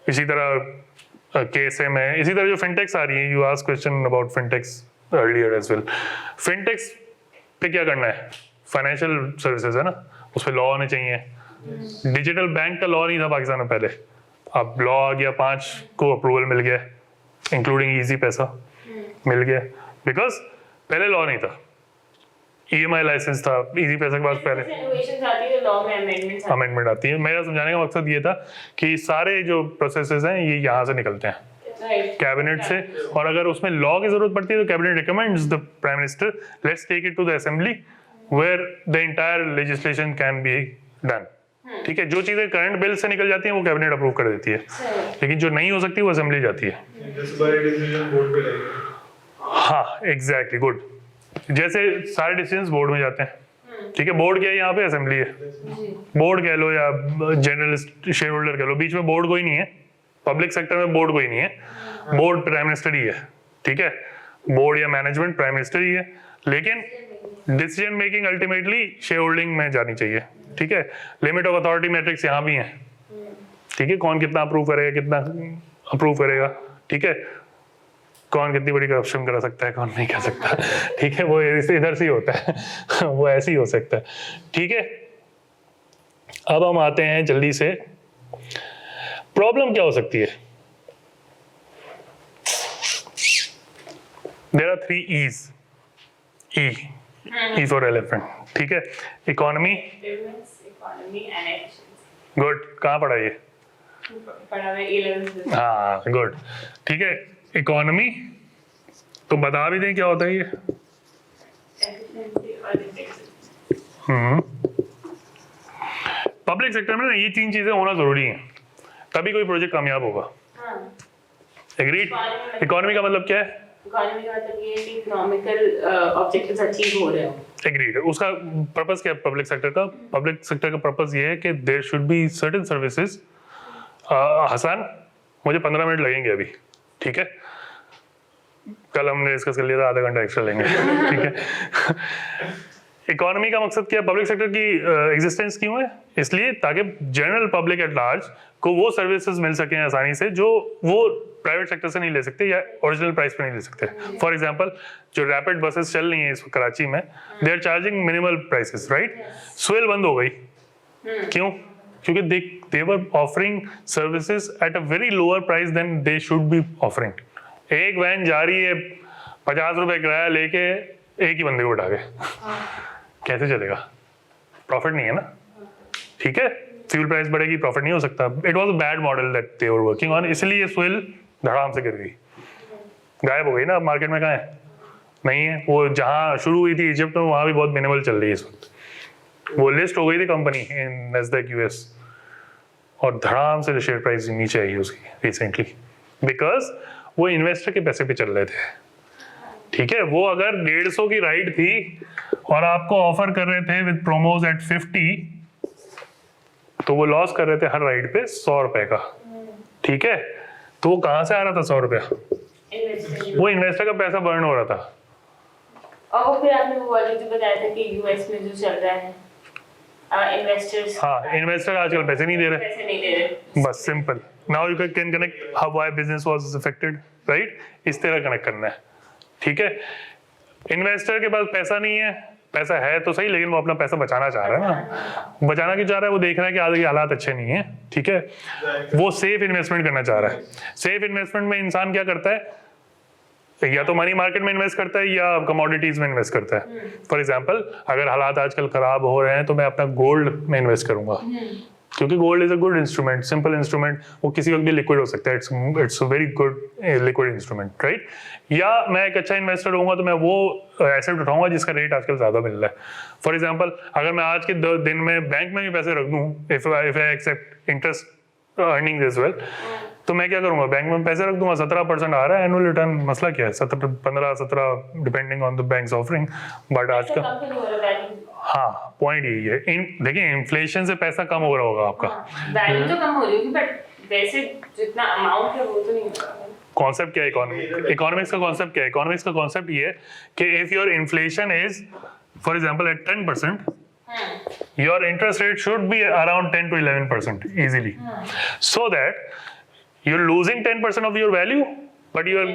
Speaker 1: इसी तरह KSM है, इसी तरह जो फिनटेक्स आ रही है, you ask question about fintechs earlier as well. Fintechs पे क्या करना है? फाइनेंशियल सर्विसेज है ना, उस पर लॉ होने चाहिए। डिजिटल बैंक का लॉ नहीं था पाकिस्तान में पहले, अब लॉ आ गया, 5 को अप्रूवल मिल गया, इंक्लूडिंग इजी पैसा मिल गया, बिकॉज पहले लॉ नहीं था। EMI लाइसेंस था, इजी पैसा के पास पहले अमेंडमेंट आती है। मेरा समझाने का मकसद ये था कि सारे जो प्रोसेसेस हैं ये यहाँ से निकलते हैं, कैबिनेट से, और अगर उसमें लॉ की जरूरत पड़ती है तो cabinet recommends the prime minister, let's take it to the assembly where the entire legislation can be done. ठीक है, जो चीजें करंट बिल से निकल जाती हैं वो कैबिनेट अप्रूव कर देती है, लेकिन जो नहीं हो सकती वो असेंबली जाती है। हाँ एग्जैक्टली, गुड। जैसे सारे डिसीजंस बोर्ड में जाते हैं। ठीक है, बोर्ड क्या है? यहाँ पे असेंबली है। बोर्ड कह लो या जनरल शेयर होल्डर कह लो, बीच में बोर्ड कोई नहीं है। पब्लिक सेक्टर में बोर्ड कोई नहीं है, बोर्ड प्राइम मिनिस्टर ही है। ठीक है, बोर्ड या मैनेजमेंट प्राइम मिनिस्टर ही है, लेकिन decision making ultimately share holding में जानी चाहिए। ठीक है, लिमिट ऑफ अथॉरिटी मैट्रिक्स यहाँ भी है। ठीक है, कौन कितना अप्रूव करेगा, कितना अप्रूव करेगा। ठीक है, कौन कितनी बड़ी करप्शन करा सकता है, कौन नहीं कर सकता। ठीक है, वो इधर से ही होता है वो ऐसे ही हो सकता है। ठीक है, अब हम आते हैं जल्दी से, प्रॉब्लम क्या हो सकती है? There are 3 E's E for elephant, ठीक है। Economy,
Speaker 3: economy and efficiency.
Speaker 1: Good, कहाँ पढ़ा ये?
Speaker 3: पढ़ा है 11th।
Speaker 1: हाँ गुड, ठीक है। इकोनॉमी तो बता भी दें क्या होता है ये।
Speaker 3: एफिशिएंसी और efficiency।
Speaker 1: पब्लिक सेक्टर में ना ये 3 चीजें होना जरूरी है, तभी कोई प्रोजेक्ट कामयाब होगा।
Speaker 3: हाँ,
Speaker 1: एग्रीड। इकोनॉमी का मतलब क्या है?
Speaker 3: इकोनॉमी का मतलब ये है कि इकोनॉमिकल ऑब्जेक्टिव्स अचीव हो रहे हो।
Speaker 1: एग्रीड। उसका पर्पस क्या है पब्लिक सेक्टर का? पब्लिक सेक्टर का पर्पस ये है कि there should be certain services. Hasan, मुझे 15 मिनट लगेंगे अभी, ठीक है। कल हमने डिस्कस कर लिया था, आधा घंटा एक्स्ट्रा लेंगे, ठीक है। इकोनॉमी का मकसद क्या है? पब्लिक सेक्टर की एग्जिस्टेंस क्यों है? इसलिए ताकि जनरल पब्लिक एट लार्ज को वो सर्विसेज मिल सकें आसानी से जो वो प्राइवेट सेक्टर से नहीं ले सकते या ओरिजिनल प्राइस पे नहीं ले सकते। फॉर एग्जांपल, जो रैपिड बसेस चल रही हैं इस कराची में, they are charging minimal prices, right. स्वेल बंद हो गई, क्यों? क्योंकि they were offering services at a very lower price than they should be offering. एक वैन जा रही है 50 रुपए किराया लेके एक ही बंदे को उठा के, कैसे चलेगा? प्रॉफिट नहीं है ना, ठीक है। फ्यूल प्राइस बढ़ेगी, प्रॉफिट नहीं हो सकता। It was a bad model that they were working on, इसलिए स्वेल धड़ाम से गिर गई, गायब हो गई ना। मार्केट में कहाँ है? नहीं है। वो जहाँ शुरू हुई थी इजिप्ट में, वहाँ भी बहुत मिनिमल चल रही है इस वक्त। वो लिस्ट हो गई थी कंपनी इन नैस्डैक यूएस, और धड़ाम से शेयर प्राइस नीचे आई उसकी रिसेंटली, बिकॉज वो इन्वेस्टर के पैसे पे चल रहे थे, ठीक है। वो अगर 150 की राइड थी और आपको ऑफर कर रहे थे विद प्रोमोज एट 50, तो वो लॉस कर रहे थे हर राइड पे 100 रुपए का, ठीक है। तो वो कहाँ से आ रहा था 100 रुपया? वो इन्वेस्टर का पैसा बर्न हो रहा था।
Speaker 3: और फिर आपने वो वाला जो बताया था कि यूएस में जो चल रहा है, इन्वेस्टर्स,
Speaker 1: हाँ, इन्वेस्टर आजकल पैसे नहीं दे रहे,
Speaker 3: पैसे नहीं दे रहे।
Speaker 1: बस simple. Now you can connect how why business was affected, right. इस तरह कनेक्ट करना है, ठीक है। इन्वेस्टर के पास पैसा नहीं है, पैसा है तो सही, लेकिन वो अपना पैसा बचाना चाह रहा है ना। बचाना क्यों चाह रहा है? वो देख रहा है कि आगे हालात अच्छे नहीं है, ठीक है। वो सेफ इन्वेस्टमेंट करना चाह रहा है। सेफ इन्वेस्टमेंट में इंसान क्या करता है? या तो मनी मार्केट में इन्वेस्ट करता है या कमोडिटीज में इन्वेस्ट करता है। फॉर एग्जांपल, अगर हालात आजकल खराब हो रहे हैं तो मैं अपना गोल्ड में इन्वेस्ट करूंगा, क्योंकि gold is a good instrument, simple instrument, वो किसी वक्त भी लिक्विड हो सकता है। It's a very good liquid instrument, right. या मैं एक अच्छा इन्वेस्टर होऊंगा तो मैं वो एसेट उठाऊंगा जिसका रेट आजकल ज्यादा मिल रहा है। फॉर एग्जांपल, अगर मैं आज के दिन में बैंक में भी पैसे रख दूं, if I accept interest earning as well, तो मैं क्या करूंगा? बैंक में पैसे रख दूंगा, 17% आ रहा है एनुअल रिटर्न। मसला क्या है? 15 depending on the banks offering, but आज का, हाँ, पॉइंट यही है। देखिए, इन्फ्लेशन से पैसा कम हो रहा होगा आपका,
Speaker 3: वैल्यू तो कम हो रही होगी, बट वैसे जितना अमाउंट है वो तो नहीं हो रहा।
Speaker 1: कॉन्सेप्ट क्या है इकोनॉमिक्स का? कॉन्सेप्ट क्या है इकोनॉमिक्स का? कॉन्सेप्ट ये है कि if your inflation is for example at 10%, your interest rate should be around 10 to 11% easily, so that you're losing 10% of your value, but you're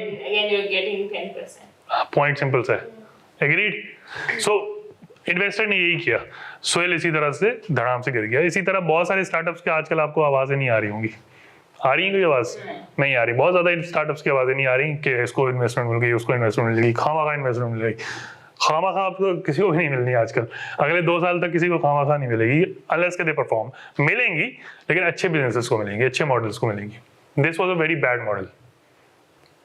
Speaker 3: getting 10%.
Speaker 1: point simple सा है, agreed? So investor ने यही किया, swell इसी तरह से धड़ाम से गिर गया। इसी तरह बहुत सारे स्टार्टअप्स के आजकल आपको आवाजें नहीं आ रही होंगी, आ रही है कोई आवाज? नहीं आ रही। बहुत ज्यादा स्टार्टअप्स की आवाजें नहीं आ रही कि इसको इन्वेस्टमेंट मिल गई, उसको इन्वेस्टमेंट मिल गई, खामा इन्वेस्टमेंट मिल गई। खामा आपको किसी को भी नहीं मिलनी आजकल, अगले 2 साल तक किसी को खामा नहीं मिलेगी, अनलेस के दे परफॉर्म। मिलेंगी, लेकिन अच्छे बिजनेसेस को मिलेंगी, अच्छे मॉडल्स को मिलेंगी। This was a very bad model,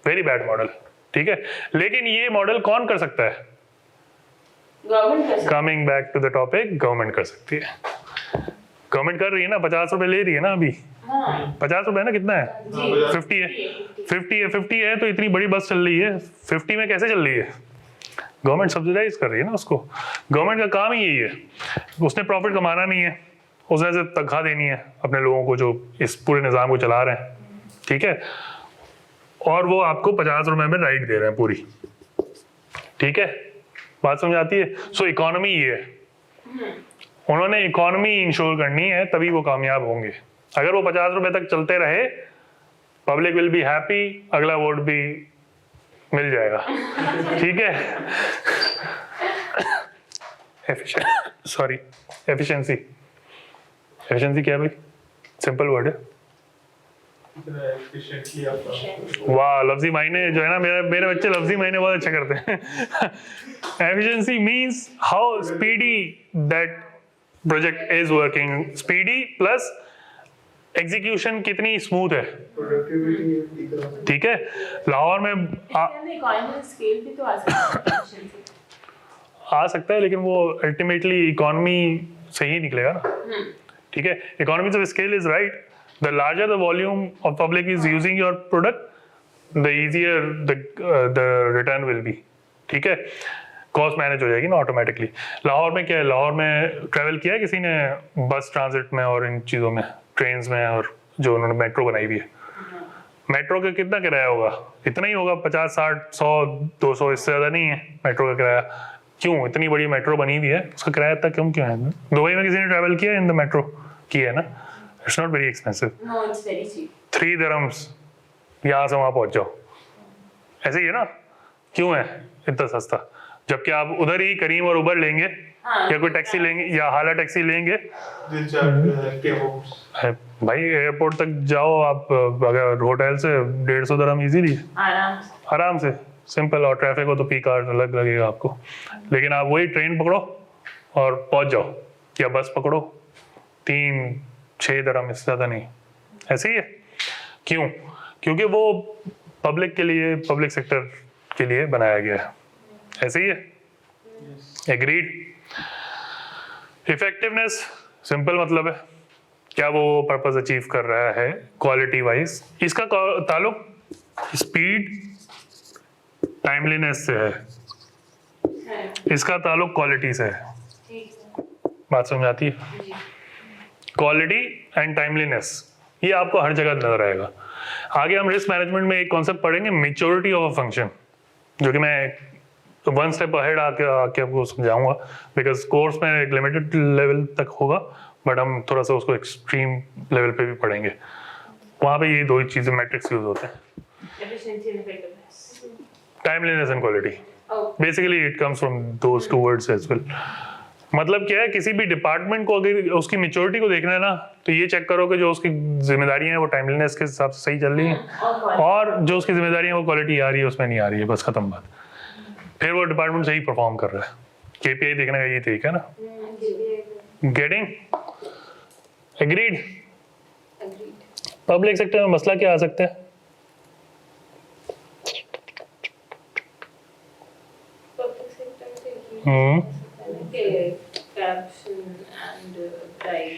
Speaker 1: very bad model, ठीक है। लेकिन ये मॉडल कौन कर सकता है? Coming back to the topic, government कर सकती है। गवर्नमेंट कर रही है ना, 50 रुपए ले रही है ना अभी। 50 रुपए ना, कितना है? 50 है। 50 है तो इतनी बड़ी बस चल रही है, 50 में कैसे चल रही है? गवर्नमेंट सब्सिडाइज कर रही है ना उसको। गवर्नमेंट का काम ही यही है, उसने प्रॉफिट कमाना नहीं है, उसने सिर्फ तनख्वाह देनी है अपने लोगों को जो इस पूरे निज़ाम को चला रहे हैं, ठीक है। और वो आपको 50 रुपए में राइड दे रहे हैं पूरी, ठीक है। बात समझ आती है? सो इकोनॉमी ये है, उन्होंने इकोनॉमी इंश्योर करनी है, तभी वो कामयाब होंगे। अगर वो 50 रुपए तक चलते रहे, पब्लिक विल बी हैप्पी, अगला वोट भी मिल जाएगा, ठीक है। एफिशिएंसी क्या है भाई? सिंपल वर्ड है,
Speaker 2: कितना efficiently आप काम करोगे।
Speaker 1: वाह, लफ्जी मायने जो है ना, मेरे बच्चे लफ्जी मायने बहुत अच्छा करते हैं। Efficiency means how speedy that project is working, speedy plus execution कितनी स्मूथ है,
Speaker 2: Productivity दिख रहा है।
Speaker 1: ठीक है। लाहौर में
Speaker 3: इकोनॉमी स्केल भी तो आ सकता है efficiency।
Speaker 1: आ सकता है, लेकिन वो अल्टीमेटली इकोनॉमी से ही निकलेगा ना, ठीक है। Economies of scale is right, the larger the volume of public is using your product the easier the return will be, ठीक है। कॉस्ट मैनेज हो जाएगी ना ऑटोमेटिकली। लाहौर में क्या है, लाहौर में ट्रैवल किया है किसी ने बस ट्रांजिट में और इन चीज़ों में, ट्रेन में, और जो उन्होंने मेट्रो बनाई हुई है, मेट्रो का कितना किराया होगा, इतना ही होगा, 50 60 100 200, इससे ज़्यादा नहीं है मेट्रो का किराया। क्यों, इतनी बड़ी मेट्रो बनी हुई है, उसका किराया इतना क्यों है? दुबई में किसी ने ट्रैवल किया है इन द मेट्रो, किया है ना, it's not very expensive,
Speaker 3: no it's very cheap.
Speaker 1: 3 dirhams, यहाँ से वहाँ पहुँच जाओ, ऐसे ही है ना। क्यों है इतना सस्ता, जबकि आप उधर ही करीम और उबर लेंगे, या कोई टैक्सी लेंगे या हाला टैक्सी लेंगे,
Speaker 2: दिल चाहता के होम्स।
Speaker 1: भाई एयरपोर्ट तक जाओ आप, अगर होटल से 150 dirham इजीली, आराम से, सिंपल। और ट्रैफिक हो तो पीक आवर अलग लगेगा आपको, लेकिन आप वही ट्रेन पकड़ो और पहुंच जाओ, या बस पकड़ो, 3-6 dirham, इससे ज़्यादा नहीं, ऐसे ही है। क्यों? क्योंकि वो पब्लिक के लिए, पब्लिक सेक्टर के लिए बनाया गया है, ऐसे ही है। एग्रीड। इफेक्टिवनेस सिंपल मतलब है क्या वो पर्पस अचीव कर रहा है क्वालिटी वाइज। इसका ताल्लुक स्पीड टाइमलीनेस से है, इसका ताल्लुक क्वालिटी से है। बात समझ आती है? क्वालिटी एंड टाइमलीनेस, ये आपको हर जगह नजर आएगा। आगे हम रिस्क मैनेजमेंट में एक कॉन्सेप्ट पढ़ेंगे, मैच्योरिटी ऑफ अ फंक्शन, जो कि मैं वन स्टेप अहेड आके आपको समझाऊंगा, बिकॉज कोर्स में एक लिमिटेड लेवल तक होगा, बट हम थोड़ा सा उसको एक्सट्रीम लेवल पे भी पढ़ेंगे। वहाँ पे ये दो ही चीज़ें मैट्रिक्स यूज होते हैं,
Speaker 3: Efficiency and effectiveness.
Speaker 1: Timeliness and quality.
Speaker 3: Oh,
Speaker 1: basically it comes from those two words as well. मतलब क्या है, किसी भी डिपार्टमेंट को अगर उसकी मैच्योरिटी को देखना है ना, तो ये चेक करो कि जो उसकी जिम्मेदारियां हैं वो टाइमलीनेस के हिसाब से सही चल रही हैं, और जो उसकी जिम्मेदारियां हैं वो क्वालिटी आ रही है उसमें नहीं आ रही है, बस खत्म बात। फिर वो डिपार्टमेंट सही परफॉर्म कर रहा है। केपीआई देखने का ये तरीका है ना। Getting agreed.
Speaker 3: agreed.
Speaker 1: Public sector में मसला क्या आ सकता है?
Speaker 3: Public sector में तो ये
Speaker 1: हम्म,
Speaker 3: कि corruption and bribe,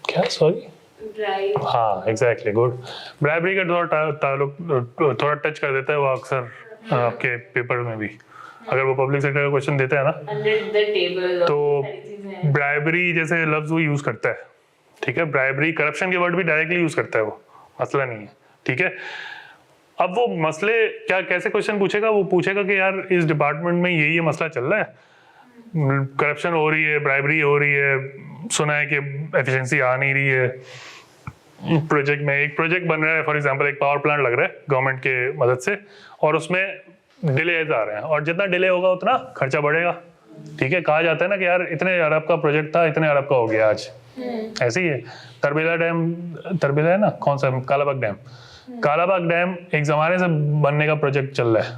Speaker 1: क्या, सॉरी?
Speaker 3: bribe.
Speaker 1: हाँ एग्जैक्टली, गुड। ब्राइबरी का थोड़ा ताल्लुक, थोड़ा टच कर देता है वो अक्सर आपके पेपर में भी, अगर वो पब्लिक सेक्टर का क्वेश्चन देता है ना,
Speaker 3: Under the table और
Speaker 1: तो
Speaker 3: सारी चीजें।
Speaker 1: ब्राइबरी जैसे लफ्ज वो यूज करता है, ठीक है। ब्राइबरी करप्शन के वर्ड भी डायरेक्टली यूज करता है, वो मसला नहीं है, ठीक है। अब वो मसले क्या, कैसे क्वेश्चन पूछेगा, वो पूछेगा कि यार इस डिपार्टमेंट में ये मसला चल रहा है, करप्शन हो रही है, ब्राइबरी हो रही है, सुना है कि एफिशिएंसी आ नहीं रही है प्रोजेक्ट में। एक प्रोजेक्ट बन रहा है फॉर एग्जांपल, एक पावर प्लांट लग रहा है गवर्नमेंट के मदद से, और उसमें डिलेज आ रहे हैं, और जितना डिले होगा उतना खर्चा बढ़ेगा, ठीक है। कहा जाता है ना कि यार इतने अरब का प्रोजेक्ट था, इतने अरब का हो गया आज, ऐसे ही है। तरबेला डैम, तरबेला है ना, कौन सा, कालाबाग डैम। कालाबाग डैम एक जमाने से बनने का प्रोजेक्ट चल रहा है,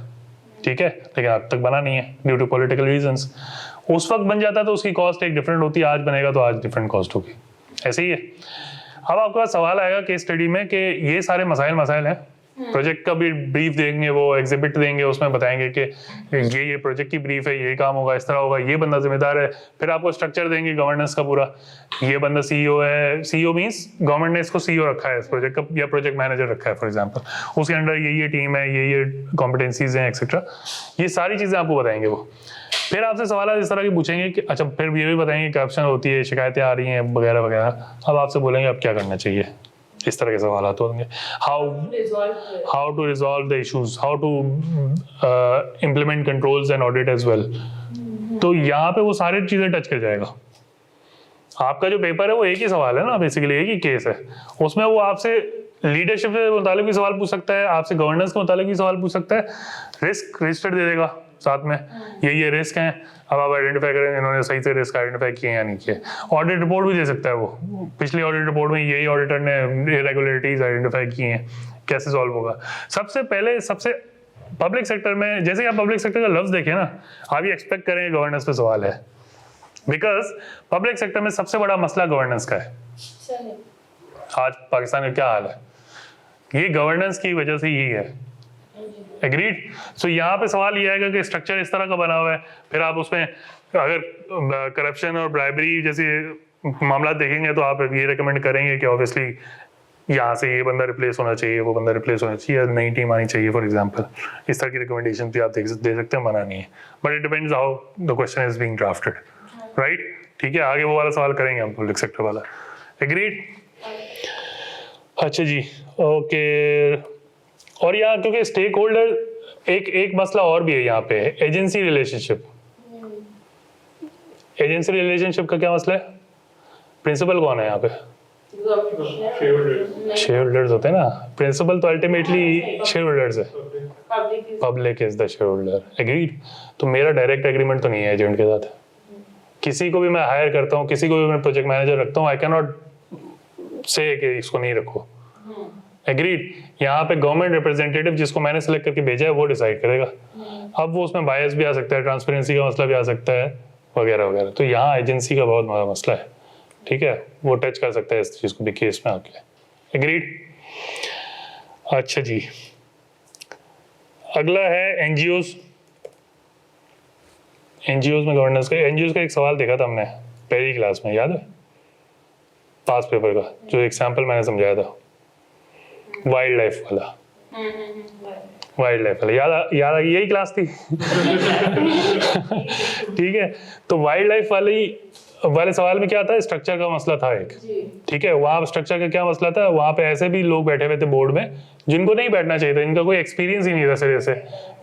Speaker 1: ठीक है, लेकिन अब तक बना नहीं है ड्यू टू पॉलिटिकल रीजंस। उस वक्त बन जाता है तो उसकी कॉस्ट एक डिफरेंट होती है, आज बनेगा तो आज डिफरेंट कॉस्ट होगी, ऐसे ही है। अब आपके पास सवाल आएगा केस स्टडी में कि ये सारे मसाइल हैं, प्रोजेक्ट का भी ब्रीफ देंगे, वो एग्जिबिट देंगे, उसमें बताएंगे कि ये प्रोजेक्ट की ब्रीफ है, ये काम होगा, इस तरह होगा, ये बंदा जिम्मेदार है। फिर आपको स्ट्रक्चर देंगे गवर्नेंस का पूरा, ये बंदा सीईओ है, सीईओ मींस गवर्नमेंट ने इसको सीईओ रखा है इस प्रोजेक्ट का, या प्रोजेक्ट मैनेजर रखा है फॉर एग्जांपल, उसके अंडर ये टीम है, ये कॉम्पिटेंसीज हैं एक्सेट्रा, ये सारी चीजें आपको बताएंगे वो। फिर आपसे सवाल इस तरह के पूछेंगे कि अच्छा, फिर ये भी बताएंगे करप्शन होती है, शिकायतें आ रही हैं वगैरह वगैरह। अब आपसे बोलेंगे अब क्या करना चाहिए, इस तरह के सवाल होंगे। How to resolve the issues, how to implement controls and audit as well. तो यहाँ पे वो सारी चीजें टच कर जाएगा। आपका जो पेपर है वो एक ही सवाल है ना, बेसिकली एक ही केस है, उसमें वो आपसे लीडरशिप के मुताबिक भी सवाल पूछ सकता है, आपसे गवर्नेंस के मुताबिक भी सवाल पूछ सकता है, रिस्क रजिस्टर दे देगा, साथ में, ये रिस्क हैं, अब आप आइडेंटिफाई करें इन्होंने सही से रिस्क आइडेंटिफाई किए या नहीं किए। ऑडिट रिपोर्ट भी दे सकता है वो, पिछली ऑडिट रिपोर्ट में यही ऑडिटर ने इरेगुलरिटीज आइडेंटिफाई की हैं, कैसे सॉल्व होगा। सबसे पब्लिक सेक्टर में, जैसे आप पब्लिक सेक्टर का लफ्ज देखें ना, आप ये एक्सपेक्ट करेंगे गवर्नेंस पे सवाल है, बिकॉज पब्लिक सेक्टर में सबसे बड़ा मसला गवर्नेंस का है। आज पाकिस्तान का क्या हाल है, ये गवर्नेंस की वजह से यही है। एग्रीड। सो यहाँ पे सवाल ये आएगा कि स्ट्रक्चर इस तरह का बना हुआ है, फिर आप उसमें अगर करप्शन और ब्राइबरी जैसे मामला देखेंगे तो आप ये रिकमेंड करेंगे कि ऑब्वियसली यहाँ से ये बंदा रिप्लेस होना चाहिए, वो बंदा रिप्लेस होना चाहिए, नई टीम आनी चाहिए फॉर एग्जांपल। इस तरह की रिकमेंडेशन भी आप दे सकते हैं, मना नहीं है, but it depends how the question is being drafted, right. ठीक है, आगे वो वाला सवाल करेंगे हम पब्लिक सेक्टर वाला। एग्रीड। अच्छा जी, ओके। और यहाँ क्योंकि स्टेक होल्डर एक मसला और भी है यहाँ पे, एजेंसी रिलेशनशिप। एजेंसी रिलेशनशिप का क्या मसला है? प्रिंसिपल कौन है यहाँ पे? शेयर होल्डर्स होते हैं ना, प्रिंसिपल तो अल्टीमेटली शेयर होल्डर्स है, public is the share holder. Agreed. तो मेरा डायरेक्ट एग्रीमेंट तो नहीं है एजेंट के साथ। किसी को भी मैं हायर करता हूँ, किसी को भी मैं प्रोजेक्ट मैनेजर रखता हूँ, आई कैन नॉट से कि इसको नहीं रखो। एग्रीड। यहाँ पे गवर्नमेंट रिप्रेजेंटेटिव जिसको मैंने सेलेक्ट करके भेजा है वो डिसाइड करेगा। अब वो उसमें बायस भी आ सकता है, ट्रांसपेरेंसी का मसला भी आ सकता है, वगैरह वगैरह। तो यहाँ एजेंसी का बहुत बड़ा मसला है, ठीक है, वो टच कर सकता है इस चीज को भी केस में आके। एग्रीड। अच्छा जी, अगला है एनजीओज। एनजीओज में गवर्नेंस का, एनजीओज का एक सवाल देखा था हमने पहली क्लास में, याद है, पास पेपर का, जो एग्जाम्पल मैंने समझाया था, वाइल्ड लाइफ वाला। वाइल्ड लाइफ वाला याद यही क्लास थी। ठीक है, तो वाइल्ड लाइफ वाले सवाल में क्या था, स्ट्रक्चर का मसला था एक। ठीक है, वहां स्ट्रक्चर का क्या मसला था, वहां पे ऐसे भी लोग बैठे हुए थे बोर्ड में जिनको नहीं बैठना चाहिए था, इनका कोई एक्सपीरियंस ही नहीं था सिरे से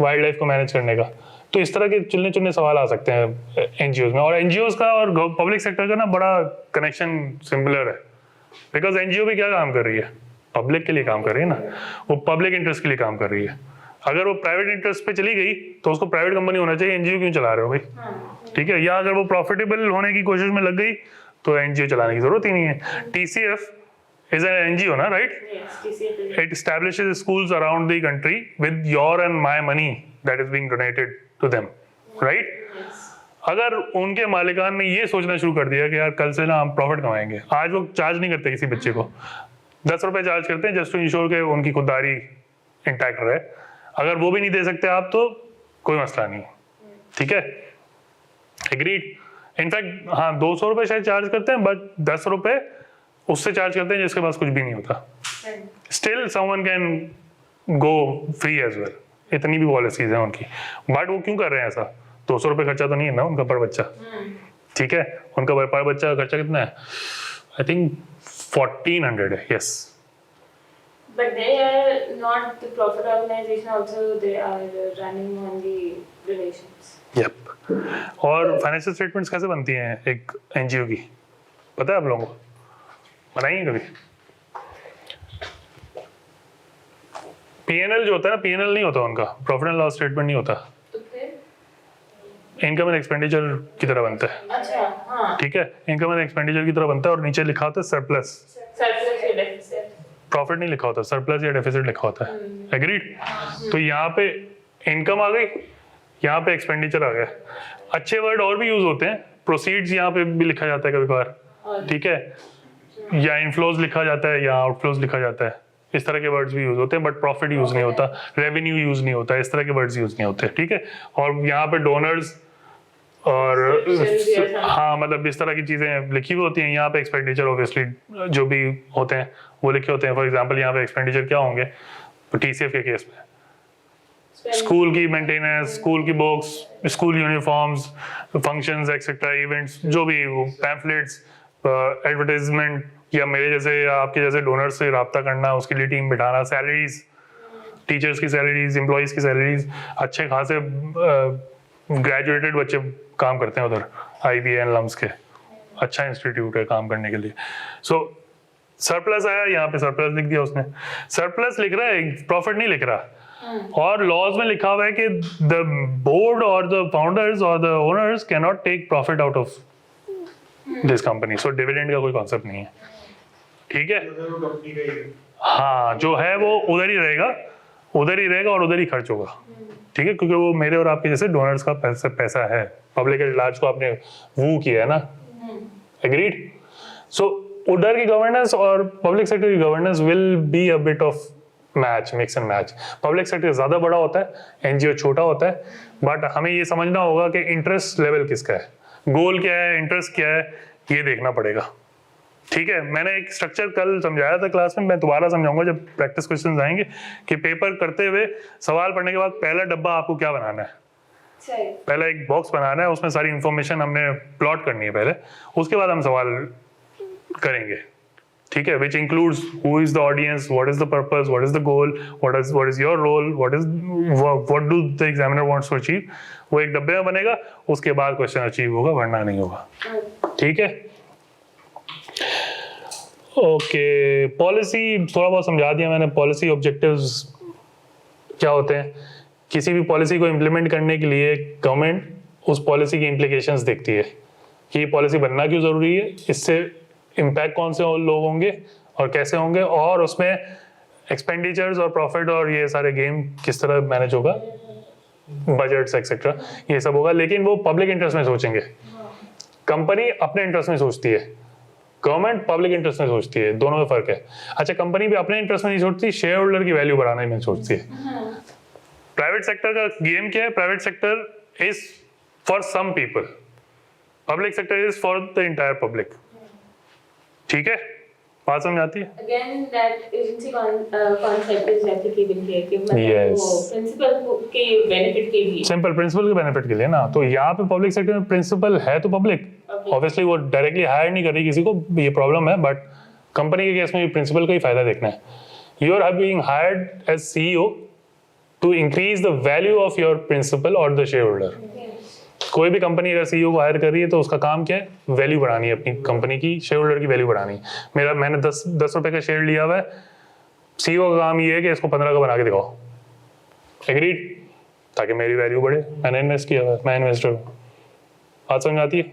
Speaker 1: वाइल्ड लाइफ को मैनेज करने का। तो इस तरह के चुनने चुनने सवाल आ सकते हैं एनजीओज में। और एनजीओज का और पब्लिक सेक्टर का ना बड़ा कनेक्शन सिमिलर है, बिकॉज एनजीओ भी क्या काम कर रही है, पब्लिक के लिए काम कर रही है ना, वो पब्लिक इंटरेस्ट के लिए काम कर रही है। अगर वो प्राइवेट इंटरेस्ट पे चली गई तो उसको प्राइवेट कंपनी होना चाहिए, एनजीओ क्यों चला रहे हो भाई? ठीक है, या अगर वो प्रॉफिटेबल होने की कोशिश में लग गई तो एनजीओ चलाने की जरूरत ही नहीं है। टीसीएफ is an NGO, ना, right?
Speaker 3: Yes, TCF.
Speaker 1: It establishes schools around the country with your and my money that is being donated to them, right?
Speaker 3: Yes.
Speaker 1: अगर उनके मालिकान ने ये सोचना शुरू कर दिया कि यार कल से ना हम प्रॉफिट कमाएंगे, आज वो चार्ज नहीं करते किसी बच्चे को, 10 रुपए चार्ज करते हैं जस्ट टू इंश्योर के उनकी खुददारी इंटैक्ट रहे। अगर वो भी नहीं दे सकते आप तो कोई मसला नहीं, ठीक है। एग्रीड। इनफैक्ट हाँ 200 रुपए शायद चार्ज करते हैं, बट 10 रुपए उससे चार्ज करते हैं जिसके पास कुछ भी नहीं होता। Still someone can go free as well, इतनी भी पॉलिसीज हैं उनकी। बट वो क्यों कर रहे हैं ऐसा? 200 रुपए खर्चा तो नहीं है ना उनका पर बच्चा, ठीक है। उनका पर बच्चा का खर्चा कितना है? आई थिंक 1400 है, yes.
Speaker 3: But they are not the profit organization also, they are running on the donations.
Speaker 1: Yep. और फाइनेंशियल स्टेटमेंट्स कैसे बनती हैं एक एनजीओ की, पता है आप लोगों को? बनाइए कभी? पीएनएल जो होता है ना, पीएनएल नहीं होता उनका, प्रॉफिट एंड लॉस स्टेटमेंट नहीं होता,
Speaker 3: तो फिर
Speaker 1: इनकम एंड एक्सपेंडिचर की तरह बनता है।
Speaker 3: अच्छा, हाँ,
Speaker 1: ठीक है, इनकम एंड एक्सपेंडिचर की तरह बनता है और नीचे लिखा होता है सरप्लस।
Speaker 3: सरप्लस या डेफिसिट।
Speaker 1: प्रॉफिट नहीं लिखा होता, सरप्लस या डेफिसिट लिखा होता है। एग्रीड। तो यहाँ पे इनकम आ गई, यहाँ पे एक्सपेंडिचर आ गया। अच्छे वर्ड और भी यूज होते हैं, प्रोसीड्स यहाँ पे भी लिखा जाता है कभी कभार, ठीक है, या इनफ्लोज लिखा जाता है या आउटफ्लोज लिखा जाता है, इस तरह के वर्ड्स भी यूज होते हैं। बट प्रॉफिट यूज नहीं होता, रेवेन्यू यूज नहीं होता, इस तरह के वर्ड्स यूज नहीं होते, ठीक है। और यहाँ पे डोनर्स और हाँ मतलब इस तरह की चीजें लिखी हुई होती हैं। यहाँ पे एक्सपेंडिचर ऑब्वियसली जो भी होते हैं वो लिखे होते हैं। फॉर एग्जांपल यहाँ पे एक्सपेंडिचर क्या होंगे टीसीएफ के केस में? स्कूल की मेंटेनेंस, स्कूल की books, school uniforms, functions etcetera, events, जो भी पैम्फलेट्स, एडवर्टाइजमेंट, या मेरे जैसे या आपके जैसे डोनर से रब्ता करना, उसके लिए टीम बिठाना, सैलरीज, टीचर्स की सैलरीज, एम्प्लॉइज की सैलरीज, अच्छे खासे ग्रेजुएटेड बच्चे काम करते हैं उधर IBN लम्स के, अच्छा इंस्टीट्यूट है काम करने के लिए। सो सरप्लस आया, यहाँ पे सरप्लस लिख दिया उसने, सरप्लस लिख रहा है, प्रॉफिट नहीं लिख रहा। और लॉज में लिखा हुआ है कि द बोर्ड और द फाउंडर्स और the owners can not take profit out of this company, so dividend का कोई कॉन्सेप्ट नहीं है, ठीक है।
Speaker 2: जो है वो कंपनी का ही है।
Speaker 1: हाँ, जो है वो उधर ही रहेगा, उधर ही रहेगा और उधर ही खर्च होगा, ठीक है, क्योंकि वो मेरे और आपके जैसे डोनर्स का पैसा है, पब्लिक एट लार्ज को आपने वो किया है ना, एग्रीड। सो उधर की गवर्नेंस और पब्लिक सेक्टर की governance will be a bit of match, mix and match. Public sector ज्यादा बड़ा होता है, एनजीओ छोटा होता है, बट हमें ये समझना होगा कि इंटरेस्ट लेवल किसका है, गोल क्या है, इंटरेस्ट क्या है, ये देखना पड़ेगा, ठीक है। मैंने एक स्ट्रक्चर कल समझाया था क्लास में, मैं दोबारा समझाऊंगा जब प्रैक्टिस क्वेश्चंस आएंगे, कि पेपर करते हुए सवाल पढ़ने के बाद पहला डब्बा आपको क्या बनाना है, पहला एक बॉक्स बनाना है, उसमें सारी इंफॉर्मेशन हमने प्लॉट करनी है पहले, उसके बाद हम सवाल करेंगे, ठीक है, which includes who is the audience, what is the purpose, what is the goal, what is your role, what do the examiner wants to achieve, वो एक डब्बे में बनेगा, उसके बाद क्वेश्चन अचीव होगा, वरना नहीं होगा, ठीक है। ओके, पॉलिसी थोड़ा बहुत समझा दिया मैंने। पॉलिसी ऑब्जेक्टिव्स क्या होते हैं? किसी भी पॉलिसी को इम्प्लीमेंट करने के लिए गवर्नमेंट उस पॉलिसी की इम्प्लीकेशंस देखती है कि ये पॉलिसी बनना क्यों ज़रूरी है, इससे इम्पैक्ट कौन से लोग होंगे और कैसे होंगे, और उसमें एक्सपेंडिचर्स और प्रॉफिट और ये सारे गेम किस तरह मैनेज होगा, बजट्स एक्सेट्रा, ये सब होगा। लेकिन वो पब्लिक इंटरेस्ट में सोचेंगे, कंपनी अपने इंटरेस्ट में सोचती है, गवर्नमेंट पब्लिक इंटरेस्ट में सोचती है, दोनों में फर्क है। अच्छा, कंपनी भी अपने इंटरेस्ट में नहीं सोचती, शेयर होल्डर की वैल्यू बढ़ाने में सोचती है। प्राइवेट सेक्टर का गेम क्या है? Private sector is for some people, public sector is for the entire public, ठीक है, बात समझ आती है?
Speaker 3: Again, that agency concept is applicable here कि मतलब
Speaker 1: Yes.
Speaker 3: वो प्रिंसिपल के बेनिफिट के लिए,
Speaker 1: सिंपल प्रिंसिपल के बेनिफिट के लिए ना। तो यहाँ पे पब्लिक सेक्टर में प्रिंसिपल है तो पब्लिक, ऑब्वियसली वो डायरेक्टली हायर नहीं कर रही किसी को, ये प्रॉब्लम है, बट कंपनी के केस में भी प्रिंसिपल का ही फायदा देखना है। You are being hired as CEO to increase the value of your principal और द शेयर होल्डर। कोई भी कंपनी अगर सीईओ को हायर कर रही है तो उसका काम क्या है? वैल्यू बढ़ानी है, अपनी कंपनी की शेयर होल्डर की वैल्यू बढ़ानी है। मैंने 10 रुपए का शेयर लिया हुआ है, सीईओ का काम ये है कि इसको 15 का बना के दिखाओ, एग्रीड, ताकि मेरी वैल्यू बढ़े, मैंने इन्वेस्ट किया हुआ है, मैं इन्वेस्टर हूँ। बात समझ में आती है?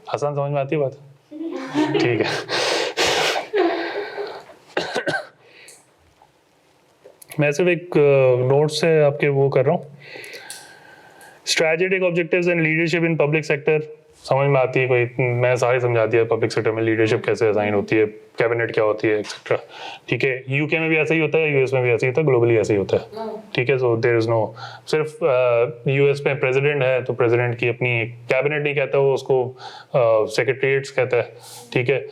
Speaker 1: आसान समझ में आती है बात? ठीक है। मैं सिर्फ एक नोट से आपके वो कर रहा हूँ। Strategic objectives and leadership in public sector समझ में आती है कोई? मैं सारी समझा दिया, पब्लिक सेक्टर में लीडरशिप कैसे असाइन होती है, कैबिनेट क्या होती है एक्सेट्रा, ठीक है। यूके में भी ऐसा ही होता है, यूएस में भी ऐसा ही होता है, ग्लोबली ऐसा ही होता है, ठीक है। सो देयर इज नो, सिर्फ यूएस में प्रेसिडेंट है तो प्रेसिडेंट की अपनी कैबिनेट नहीं कहता, वो उसको सेक्रेटरीट्स कहता है, ठीक है।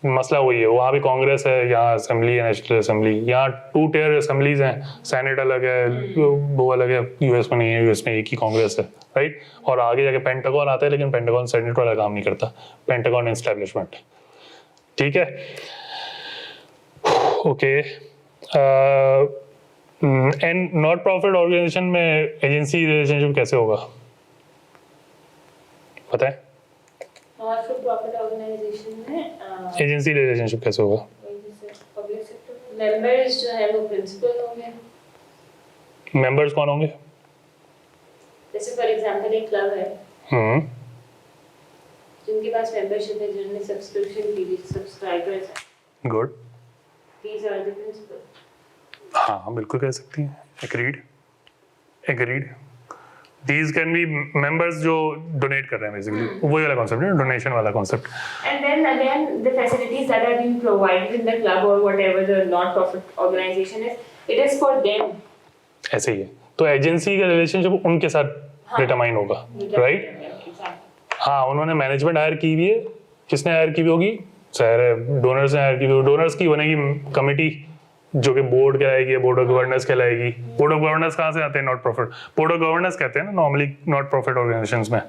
Speaker 1: मसला वही है, वहाँ भी कांग्रेस है, यहाँ असेंबली है, नेशनल असेंबली, यहाँ 2 टियर असेंबलीज हैं, सेनेट अलग है, वो अलग है, यूएस में नहीं है, यूएस में एक ही कांग्रेस है, राइट। और आगे जाके पेंटागन आता है, लेकिन पेंटागन सेनेट वाला काम नहीं करता, पेंटागन एस्टैब्लिशमेंट, ठीक है, okay. And not profit organisation में एजेंसी रिलेशनशिप कैसे होगा बताएं?
Speaker 3: और फिर प्रॉफिट ऑर्गेनाइजेशन में
Speaker 1: एजेंसी रिलेशनशिप कैसे होगा?
Speaker 3: पब्लिक सेक्टर मेंबर्स जो है वो प्रिंसिपल होंगे।
Speaker 1: मेंबर्स कौन होंगे?
Speaker 3: जैसे फॉर एग्जांपल एक क्लब है जिनके पास मेंबरशिप है, जिन्होंने सब्सक्रिप्शन ली, सब्सक्राइबर्स हैं,
Speaker 1: good,
Speaker 3: these are the principal.
Speaker 1: हाँ बिल्कुल कह सकती हैं, agreed, agreed. These can be members जो डोनेट कर रहे हैं, बेसिकली वही वाला कॉन्सेप्ट है, डोनेशन वाला concept.
Speaker 3: And then again, the facilities that are being provided in the club or whatever the non-profit organization is, it is for them.
Speaker 1: ऐसे ही है, तो एजेंसी का रिलेशनशिप उनके साथ डिटरमाइन होगा, राइट। हाँ, उन्होंने मैनेजमेंट हायर की हुई है, किसने हायर की हुई होगी? डोनर्स ने हायर की हुई, डोनर्स की बनेगी कमिटी जो कि बोर्ड कहलाएगी, बोर्ड ऑफ गवर्नेंस कहलाएगी। बोर्ड ऑफ गवर्नेंस कहाँ से आते हैं? Not profit, board of governance कहते हैं ना नॉर्मली नॉट प्रॉफिट ऑर्गेनाइजेशंस में,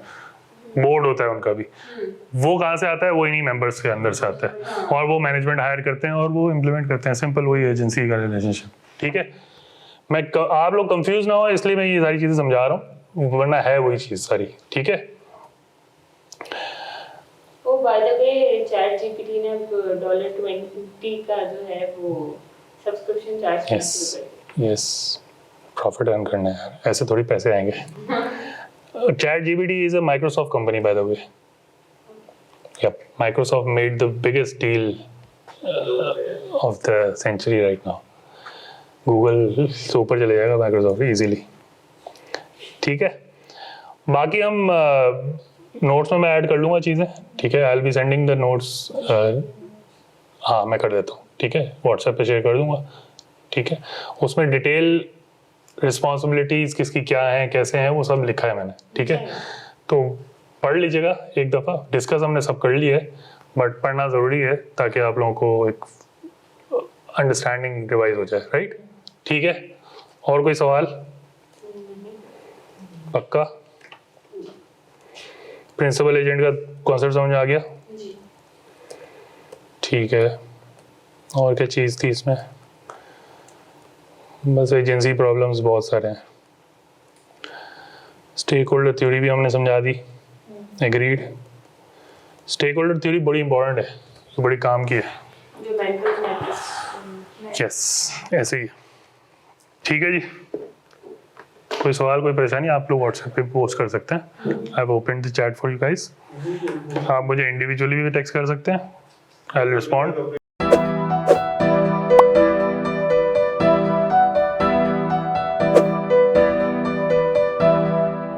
Speaker 1: बोर्ड होता है उनका भी। वो कहाँ से आता है? वो इन्हीं मेंबर्स के अंदर से आता है, और वो मैनेजमेंट हायर करते हैं और वो इम्प्लीमेंट करते हैं, सिंपल वही एजेंसी का रिलेशनशिप, ठीक है। आप लोग कंफ्यूज ना हो इसलिए मैं ये सारी चीजें समझा रहा हूँ, वरना है वही चीज सारी, ठीक है।
Speaker 3: Oh, by the way, ChatGPT ने अब $20 का जो है वो subscription charge
Speaker 1: yes, profit earn करना है यार, ऐसे थोड़ी पैसे आएंगे। Chat GPT is a Microsoft company by the way. Yep, Microsoft made the biggest deal of the century right now. Google से ऊपर चले जाएगा Microsoft easily। ठीक है, बाकी हम नोट्स में मैं ऐड कर लूँगा चीज़ें, ठीक है। I'll be sending the notes, हाँ मैं कर देता हूँ, ठीक है, व्हाट्सएप पे शेयर कर दूँगा, ठीक है। उसमें डिटेल रिस्पॉन्सिबिलिटीज़ किसकी क्या हैं, कैसे हैं, वो सब लिखा है मैंने, ठीक है। तो पढ़ लीजिएगा एक दफ़ा, डिस्कस हमने सब कर लिया है, बट पढ़ना ज़रूरी है ताकि आप लोगों को एक अंडरस्टैंडिंग रिवाइज हो जाए, राइट। ठीक है, और कोई सवाल? पक्का? प्रिंसिपल एजेंट का कॉन्सेप्ट समझ आ गया? ठीक है, और क्या चीज़ थी इसमें? बस एजेंसी प्रॉब्लम्स बहुत सारे हैं। स्टेक होल्डर थ्योरी भी हमने समझा दी, एग्रीड। स्टेक होल्डर थ्योरी बड़ी इंपॉर्टेंट है, तो बड़ी काम की है।
Speaker 3: जो मेंटल मैट्रिक्स।
Speaker 1: यस, ऐसे ही। ठीक है जी, कोई सवाल, कोई परेशानी, आप लोग व्हाट्सएप पे पोस्ट कर सकते हैं। I have opened the chat for you guys. आप मुझे इंडिविजुअली भी टेक्स्ट कर सकते हैं, आई विल रिस्पॉन्ड।